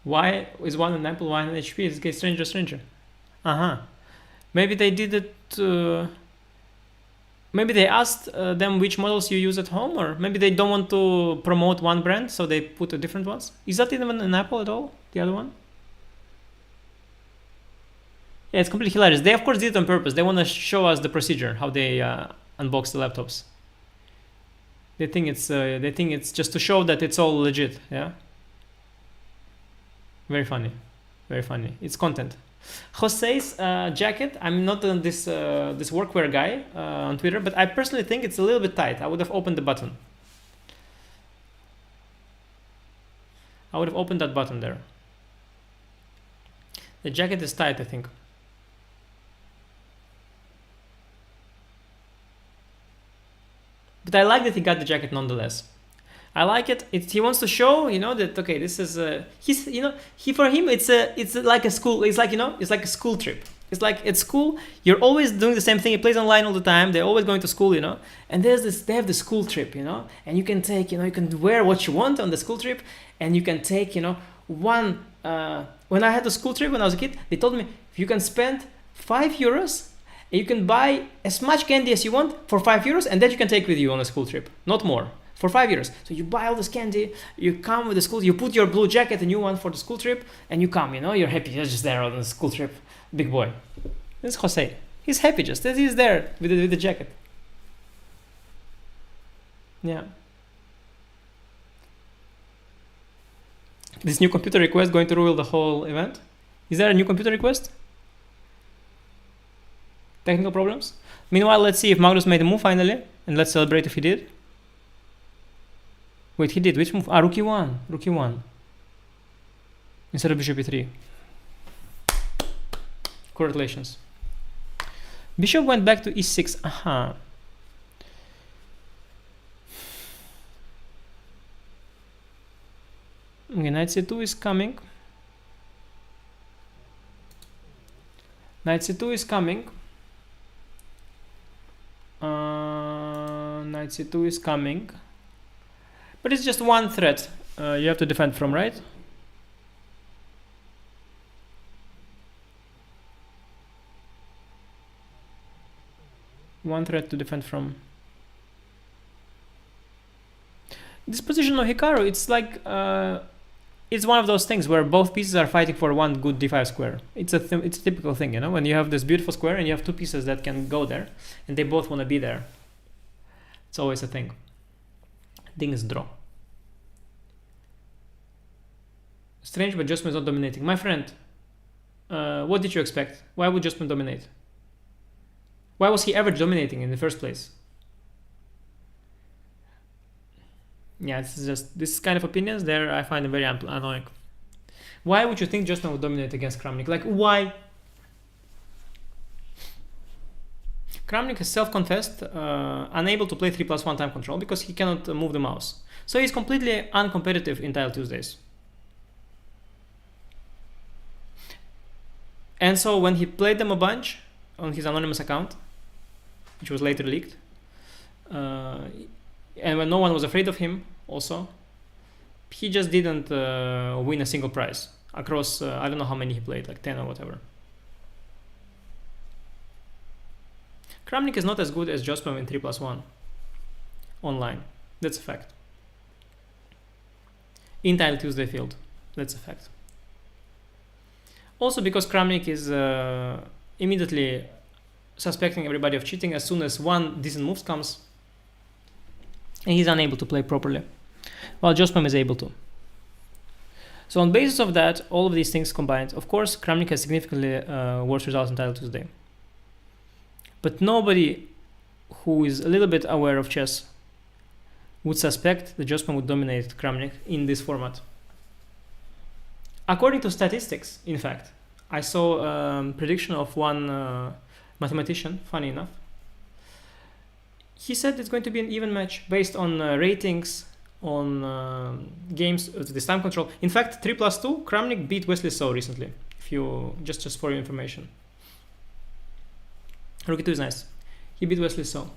Why is one an apple, one an HP? It's getting stranger. Maybe they did it. Maybe they asked them which models you use at home, or maybe they don't want to promote one brand, so they put a different ones. Is that even an Apple at all? The other one? Yeah, it's completely hilarious. They of course did it on purpose. They want to show us the procedure, how they unbox the laptops. They think it's just to show that it's all legit. Yeah. Very funny. Very funny. It's content. Jose's jacket, I'm not this workwear guy on Twitter, but I personally think it's a little bit tight. I would have opened the button. I would have opened that button there. The jacket is tight, I think. But I like that he got the jacket nonetheless. I like it. He wants to show, that okay, this is for him it's like a school. It's like it's like a school trip. It's like at school you're always doing the same thing. He plays online all the time. They're always going to school, And they have the school trip, And you can take, you can wear what you want on the school trip, and you can take, one. When I had the school trip when I was a kid, they told me you can spend €5. You can buy as much candy as you want for €5, and that you can take with you on a school trip, not more, for €5. So you buy all this candy, you come with the school, you put your blue jacket, a new one for the school trip, and you come, you're happy, you're just there on the school trip, big boy. This is Jose. He's happy just that he's there with the jacket. Yeah. This new computer request going to rule the whole event? Is there a new computer request? Technical problems? Meanwhile, let's see if Magnus made a move finally, and let's celebrate if he did. Wait, he did. Which move? Rook e1. Rook e1. Instead of bishop e3. Congratulations. Bishop went back to e6. Aha. Okay, knight c2 is coming. Knight c2 is coming. Knight c2 is coming. But it's just one threat you have to defend from, right? One threat to defend from. This position of Hikaru, it's like it's one of those things where both pieces are fighting for one good d5 square. It's a typical thing, when you have this beautiful square and you have two pieces that can go there, and they both want to be there. It's always a thing. Thing is draw. Strange, but Jospem is not dominating. My friend, what did you expect? Why would Jospem dominate? Why was he ever dominating in the first place? Yeah, this kind of opinions there I find them very annoying. Why would you think Jospem would dominate against Kramnik? Like, why? Kramnik is self-confessed unable to play 3+1 time control because he cannot move the mouse. So he's completely uncompetitive in Tile Tuesdays. And so when he played them a bunch on his anonymous account, which was later leaked, and when no one was afraid of him also, he just didn't win a single prize across, I don't know how many he played, like 10 or whatever. Kramnik is not as good as Jospem in 3+1 online. That's a fact. In Tile Tuesday field, that's a fact. Also because Kramnik is immediately suspecting everybody of cheating as soon as one decent move comes, and he's unable to play properly, while Jospem is able to. So on basis of that, all of these things combined, of course, Kramnik has significantly worse results in Tile Tuesday. But nobody who is a little bit aware of chess would suspect that Jospem would dominate Kramnik in this format. According to statistics, in fact, I saw a prediction of one mathematician, funny enough. He said it's going to be an even match based on ratings, on games, this time control. In fact, 3+2, Kramnik beat Wesley So recently, if you just for your information. Rook e2 is nice. He beat Wesley So.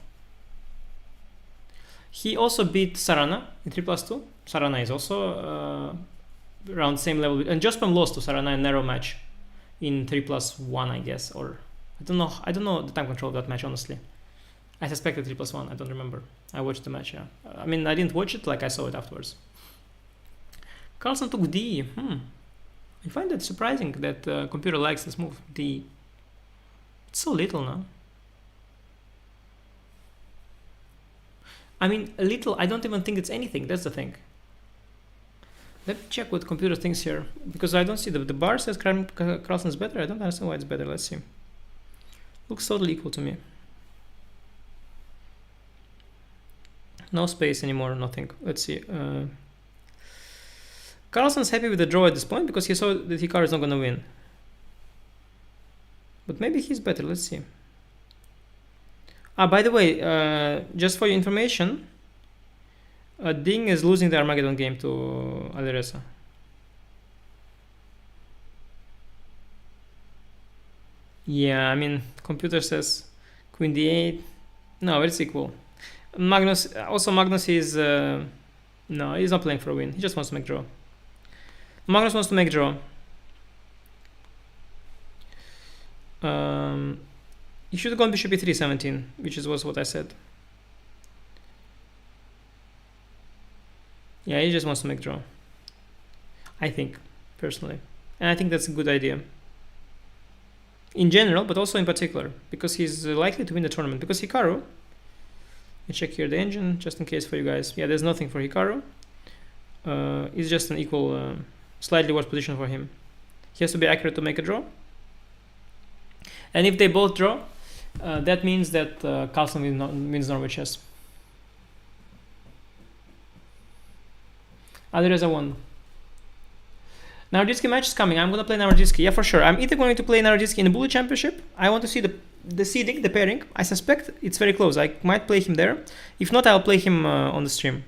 He also beat Sarana in 3+2. Sarana is also around the same level, and Jospem lost to Sarana in a narrow match in 3+1, I guess, or I don't know the time control of that match, honestly. I suspected 3+1, I don't remember. I watched the match, yeah. I mean, I didn't watch it, like I saw it afterwards. Carlsen took D. I find it surprising that computer likes this move, D. It's so little now. I mean, a little, I don't even think it's anything, that's the thing. Let me check what computer thinks here, because I don't see the bar says Carlsen is better. I don't understand why it's better. Let's see. Looks totally equal to me. No space anymore, nothing. Let's see. Carlsen's happy with the draw at this point because he saw that Hikaru is not gonna win. But maybe he's better. Let's see. By the way, just for your information, Ding is losing the Armageddon game to Alireza. Yeah, I mean, computer says Queen D8. No, it's equal. Magnus is... no, he's not playing for a win. He just wants to make draw. Magnus wants to make draw. He should have gone bishop e3 17, which was what I said. Yeah, he just wants to make draw. I think, personally. And I think that's a good idea. In general, but also in particular, because he's likely to win the tournament. Because Hikaru, let me check here the engine, just in case for you guys. Yeah, there's nothing for Hikaru. It's just an equal, slightly worse position for him. He has to be accurate to make a draw. And if they both draw, that means that Carlsen wins Norway Chess. Alireza won. Naroditsky match is coming. I'm going to play Naroditsky. Yeah, for sure. I'm either going to play Naroditsky in the Bullet Championship. I want to see the seeding, the pairing. I suspect it's very close. I might play him there. If not, I'll play him on the stream.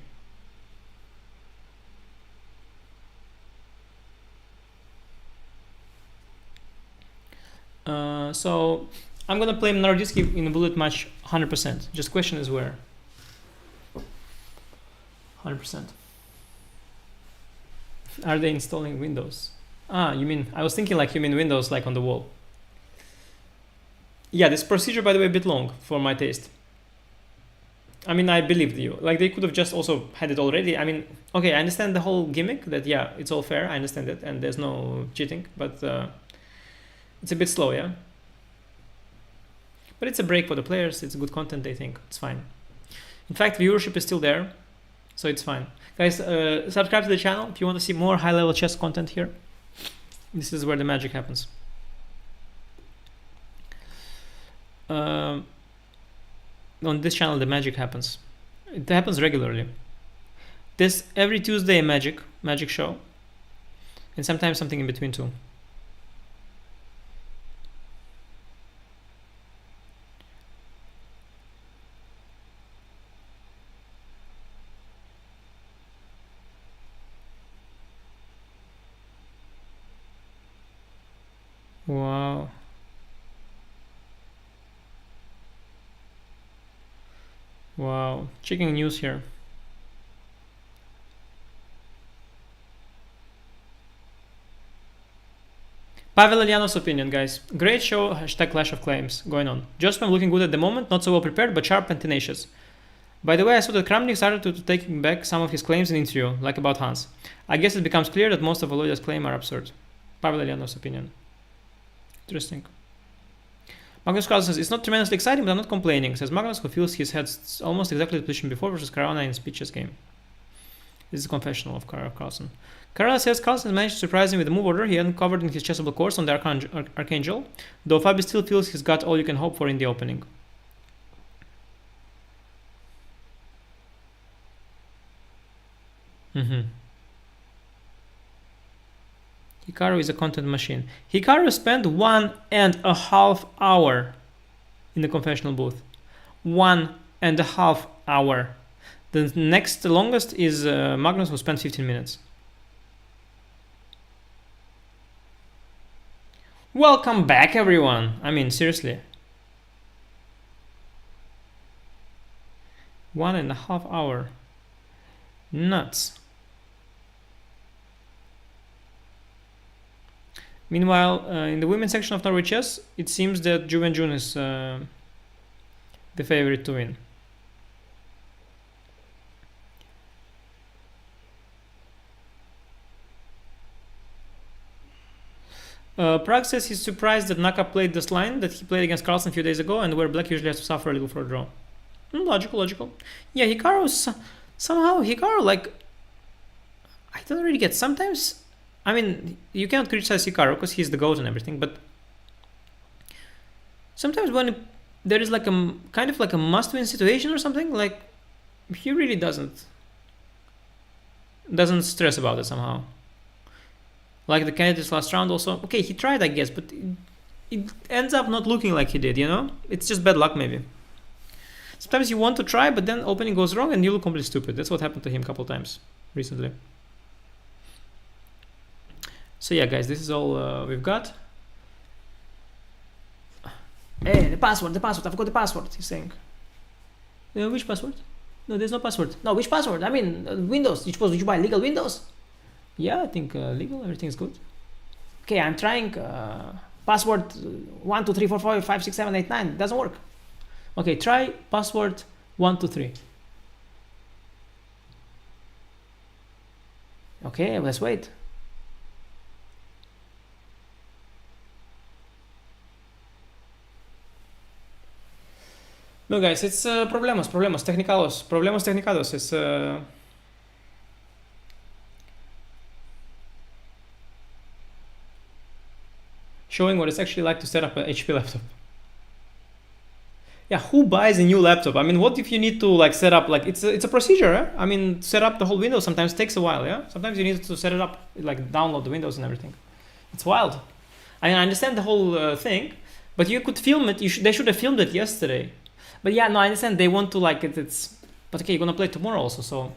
So I'm going to play Naroditsky in a Bullet match 100%. Just question is where. 100%. Are they installing Windows? You mean, I was thinking like you mean Windows like on the wall. Yeah, this procedure, by the way, a bit long for my taste. I mean, I believed you. Like they could have just also had it already. I mean, okay, I understand the whole gimmick that, yeah, it's all fair. I understand it and there's no cheating, but it's a bit slow, yeah? But it's a break for the players. It's good content, they think. It's fine. In fact, viewership is still there, so it's fine. Guys, subscribe to the channel if you want to see more high-level chess content here. This is where the magic happens. On this channel, the magic happens. It happens regularly. There's every Tuesday a magic show, and sometimes something in between too. Wow. Wow. Checking news here. Pavel Elyanov's opinion, guys. Great show, hashtag Clash of Claims going on. Jospem looking good at the moment, not so well prepared, but sharp and tenacious. By the way, I saw that Kramnik started to take back some of his claims in interview, like about Hans. I guess it becomes clear that most of Volodya's claims are absurd. Pavel Elyanov's opinion. Interesting. Magnus Carlsen says, it's not tremendously exciting, but I'm not complaining. Says Magnus, who feels he's had almost exactly the position before versus Caruana in speeches game. This is a confessional of Carlsen. Caruana says Carlsen managed to surprise him with the move order he hadn't covered in his chessable course on the Archangel, though Fabi still feels he's got all you can hope for in the opening. Hikaru is a content machine. Hikaru spent 1.5 hours in the confessional booth. 1.5 hours. The next longest is Magnus, who spent 15 minutes. Welcome back, everyone. I mean, seriously. 1.5 hours. Nuts. Meanwhile, in the women's section of Norway Chess, it seems that Ju Wenjun is the favorite to win. Prague says he's surprised that Naka played this line that he played against Carlsen a few days ago and where Black usually has to suffer a little for a draw. Logical. Yeah, Hikaru, somehow, like, I don't really get. Sometimes, I mean, you cannot criticize Hikaru because he's the GOAT and everything, but sometimes when there is like a kind of like a must-win situation or something, like he really doesn't stress about it somehow. Like the candidates last round also, okay, he tried, I guess, but it ends up not looking like he did, you know? It's just bad luck maybe. Sometimes you want to try, but then opening goes wrong and you look completely stupid. That's what happened to him a couple times recently. So yeah, guys, this is all we've got. Hey, the password, I forgot the password, he's saying. Which password? No, there's no password. No, which password? I mean, Windows. Did you buy legal Windows? Yeah, I think legal, everything's good. Okay, I'm trying password 1, 2, 3, 4, 5, 6, 7, 8, 9. It doesn't work. Okay, try password 1, 2, 3. Okay, let's wait. No, guys, it's problemas technicalos. It's showing what it's actually like to set up an HP laptop. Yeah, who buys a new laptop? I mean, what if you need to like set up, like it's a procedure, eh? I mean, set up the whole Windows sometimes takes a while, yeah? Sometimes you need to set it up, like download the Windows and everything. It's wild. I mean, I understand the whole thing, but you could film it. They should have filmed it yesterday. But yeah, no, I understand they want to like it. But okay, you're gonna play tomorrow also, so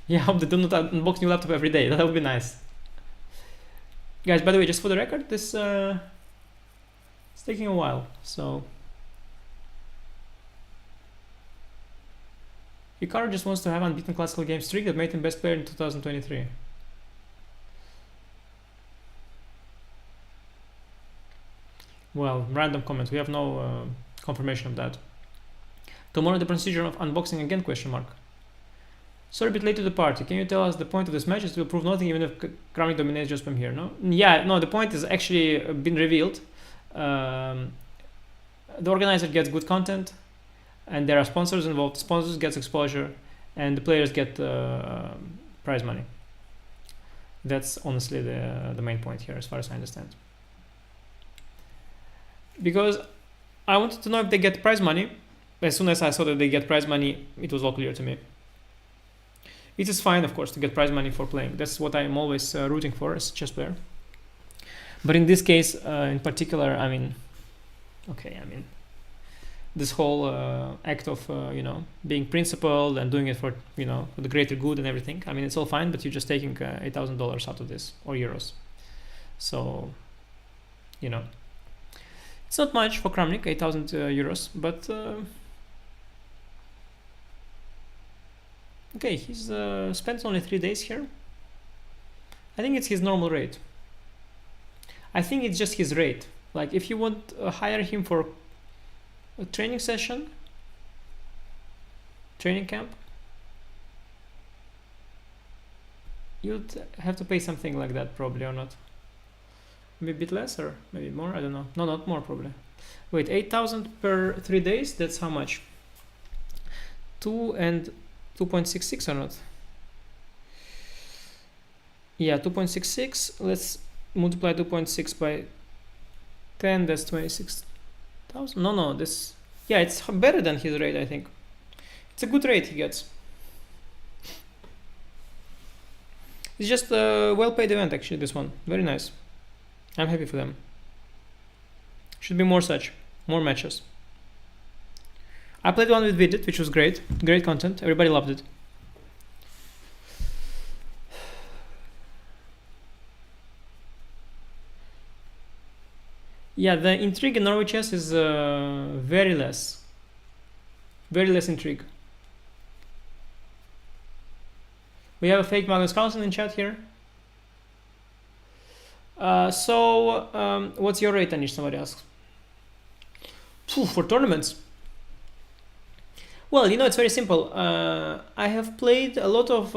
yeah, I hope they do not unbox new laptop every day. That would be nice. Guys, by the way, just for the record, this it's taking a while, so Hikaru just wants to have unbeaten classical game streak that made him best player in 2023. Well, random comment. We have no confirmation of that. Tomorrow the procedure of unboxing again, question mark. Sorry, a bit late to the party. Can you tell us the point of this match is to prove nothing even if Kramnik dominates Jospem here, no? Yeah, no, the point is actually been revealed. The organizer gets good content and there are sponsors involved. Sponsors gets exposure and the players get prize money. That's honestly the main point here as far as I understand. Because I wanted to know if they get prize money. As soon as I saw that they get prize money, it was all clear to me. It is fine, of course, to get prize money for playing. That's what I'm always rooting for as a chess player. But in this case, in particular, I mean, okay, I mean, this whole act of, you know, being principled and doing it for, you know, for the greater good and everything. I mean, it's all fine, but you're just taking $8,000 out of this, or euros. So, you know, it's not much for Kramnik, 8,000 euros, but okay, he's spent only 3 days here. I think it's his normal rate. I think it's just his rate. Like if you want to hire him for a training session, training camp, you'd have to pay something like that probably, or not. Maybe a bit less or maybe more, I don't know. No, not more probably. Wait, 8,000 per 3 days, that's how much? 2 and 2.66 or not? Yeah, 2.66. Let's multiply 2.6 by 10, that's 26,000. No, this, yeah, it's better than his rate, I think. It's a good rate he gets. It's just a well-paid event actually, this one. Very nice. I'm happy for them. Should be more such, more matches. I played one with Vidit, which was great. Great content. Everybody loved it. Yeah, the intrigue in Norway Chess is very less. Very less intrigue. We have a fake Magnus Carlsen in chat here. What's your rate, Anish? Somebody asks. For tournaments. Well, you know, it's very simple. I have played a lot of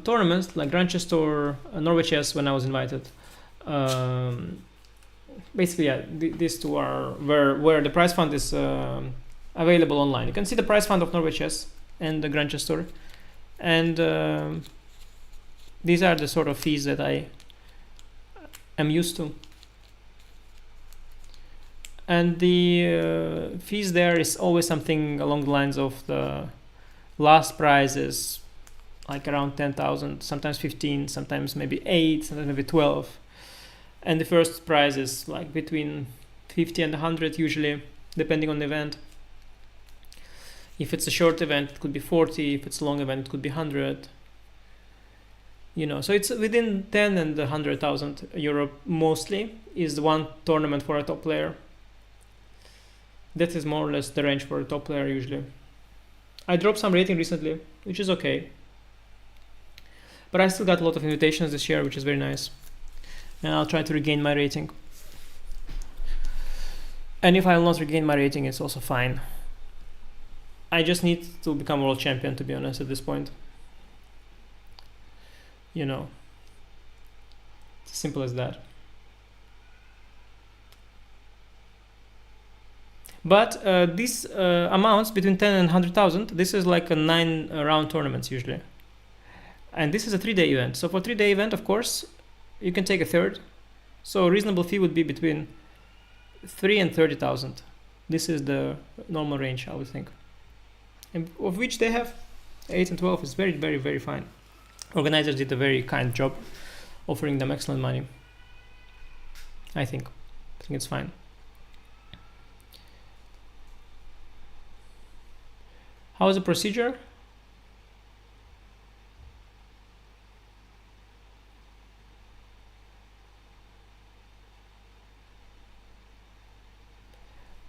tournaments like Grand Chess or Norway Chess when I was invited. Basically, yeah, these two are where the prize fund is available online. You can see the prize fund of Norway Chess and the Grand Chess Tour. And these are the sort of fees that I am used to. And the fees there is always something along the lines of the last prize is like around 10,000, sometimes 15, sometimes maybe 8, sometimes maybe 12. And the first prize is like between 50 and 100 usually, depending on the event. If it's a short event, it could be 40. If it's a long event, it could be 100. You know, so it's within 10 and 100,000 euro mostly is one tournament for a top player. That is more or less the range for a top player usually. I dropped some rating recently, which is okay. But I still got a lot of invitations this year, which is very nice. And I'll try to regain my rating. And if I will not regain my rating, it's also fine. I just need to become world champion, to be honest, at this point. You know, it's as simple as that. But these amounts between 10 and 100,000, this is like a 9 round tournaments usually. And this is a 3-day event. So for 3-day event, of course, you can take a third. So a reasonable fee would be between 3 and 30,000. This is the normal range, I would think. And of which they have 8 and 12 is very, very, very fine. Organizers did a very kind job offering them excellent money. I think it's fine. How is the procedure?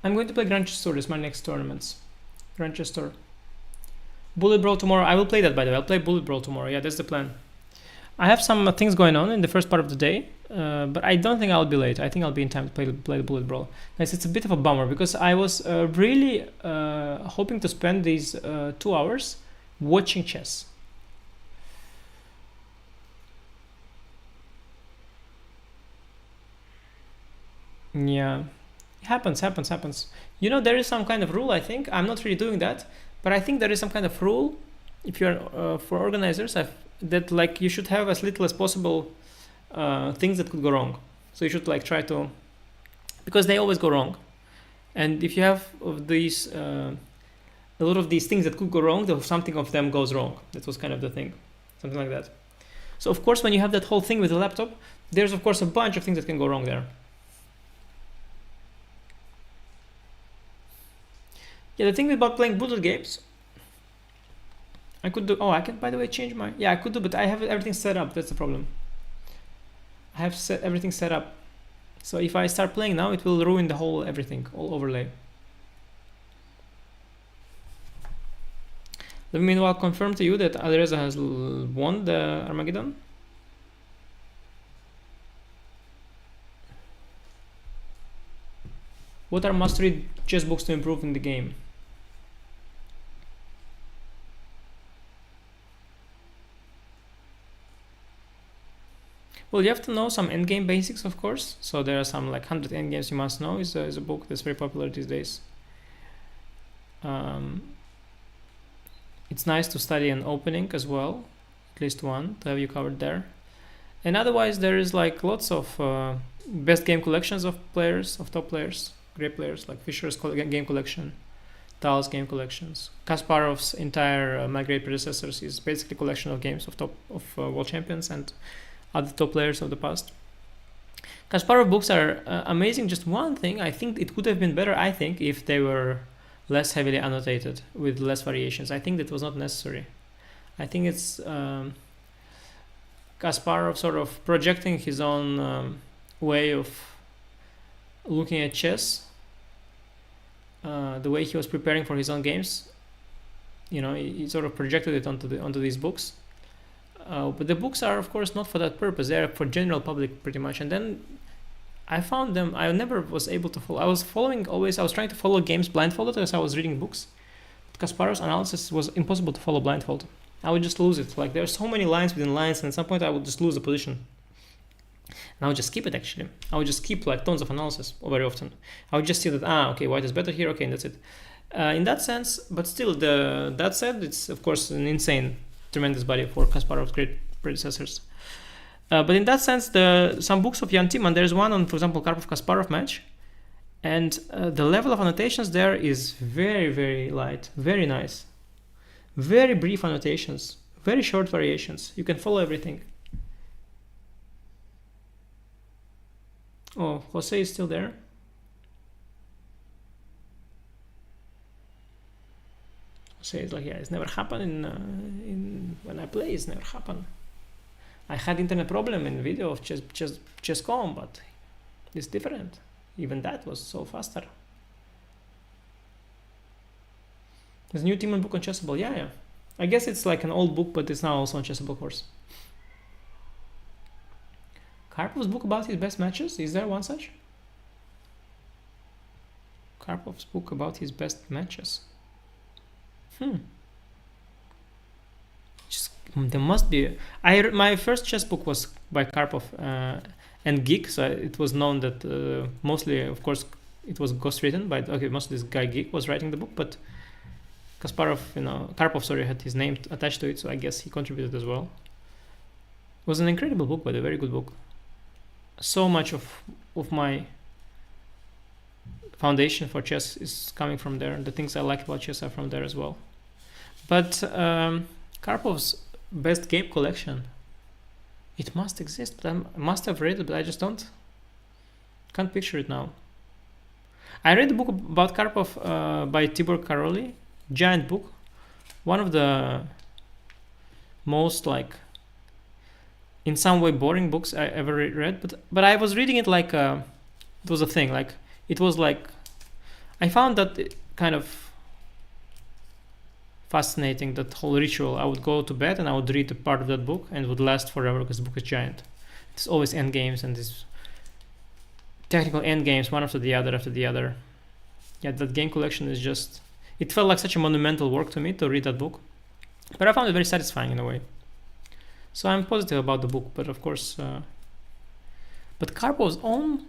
I'm going to play Grand Chess Tour. This is my next tournaments. Grand Chess Tour. Bullet Brawl tomorrow. I will play that, by the way. I'll play Bullet Brawl tomorrow. Yeah, that's the plan. I have some things going on in the first part of the day, but I don't think I'll be late. I think I'll be in time to play the Bullet Brawl. Guys, it's a bit of a bummer because I was really hoping to spend these 2 hours watching chess. Yeah, it happens. You know, there is some kind of rule, I think. I'm not really doing that, but I think there is some kind of rule, if you're for organizers, that like you should have as little as possible things that could go wrong. So you should like try to, because they always go wrong, and if you have of these a lot of these things that could go wrong, something of them goes wrong. That was kind of the thing, something like that. So of course, when you have that whole thing with the laptop, there's of course a bunch of things that can go wrong there. Yeah, the thing about playing bullet games, I could do, I can, by the way, change my, I could do, but I have everything set up. That's the problem. I have everything set up. So if I start playing now, it will ruin the whole everything, all overlay. Let me meanwhile confirm to you that Alireza has won the Armageddon. What are must-read chess books to improve in the game? Well, you have to know some endgame basics, of course. So there are some like 100 endgames you must know. Is a book that's very popular these days. It's nice to study an opening as well, at least one to have you covered there. And otherwise, there is like lots of best game collections of players, of top players, great players like Fischer's game collection, Tal's game collections. Kasparov's entire My Great Predecessors is basically a collection of games of world champions and other top players of the past. Kasparov books are amazing. Just one thing, I think it could have been better, if they were less heavily annotated with less variations. I think that was not necessary. I think it's Kasparov sort of projecting his own way of looking at chess, the way he was preparing for his own games. You know, he sort of projected it onto these books. But the books are, of course, not for that purpose. They are for general public, pretty much. And then I found them. I never was able to follow. I was trying to follow games blindfolded as I was reading books. But Kasparov's analysis was impossible to follow blindfold. I would just lose it. Like there are so many lines within lines, and at some point I would just lose the position. And I would just skip it. Actually, I would just skip like tons of analysis very often. I would just see that okay, white is better here. Okay, and that's it. In that sense, but still, that said, it's of course an insane tremendous body of work, Kasparov's great predecessors. But in that sense, some books of Jan Timman, there's one on, for example, Karpov-Kasparov match, and the level of annotations there is very, very light, very nice. Very brief annotations, very short variations. You can follow everything. Oh, Jose is still there. Jose is like, yeah, it's never happened when I play. It's never happened. I had internet problem in video of chess.com, but it's different. Even that was so faster. There's a new Timman book on Chessable. Yeah. I guess it's like an old book, but it's now also on Chessable course. Karpov's book about his best matches? Is there one such? Karpov's book about his best matches. There must be. My first chess book was by Karpov and Geek, so it was known that mostly, of course, it was ghostwritten by. Okay, mostly this guy Geek was writing the book, but Karpov, had his name attached to it, so I guess he contributed as well. It was an incredible book, but a very good book. So much of my foundation for chess is coming from there, and the things I like about chess are from there as well. But Karpov's best game collection, it must exist, but I must have read it, but I just can't picture it now. I read the book about Karpov by Tibor Karoli, giant book, one of the most in some way boring books I ever read, but I was reading it like it was a thing, I found that it kind of fascinating, that whole ritual. I would go to bed and I would read a part of that book, and it would last forever because the book is giant. There's always end games and these technical end games, one after the other. Yeah, that game collection is just, it felt like such a monumental work to me to read that book, but I found it very satisfying in a way. So I'm positive about the book, but of course, but Karpov's own,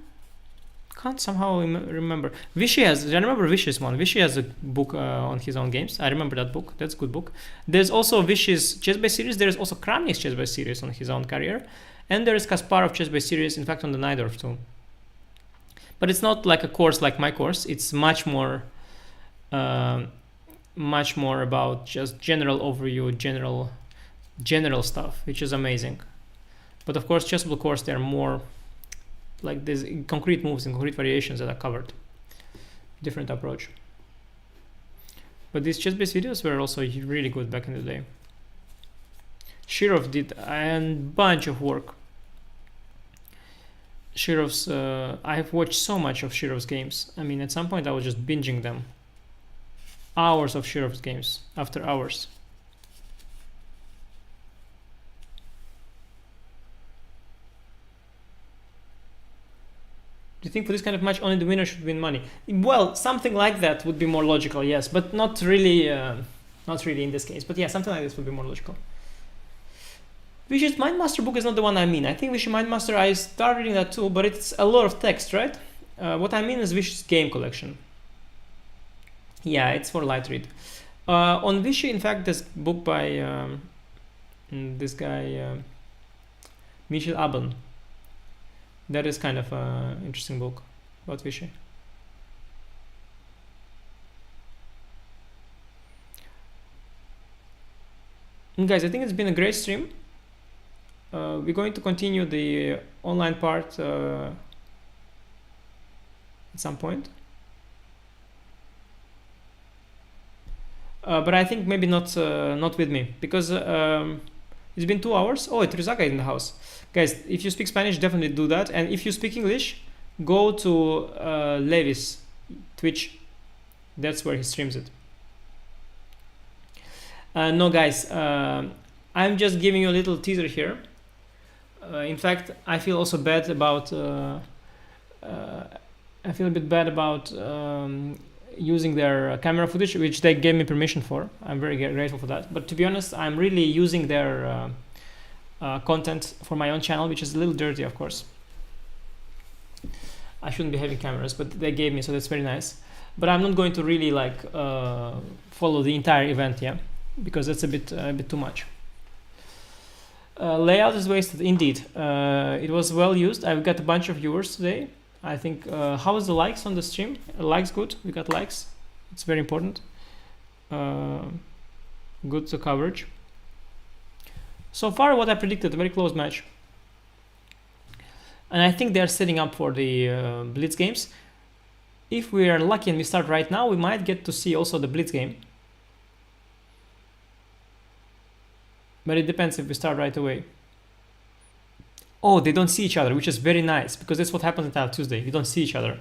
can't somehow remember. Vishy I remember Vishy's one. Vishy has a book on his own games. I remember that book. That's a good book. There's also Vishy's chess-based series. There's also Kramnik's chess-based series on his own career. And there is Kasparov chess-based series, in fact, on the Najdorf too. But it's not like a course like my course. It's much more about just general overview, general stuff, which is amazing. But of course, Chessable course, they're more like there's concrete moves and concrete variations that are covered. Different approach. But these chess-based videos were also really good back in the day. Shirov did a bunch of work. Shirov's, I've watched so much of Shirov's games. I mean, at some point I was just binging them. Hours of Shirov's games, after hours. Do you think for this kind of match only the winner should win money? Well, something like that would be more logical, yes, but not really in this case. But yeah, something like this would be more logical. Vishy's Mindmaster book is not the one I mean. I think Vishy Mindmaster, I started reading that too, but it's a lot of text, right? What I mean is Vishy's game collection. Yeah, it's for light read. On Vishy, in fact, this book by this guy, Michel Abon. That is kind of an interesting book about Vishy. And guys, I think it's been a great stream. We're going to continue the online part at some point. But I think maybe not with me, because it's been 2 hours. Oh, it's Rizaka in the house. Guys, if you speak Spanish, definitely do that. And if you speak English, go to Levis Twitch. That's where he streams it. No, guys, I'm just giving you a little teaser here. In fact, I feel also bad about. I feel a bit bad about using their camera footage, which they gave me permission for. I'm very grateful for that. But to be honest, I'm really using their content for my own channel, which is a little dirty, of course. I shouldn't be having cameras, but they gave me, so that's very nice. But I'm not going to really follow the entire event, yeah, because that's a bit too much. Layout is wasted, indeed. It was well used. I've got a bunch of viewers today. I think, how is the likes on the stream? Likes good, we got likes. It's very important. Good to coverage. So far, what I predicted, a very close match. And I think they're setting up for the Blitz games. If we are lucky and we start right now, we might get to see also the Blitz game. But it depends if we start right away. Oh, they don't see each other, which is very nice, because that's what happens on Tuesday. You don't see each other.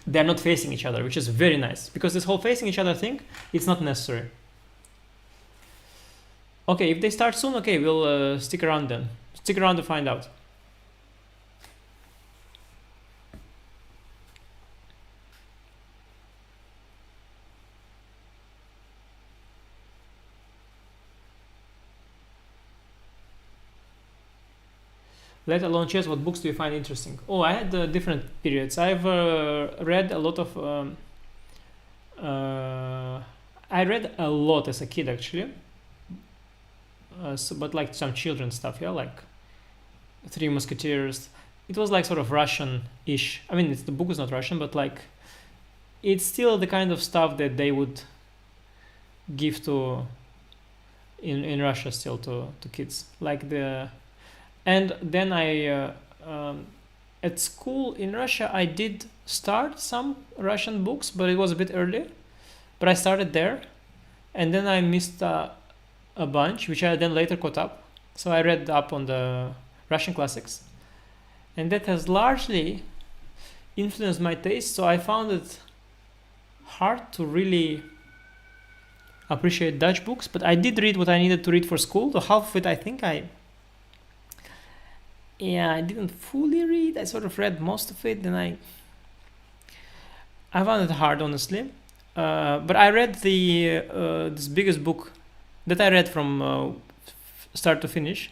They're not facing each other, which is very nice, because this whole facing each other thing, it's not necessary. Okay, if they start soon, okay, we'll stick around then. Stick around to find out. Let alone chess, what books do you find interesting? Oh, I had different periods. I've read a lot of... I read a lot as a kid, actually. But like some children's stuff, yeah? Like Three Musketeers. It was like sort of Russian-ish. I mean, the book is not Russian, but like... It's still the kind of stuff that they would give to... In Russia still to kids. Like the... And then I, at school in Russia, I did start some Russian books, but it was a bit early. But I started there, and then I missed a bunch, which I then later caught up. So I read up on the Russian classics, and that has largely influenced my taste. So I found it hard to really appreciate Dutch books, but I did read what I needed to read for school. So half of it, I think I didn't fully read. I sort of read most of it, then I found it hard, honestly. But I read the this biggest book that I read from start to finish.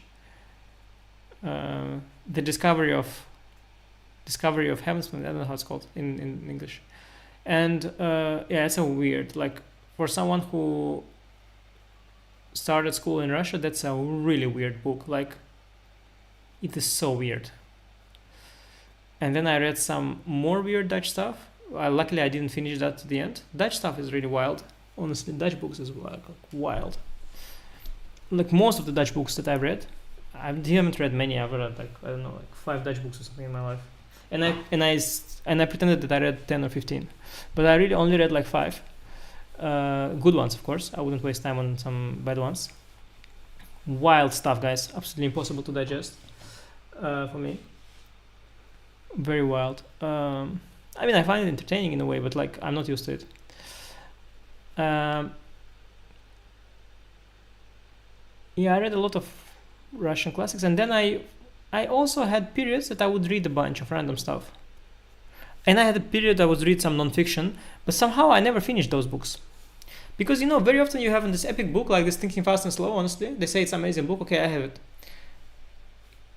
The Discovery of Heaven's. I don't know how it's called in English. And it's a weird, like, for someone who started school in Russia, that's a really weird book. Like, it is so weird. And then I read some more weird Dutch stuff. Luckily, I didn't finish that to the end. Dutch stuff is really wild. Honestly, Dutch books is wild. Like most of the Dutch books that I've read, I haven't read many. I've read like, I don't know, like 5 Dutch books or something in my life. And I pretended that I read 10 or 15, but I really only read like 5. Good ones, of course. I wouldn't waste time on some bad ones. Wild stuff, guys. Absolutely impossible to digest. For me, very wild. I mean, I find it entertaining in a way, but like I'm not used to it. I read a lot of Russian classics, and then I also had periods that I would read a bunch of random stuff, and I had a period I would read some non-fiction, but somehow I never finished those books, because very often you have this epic book like this Thinking Fast and Slow. Honestly, they say it's an amazing book. Okay, I have it.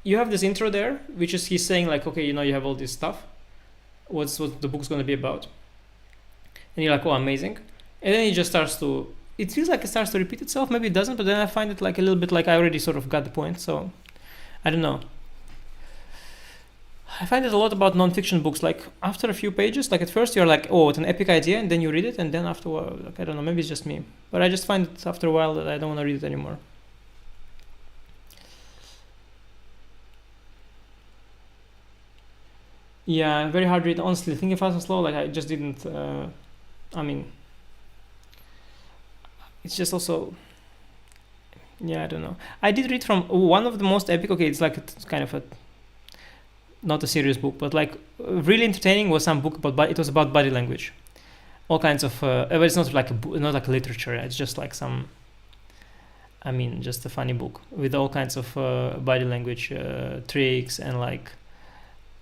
You have this intro there, which is he's saying like, okay, you have all this stuff. What's what the book's going to be about? And you're like, oh, amazing. And then it just starts to, it feels like it starts to repeat itself. Maybe it doesn't, but then I find it like a little bit like I already sort of got the point. So I don't know. I find it a lot about non-fiction books. Like after a few pages, like at first you're like, oh, it's an epic idea. And then you read it. And then after a while, like, I don't know, maybe it's just me. But I just find it after a while that I don't want to read it anymore. Yeah, very hard read. Honestly, Thinking Fast and Slow, like I just didn't. I mean, it's just also. Yeah, I don't know. I did read from one of the most epic. Okay, it's like it's kind of a. Not a serious book, but like really entertaining was some book about. It was about body language, all kinds of. But it's not like not like literature. It's just like some. I mean, just a funny book with all kinds of body language tricks and like.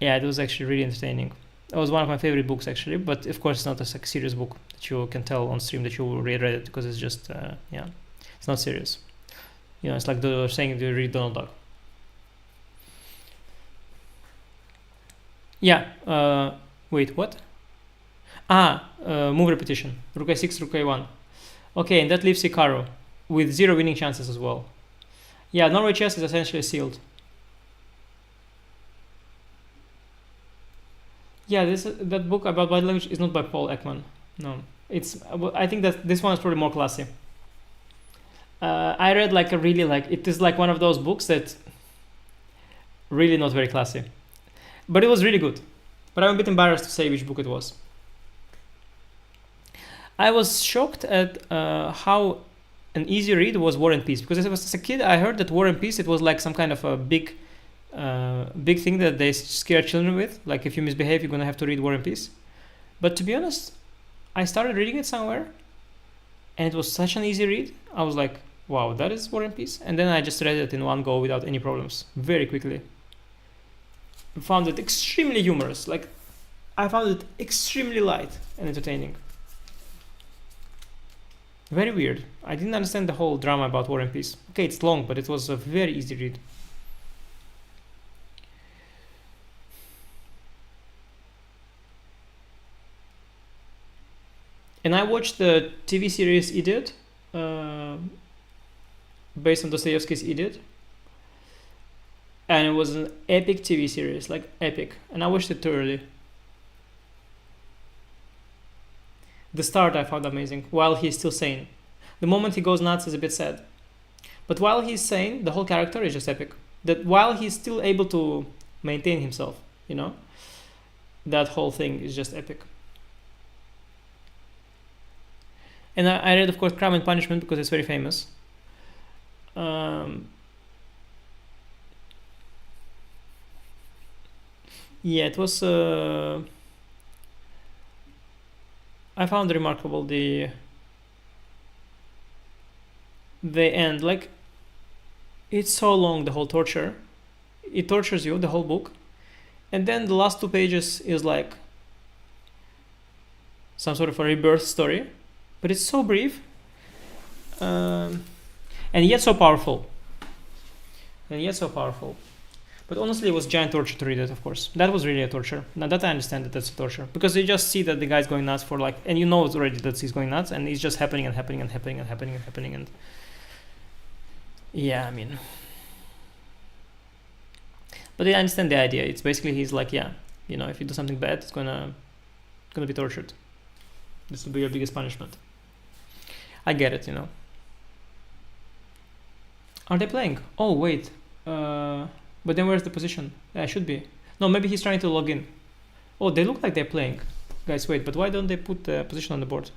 Yeah, it was actually really entertaining. It was one of my favorite books actually, but of course it's not a serious book that you can tell on stream that you read it, because it's just it's not serious. It's like they're saying you read Donald Duck. Yeah. Wait, what? Move repetition. Rook a6, Rook a1. Okay, and that leaves Hikaru with 0 winning chances as well. Yeah, Norway Chess is essentially sealed. Yeah, that book about body language is not by Paul Ekman. No, it's. I think that this one is probably more classy. I read like a really like it is like one of those books that really not very classy, but it was really good. But I'm a bit embarrassed to say which book it was. I was shocked at how an easy read was War and Peace, because as a kid I heard that War and Peace, it was like some kind of a big thing that they scare children with, like if you misbehave you're gonna have to read War and Peace. But to be honest, I started reading it somewhere and it was such an easy read. I was like, wow, that is War and Peace. And then I just read it in one go without any problems, very quickly. I found it extremely humorous. Like, I found it extremely light and entertaining. Very weird. I didn't understand the whole drama about War and Peace. Okay, it's long, but it was a very easy read. And I watched the TV series Idiot, based on Dostoevsky's Idiot. And it was an epic TV series, like epic. And I watched it too early. The start I found amazing, while he's still sane. The moment he goes nuts is a bit sad. But while he's sane, the whole character is just epic. That while he's still able to maintain himself, you know, that whole thing is just epic. And I read, of course, Crime and Punishment because it's very famous. Yeah, it was. I found remarkable the end. Like, it's so long, the whole torture. It tortures you, the whole book, and then the last 2 pages is like some sort of a rebirth story, but it's so brief, and yet so powerful. But honestly, it was giant torture to read it, of course. That was really a torture. Now that I understand that that's a torture. Because you just see that the guy's going nuts for like... And you know already that he's going nuts. And it's just happening and happening and happening and happening and happening. And yeah, I mean... But I understand the idea. It's basically he's like, yeah, you know, if you do something bad, it's gonna be tortured. This will be your biggest punishment. I get it, you know. Are they playing? Oh, wait. But then where's the position? Yeah, should be. No, maybe he's trying to log in. Oh, they look like they're playing. Guys, wait, but why don't they put the position on the board?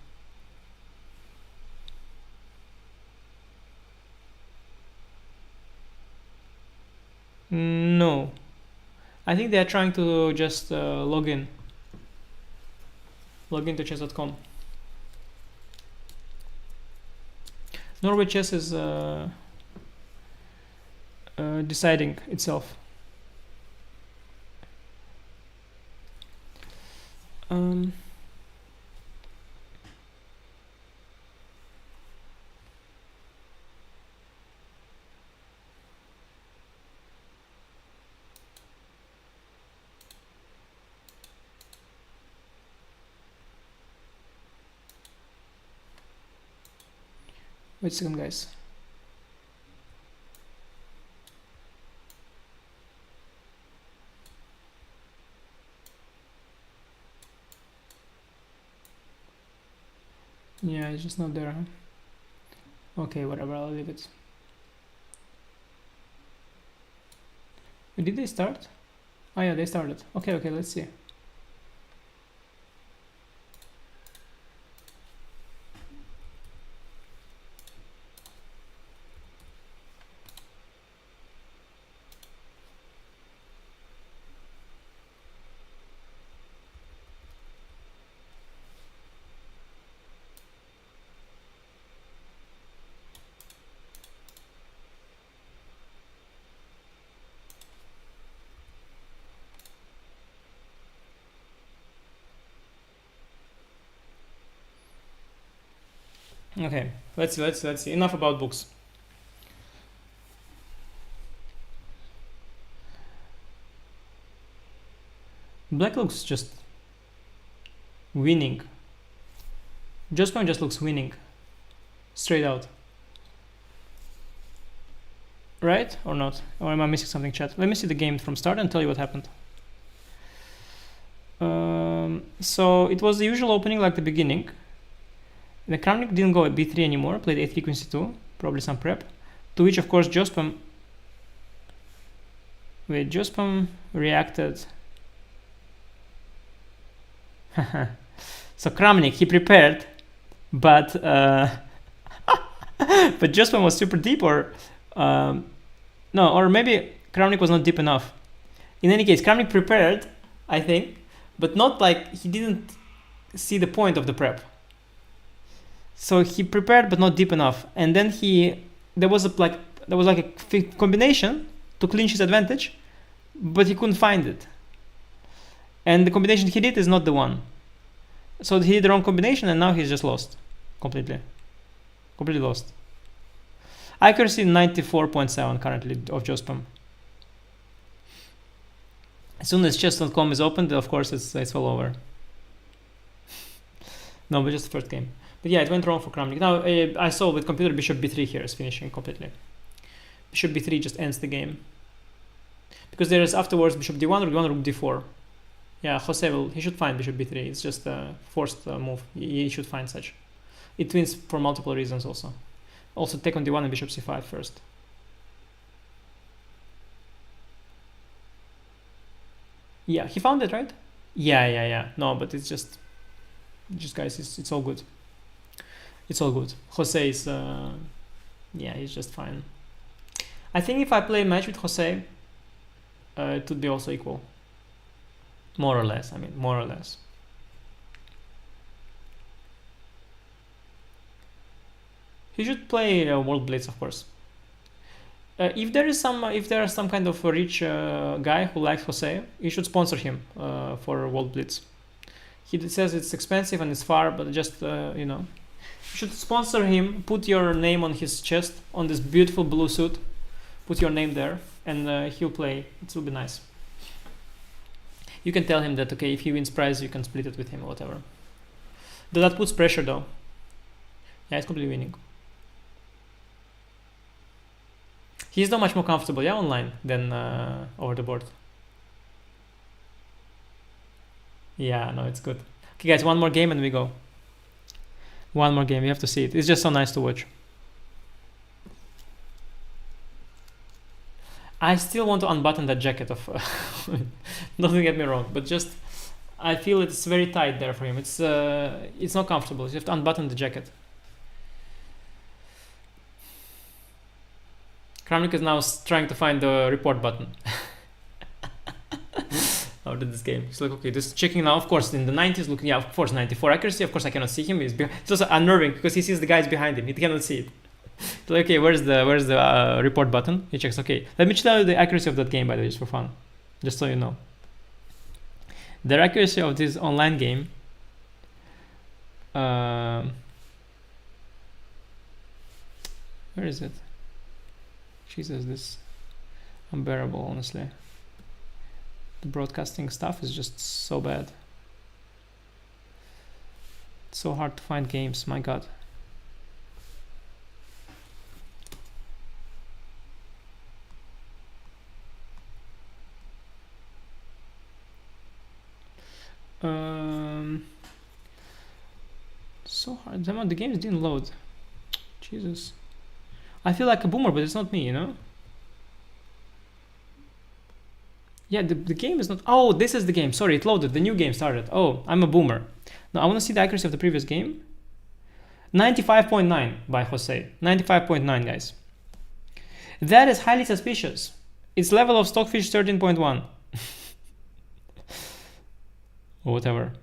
No. I think they are trying to just log in. Log into chess.com. Norway Chess is... deciding itself. Wait a second, guys. Yeah, it's just not there, huh? Okay, whatever, I'll leave it. Did they start? Oh yeah, they started. Okay, let's see. Okay, let's see. Enough about books. Black looks just winning. Jospem just looks winning. Straight out. right? Or not? Or am I missing something, chat? Let me see the game from start and tell you what happened. So it was the usual opening like the beginning. The Kramnik didn't go at b3 anymore, played a3 queen c2, probably some prep. To which, of course, Jospem reacted. So Kramnik, he prepared, but but Jospem was super deep, or no, or maybe Kramnik was not deep enough. In any case, Kramnik prepared, I think, but not like he didn't see the point of the prep. So he prepared, but not deep enough, and then there was like a combination to clinch his advantage, but he couldn't find it. And the combination he did is not the one. So he did the wrong combination, and now he's just lost completely lost. Accuracy 94.7 currently of Jospem. As soon as chess.com is opened, of course it's all over. No, but just the first game. But yeah, it went wrong for Kramnik. Now I saw with computer bishop b3 here is finishing completely. Bishop b3 just ends the game, because there is afterwards bishop d1, rook d1, rook d4. Yeah, Jose he should find bishop b3. It's just a forced move. He should find such. It wins for multiple reasons also. Also take on d1 and bishop c5 first. Yeah, he found it, right? Yeah. No, but it's just guys, it's all good. It's all good. Jose is, yeah, he's just fine. I think if I play a match with Jose, it would be also equal. More or less, I mean, more or less. He should play World Blitz, of course. If there are some kind of a rich guy who likes Jose, you should sponsor him for World Blitz. He says it's expensive and it's far, but just you know, you should sponsor him. Put your name on his chest on this beautiful blue suit. Put your name there, and he'll play. It will be nice. You can tell him that okay, if he wins prize, you can split it with him or whatever. That puts pressure though. Yeah, it's completely winning. He's not much more comfortable, yeah, online than over the board. Yeah, no, it's good. Okay, guys, one more game and we go. One more game, you have to see it. It's just so nice to watch. I still want to unbutton that jacket of... Don't get me wrong, but just... I feel it's very tight there for him. It's not comfortable. You have to unbutton the jacket. Kramnik is now trying to find the report button. How did this game? He's like, okay, this is checking now. Of course, in the 90s, looking, yeah, of course, 94 accuracy. Of course, I cannot see him. It's also unnerving because he sees the guys behind him. He cannot see it. So, okay, where's the report button? He checks. Okay, let me tell you the accuracy of that game, by the way, just for fun, just so you know. The accuracy of this online game. Where is it? Jesus, this unbearable, honestly. The broadcasting stuff is just so bad. It's so hard to find games, my god. So hard. The games didn't load. Jesus. I feel like a boomer, but it's not me, you know? Yeah, the game is not... Oh, this is the game. Sorry, it loaded. The new game started. Oh, I'm a boomer. Now, I want to see the accuracy of the previous game. 95.9 by Jose. 95.9, guys. That is highly suspicious. Its level of Stockfish 13.1. Or whatever.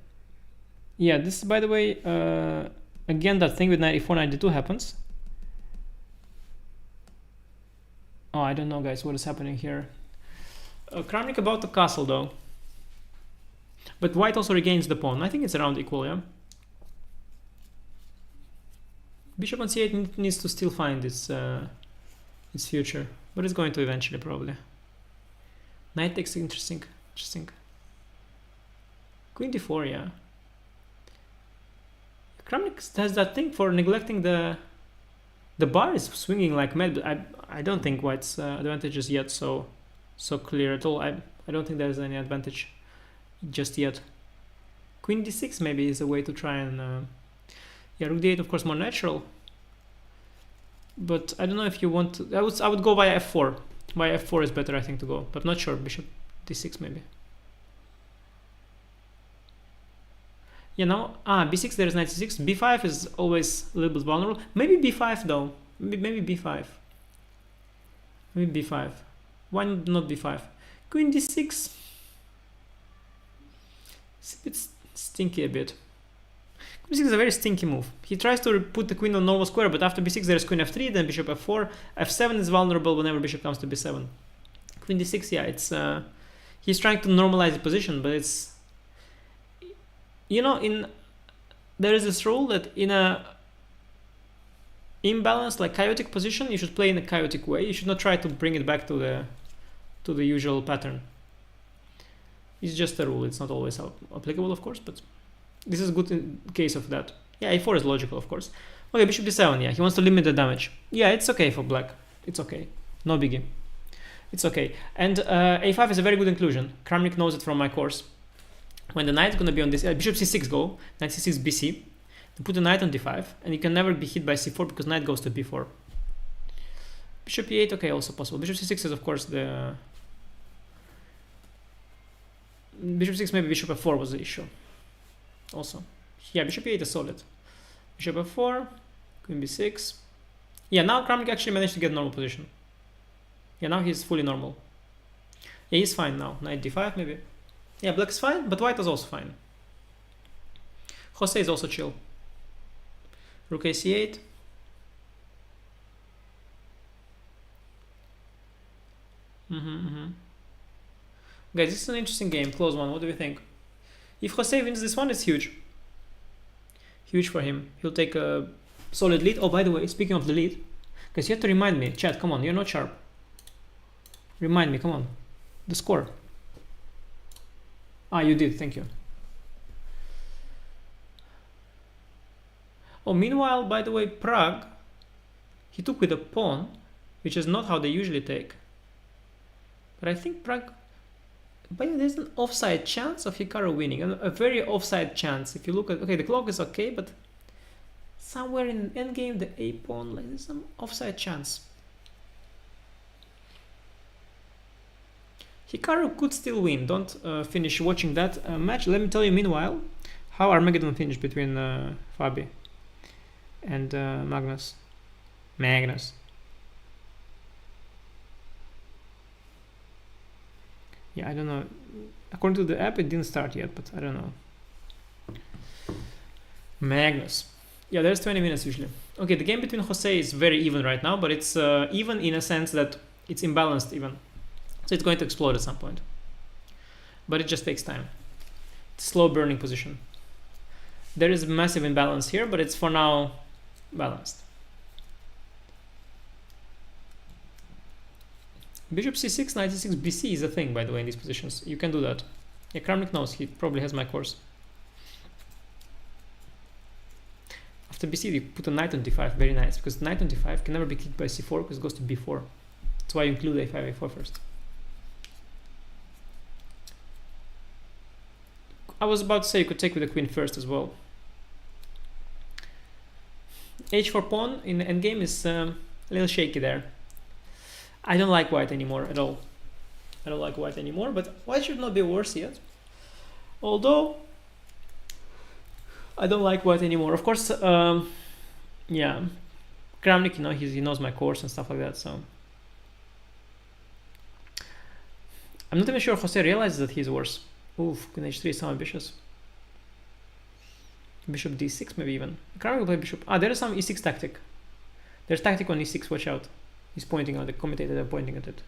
Yeah, this is, by the way, again, that thing with 94, 92 happens. Oh, I don't know, guys, what is happening here. Kramnik about to castle, though. But white also regains the pawn. I think it's around equal, yeah? Bishop on c8 needs to still find its future. But it's going to eventually, probably. Knight takes interesting. Queen d4, yeah. Kramnik has that thing for neglecting the The bar is swinging like mad, but I don't think White's advantage is yet so clear at all. I don't think there's any advantage just yet. Queen d6 maybe is a way to try and yeah, rook d8 of course more natural. But I don't know if you want to, I would go via f4. Via f4 is better I think to go, but I'm not sure. Bishop d6 maybe. Yeah, now b6 there is knight c6. b5 is always a little bit vulnerable. Maybe b5 though. Maybe b5. Maybe b5. Why not b5? Queen d6. It's a bit stinky a bit. Queen d6 is a very stinky move. He tries to put the queen on normal square, but after b6 there is queen f3, then bishop f4. f7 is vulnerable whenever bishop comes to b7. Queen d6, yeah, it's he's trying to normalize the position, but it's, you know, there is this rule that in a imbalanced, like chaotic position, you should play in a chaotic way. You should not try to bring it back to the usual pattern. It's just a rule. It's not always applicable, of course, but this is good in case of that. Yeah, a4 is logical, of course. Okay, bishop d7. Yeah, he wants to limit the damage. Yeah, it's okay for black. It's okay. No biggie. It's okay. And a5 is a very good inclusion. Kramnik knows it from my course. When the knight is going to be on this, bishop c6 go, knight c6 bc, you put the knight on d5, and you can never be hit by c4 because knight goes to b4. Bishop e8, okay, also possible. Bishop c6 is of course the... Bishop 6, maybe bishop f4 was the issue. Also. Yeah, bishop e8 is solid. Bishop f4, queen b6. Yeah, now Kramnik actually managed to get normal position. Yeah, now he's fully normal. Yeah, he's fine now. Knight d5 maybe. Yeah, black is fine, but white is also fine. Jose is also chill. Rook a c8. Guys, this is an interesting game, close one. What do we think? If Jose wins this one, it's huge. Huge for him. He'll take a solid lead. Oh, by the way, speaking of the lead, guys, you have to remind me. Chat, come on, you're not sharp. Remind me, come on. The score. Ah, you did, thank you. Oh, meanwhile, by the way, Prague, he took with a pawn, which is not how they usually take. But I think Prague, but yeah, there's an offside chance of Hikaru winning, a very offside chance. If you look at, okay, the clock is okay, but somewhere in endgame, the a pawn, like there's some offside chance. Hikaru could still win. Don't finish watching that match. Let me tell you, meanwhile, how Armageddon finished between Fabi and Magnus. Yeah, I don't know. According to the app, it didn't start yet, but I don't know. Magnus. Yeah, there's 20 minutes usually. Okay, the game between Jose is very even right now, but it's even in a sense that it's imbalanced even. So it's going to explode at some point. But it just takes time. It's a slow burning position. There is massive imbalance here, but it's for now balanced. Bishop c6, knight c6, bc is a thing, by the way, in these positions. You can do that. Yeah, Kramnik knows. He probably has my course. After bc, you put a knight on d5. Very nice, because knight on d5 can never be kicked by c4 because it goes to b4. That's why you include a5, a4 first. I was about to say you could take with the queen first as well. h4 pawn in the endgame is a little shaky there. I don't like white anymore at all. I don't like white anymore, but white should not be worse yet. Although, I don't like white anymore. Of course, yeah, Kramnik, you know, he knows my course and stuff like that, so. I'm not even sure Jose realizes that he's worse. Oof, queen h3 is so ambitious. Bishop d6 maybe even. Kramnik will play bishop. Ah, there is some e6 tactic. There's tactic on e6, watch out. He's pointing at the commentator, they're pointing at it.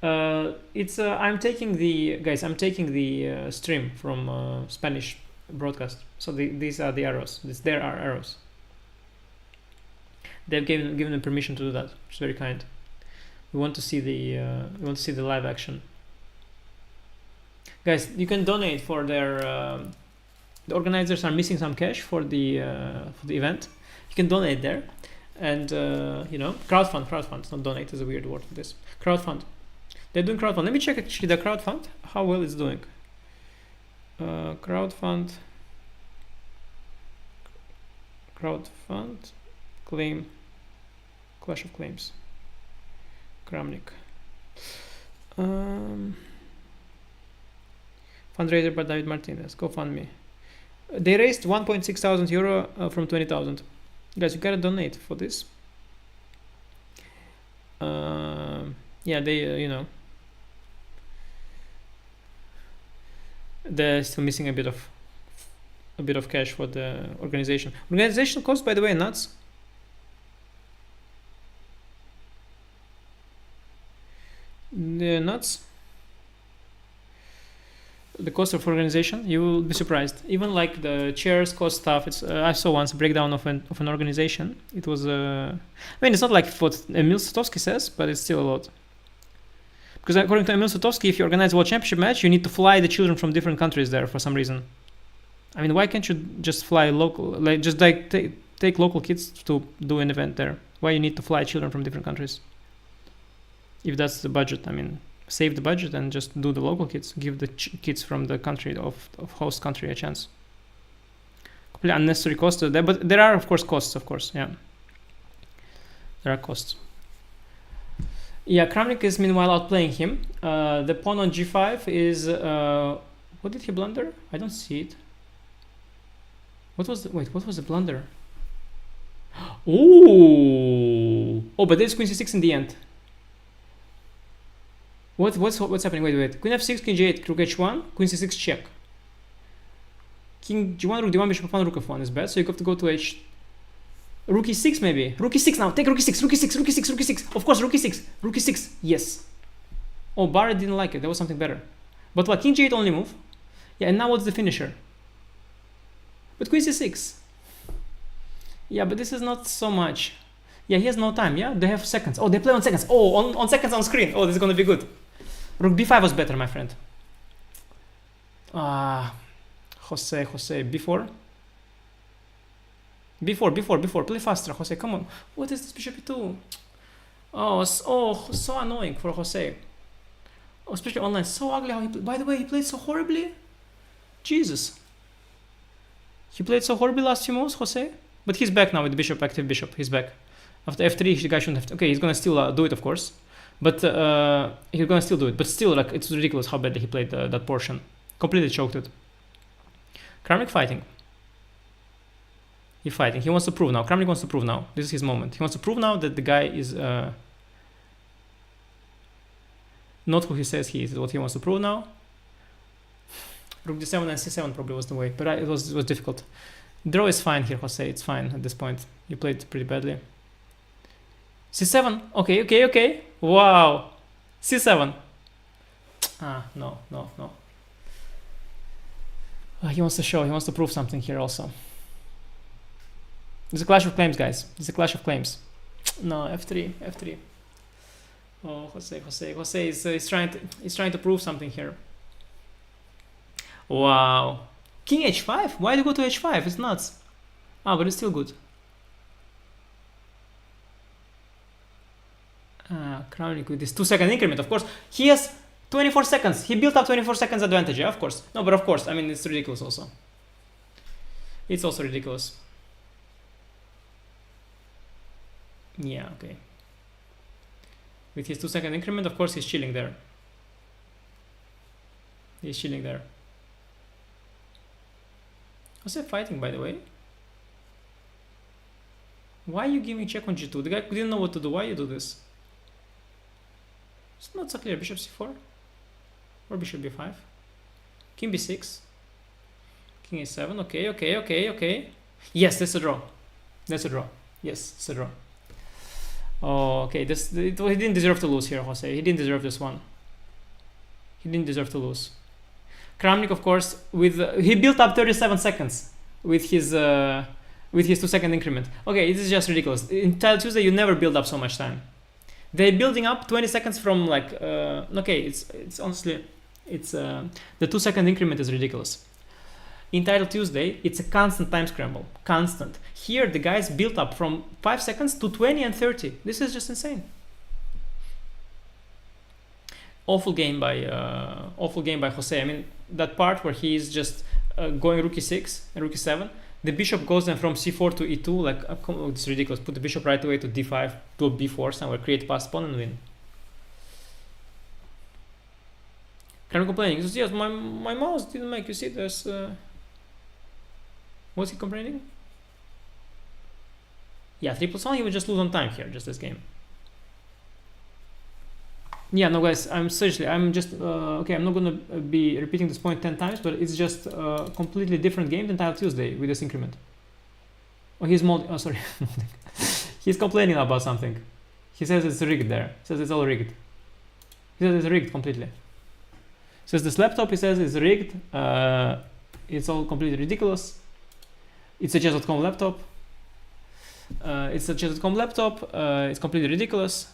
I'm taking the stream from Spanish broadcast. So these are the arrows. There are arrows. They've given them permission to do that, which is very kind. We want to see the live action. Guys, you can donate for their the organizers are missing some cash for the event. You can donate there, and you know, crowdfund. It's not donate, is a weird word for this. Crowdfund. They're doing crowdfund. Let me check actually the crowdfund, how well it's doing. Crowdfund, claim, Clash of Claims, Kramnik. Fundraiser by David Martinez, GoFundMe. They raised 1.6 thousand euro from 20,000. Guys, you gotta donate for this. Yeah, they, you know, they're still missing a bit of cash for the organization. Organization cost, by the way, nuts. The nuts. The cost of organization, you will be surprised. Even like the chairs cost stuff. It's I saw once a breakdown of an organization. It was I mean, it's not like what Emil Sutovsky says, but it's still a lot. Because according to Emil Sutovsky, if you organize a world championship match, you need to fly the children from different countries there for some reason. I mean, why can't you just fly local, like just like take local kids to do an event there? Why you need to fly children from different countries? If that's the budget, I mean, save the budget and just do the local kids. Give the kids from the country of host country a chance. Completely unnecessary cost there, but there are of course costs. Of course, yeah, there are costs. Yeah, Kramnik is meanwhile outplaying him. The pawn on g5 is what did he blunder? I don't see it. What was the blunder? Oh, but there's queen c6 in the end. What's happening? Wait. Queen f6, king g8, rook h1, queen c6 check. King g1, rook d1, bishop f1, rook f1 is bad. So you have to go to h. Rook e6 maybe. Rook e6 now. Take rook e6. Rook e6. Of course, rook e6. Yes. Oh, Barrett didn't like it. There was something better. But what? King g8 only move. Yeah, and now what's the finisher? But queen c6. Yeah, but this is not so much. Yeah, he has no time. Yeah, they have seconds. Oh, they play on seconds. Oh, on seconds on screen. Oh, this is gonna be good. Rook b5 was better, my friend. Jose, b4. Before. Play faster, Jose. Come on. What is this bishop e2? Oh, so annoying for Jose. Oh, especially online. So ugly how he played. By the way, he played so horribly. Jesus. He played so horribly last few moves, Jose. But he's back now with the bishop, active bishop. He's back. After f3, the guy shouldn't have to. Okay, he's gonna still do it, of course. But he's gonna still do it. But still, like, it's ridiculous how badly he played that portion. Completely choked it. Kramnik fighting. He's fighting. He wants to prove now. Kramnik wants to prove now. This is his moment. He wants to prove now that the guy is not who he says he is. What he wants to prove now. Rook d7 and c7 probably was the way, but it was difficult. Draw is fine here, Jose. It's fine at this point. You played pretty badly. c7. Okay. Wow. c7. No. He wants to show. He wants to prove something here also. It's a clash of claims, guys. It's a clash of claims. No, f3. Oh, Jose is trying to prove something here. Wow. King h5? Why do you go to h5? It's nuts. But it's still good. Kramnik with this 2-second increment, of course. He has 24 seconds. He built up 24 seconds advantage, yeah, of course. No, but of course, I mean, it's ridiculous also. It's also ridiculous. Yeah, okay. With his 2-second increment, of course, he's chilling there. What's that fighting, by the way? Why are you giving check on g2? The guy didn't know what to do. Why you do this? It's not so clear. Bishop c4? Or bishop b5? King b6? King a7? Okay. Yes, that's a draw. Yes, it's a draw. Oh, okay. He didn't deserve to lose here, Jose. He didn't deserve this one. He didn't deserve to lose. Kramnik, of course, he built up 37 seconds with his 2-second increment. Okay, this is just ridiculous. In Tile Tuesday, you never build up so much time. They're building up 20 seconds from like okay, it's honestly the 2-second increment is ridiculous. In Title Tuesday, it's a constant time scramble. Constant. Here, the guys built up from 5 seconds to 20 and 30. This is just insane. Awful game by Jose. I mean, that part where he's just going rook e6 and rook e7. The bishop goes then from c4 to e2. Like, it's ridiculous. Put the bishop right away to d5, to b4 somewhere, create pass pawn and win. Kramnik complaining. He says, yes, my mouse didn't make. You see, there's. What's he complaining? Yeah, 3+1. He would just lose on time here, just this game. Yeah, no, guys, I'm just okay. I'm not gonna be repeating this point 10 times, but it's just a completely different game than Title Tuesday with this increment. Oh, he's molding. Oh, sorry, he's complaining about something. He says it's rigged there. He says it's all rigged. He says it's rigged completely. He says this laptop, he says, is rigged. It's all completely ridiculous. It's a chess.com laptop. It's a chess.com laptop. It's completely ridiculous.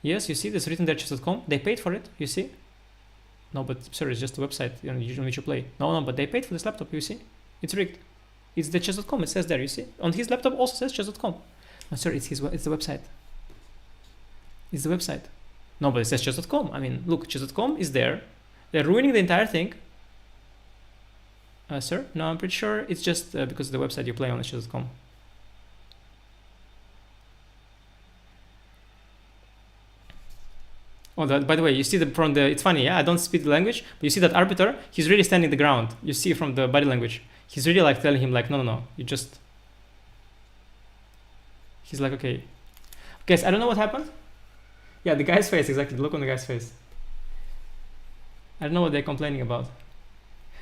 Yes, you see, this written there, chess.com. They paid for it, you see? No, but sorry, it's just a website on which you play. No, but they paid for this laptop, you see? It's rigged. It's the chess.com, it says there, you see? On his laptop also says chess.com. Oh, sorry, it's the website. It's the website. No, but it says chess.com. I mean, look, chess.com is there. They're ruining the entire thing. Sir? No, I'm pretty sure it's just because the website you play on is chess.com. Oh, by the way, you see from the, it's funny, yeah, I don't speak the language, but you see that arbiter, he's really standing the ground. You see from the body language. He's really like telling him like, no, you just, he's like, okay. Guys, I don't know what happened. Yeah, the guy's face, exactly, look on the guy's face. I don't know what they're complaining about.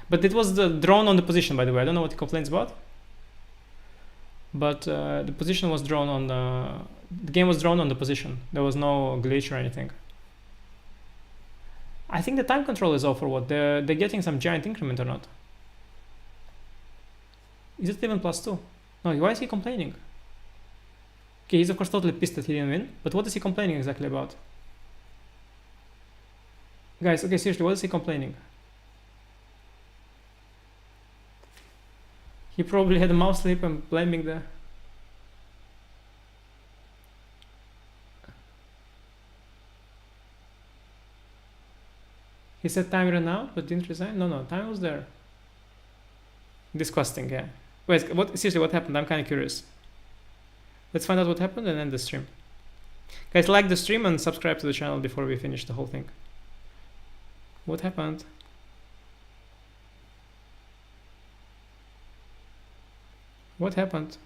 But it was the drawn on the position, by the way. I don't know what he complains about. But the position was drawn on the game was drawn on the position. There was no glitch or anything. I think the time control is off or what? They're getting some giant increment or not? Is it even +2? No, why is he complaining? Okay, he's of course totally pissed that he didn't win. But what is he complaining exactly about? Guys, okay, seriously, what is he complaining? He probably had a mouse slip and blaming the... He said time ran out, but didn't resign? No, time was there. Disgusting, yeah. Wait, seriously, what happened? I'm kind of curious. Let's find out what happened and end the stream. Guys, like the stream and subscribe to the channel before we finish the whole thing. What happened? What happened?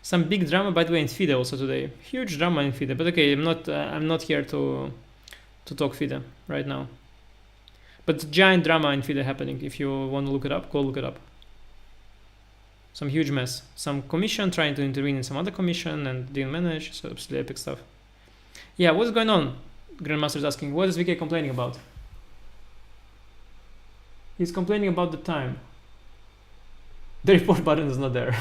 Some big drama, by the way, in FIDE also today. Huge drama in FIDE, but okay, I'm not here to talk FIDE right now. But giant drama in FIDE happening. If you want to look it up, go look it up. Some huge mess. Some commission trying to intervene in some other commission and didn't manage. So absolutely epic stuff. Yeah, what's going on? Grandmaster is asking. What is VK complaining about? He's complaining about the time. The report button is not there.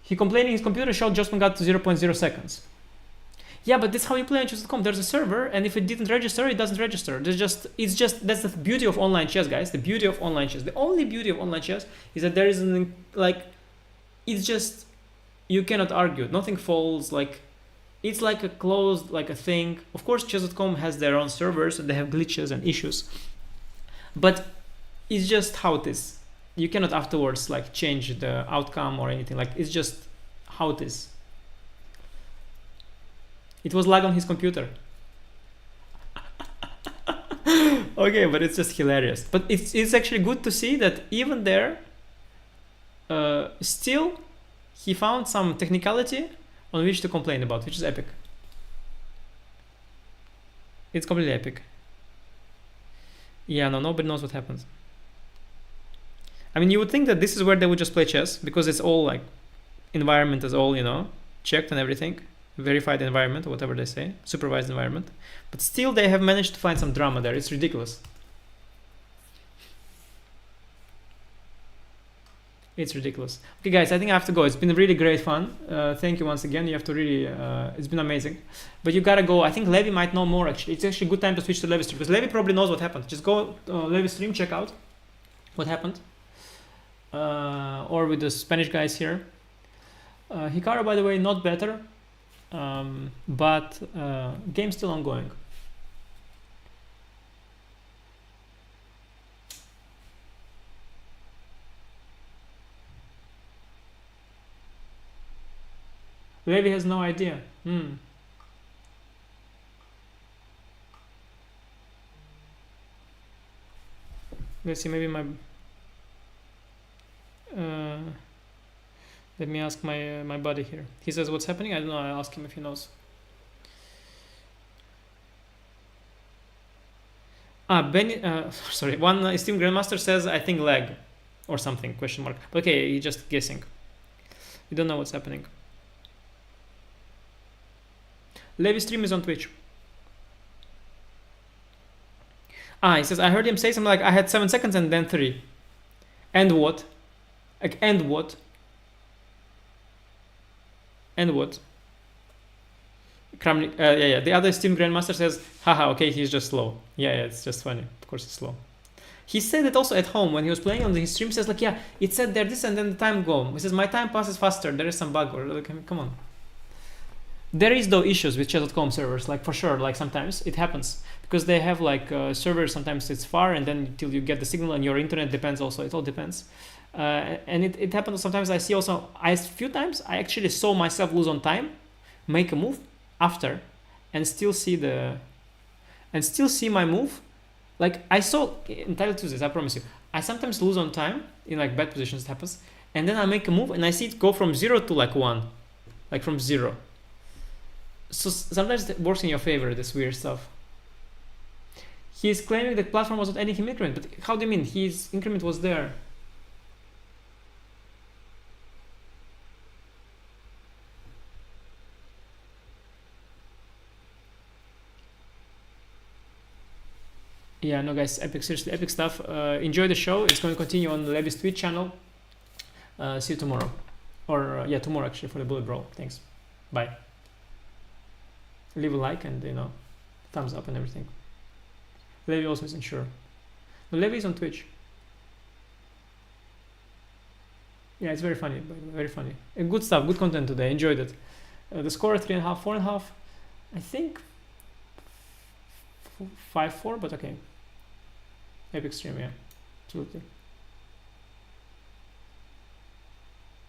He complaining his computer showed Jospem got to 0.0 seconds. Yeah, but that's how you play on chess.com. There's a server, and if it didn't register, it doesn't register. That's the beauty of online chess, guys. The beauty of online chess. The only beauty of online chess is that there isn't it's just, you cannot argue. Nothing falls. Like, it's like a closed, like a thing. Of course, chess.com has their own servers, and they have glitches and issues. But it's just how it is. You cannot afterwards like change the outcome or anything. Like, it's just how it is. It was lag on his computer. Okay, but it's just hilarious. But it's actually good to see that even there, still he found some technicality on which to complain about, which is epic. It's completely epic. Yeah, no, nobody knows what happens. I mean, you would think that this is where they would just play chess, because it's all like, environment is all, you know, checked and everything. Verified environment, or whatever they say, supervised environment. But still they have managed to find some drama there. It's ridiculous. It's ridiculous. Okay, guys, I think I have to go. It's been really great fun. Thank you once again. You have to really, it's been amazing. But you gotta go. I think Levi might know more actually. It's actually a good time to switch to Levi stream because Levi probably knows what happened. Just go Levi stream, check out what happened. Or with the Spanish guys here. Hikaru, by the way, not better. But game's still ongoing. Levi has no idea. Let's see, maybe my... let me ask my buddy here. He says what's happening. I don't know. I'll ask him if he knows. Benny, sorry. One esteemed grandmaster says I think lag or something, question mark. Okay, he's just guessing. We don't know what's happening. Levi stream is on Twitch. He says I heard him say something like I had 7 seconds and then 3. And what? Like, and what? And what? Kramnik, yeah. The other Steam Grandmaster says, haha, okay, he's just slow. Yeah, it's just funny. Of course, it's slow. He said it also at home when he was playing on his stream. Says like, yeah, it said there this and then the time go. He says my time passes faster. There is some bug or like, come on. There is though issues with chess.com servers, like for sure, like sometimes it happens because they have like servers. Sometimes it's far, and then till you get the signal, and your internet depends also. It all depends. And it happens sometimes. I see also, a few times I actually saw myself lose on time, make a move after, and still see my move. Like I saw entitled to this, I promise you. I sometimes lose on time in like bad positions. It happens, and then I make a move and I see it go from 0 to like 1, like from 0. So sometimes it works in your favor. This weird stuff. He is claiming the platform was not adding him increment, but how do you mean? His increment was there. Yeah, no guys, epic, seriously epic stuff. Enjoy the show. It's going to continue on Levi's Twitch channel. See you tomorrow. Or yeah, tomorrow actually for the bullet brawl. Thanks. Bye. Leave a like and thumbs up and everything. Levi also isn't sure. No, Levi is on Twitch. Yeah, it's very funny, by the way, very funny. And good stuff, good content today. Enjoyed it. The score 3.5, 4.5. I think 5-4, but okay. Epic stream, yeah, absolutely.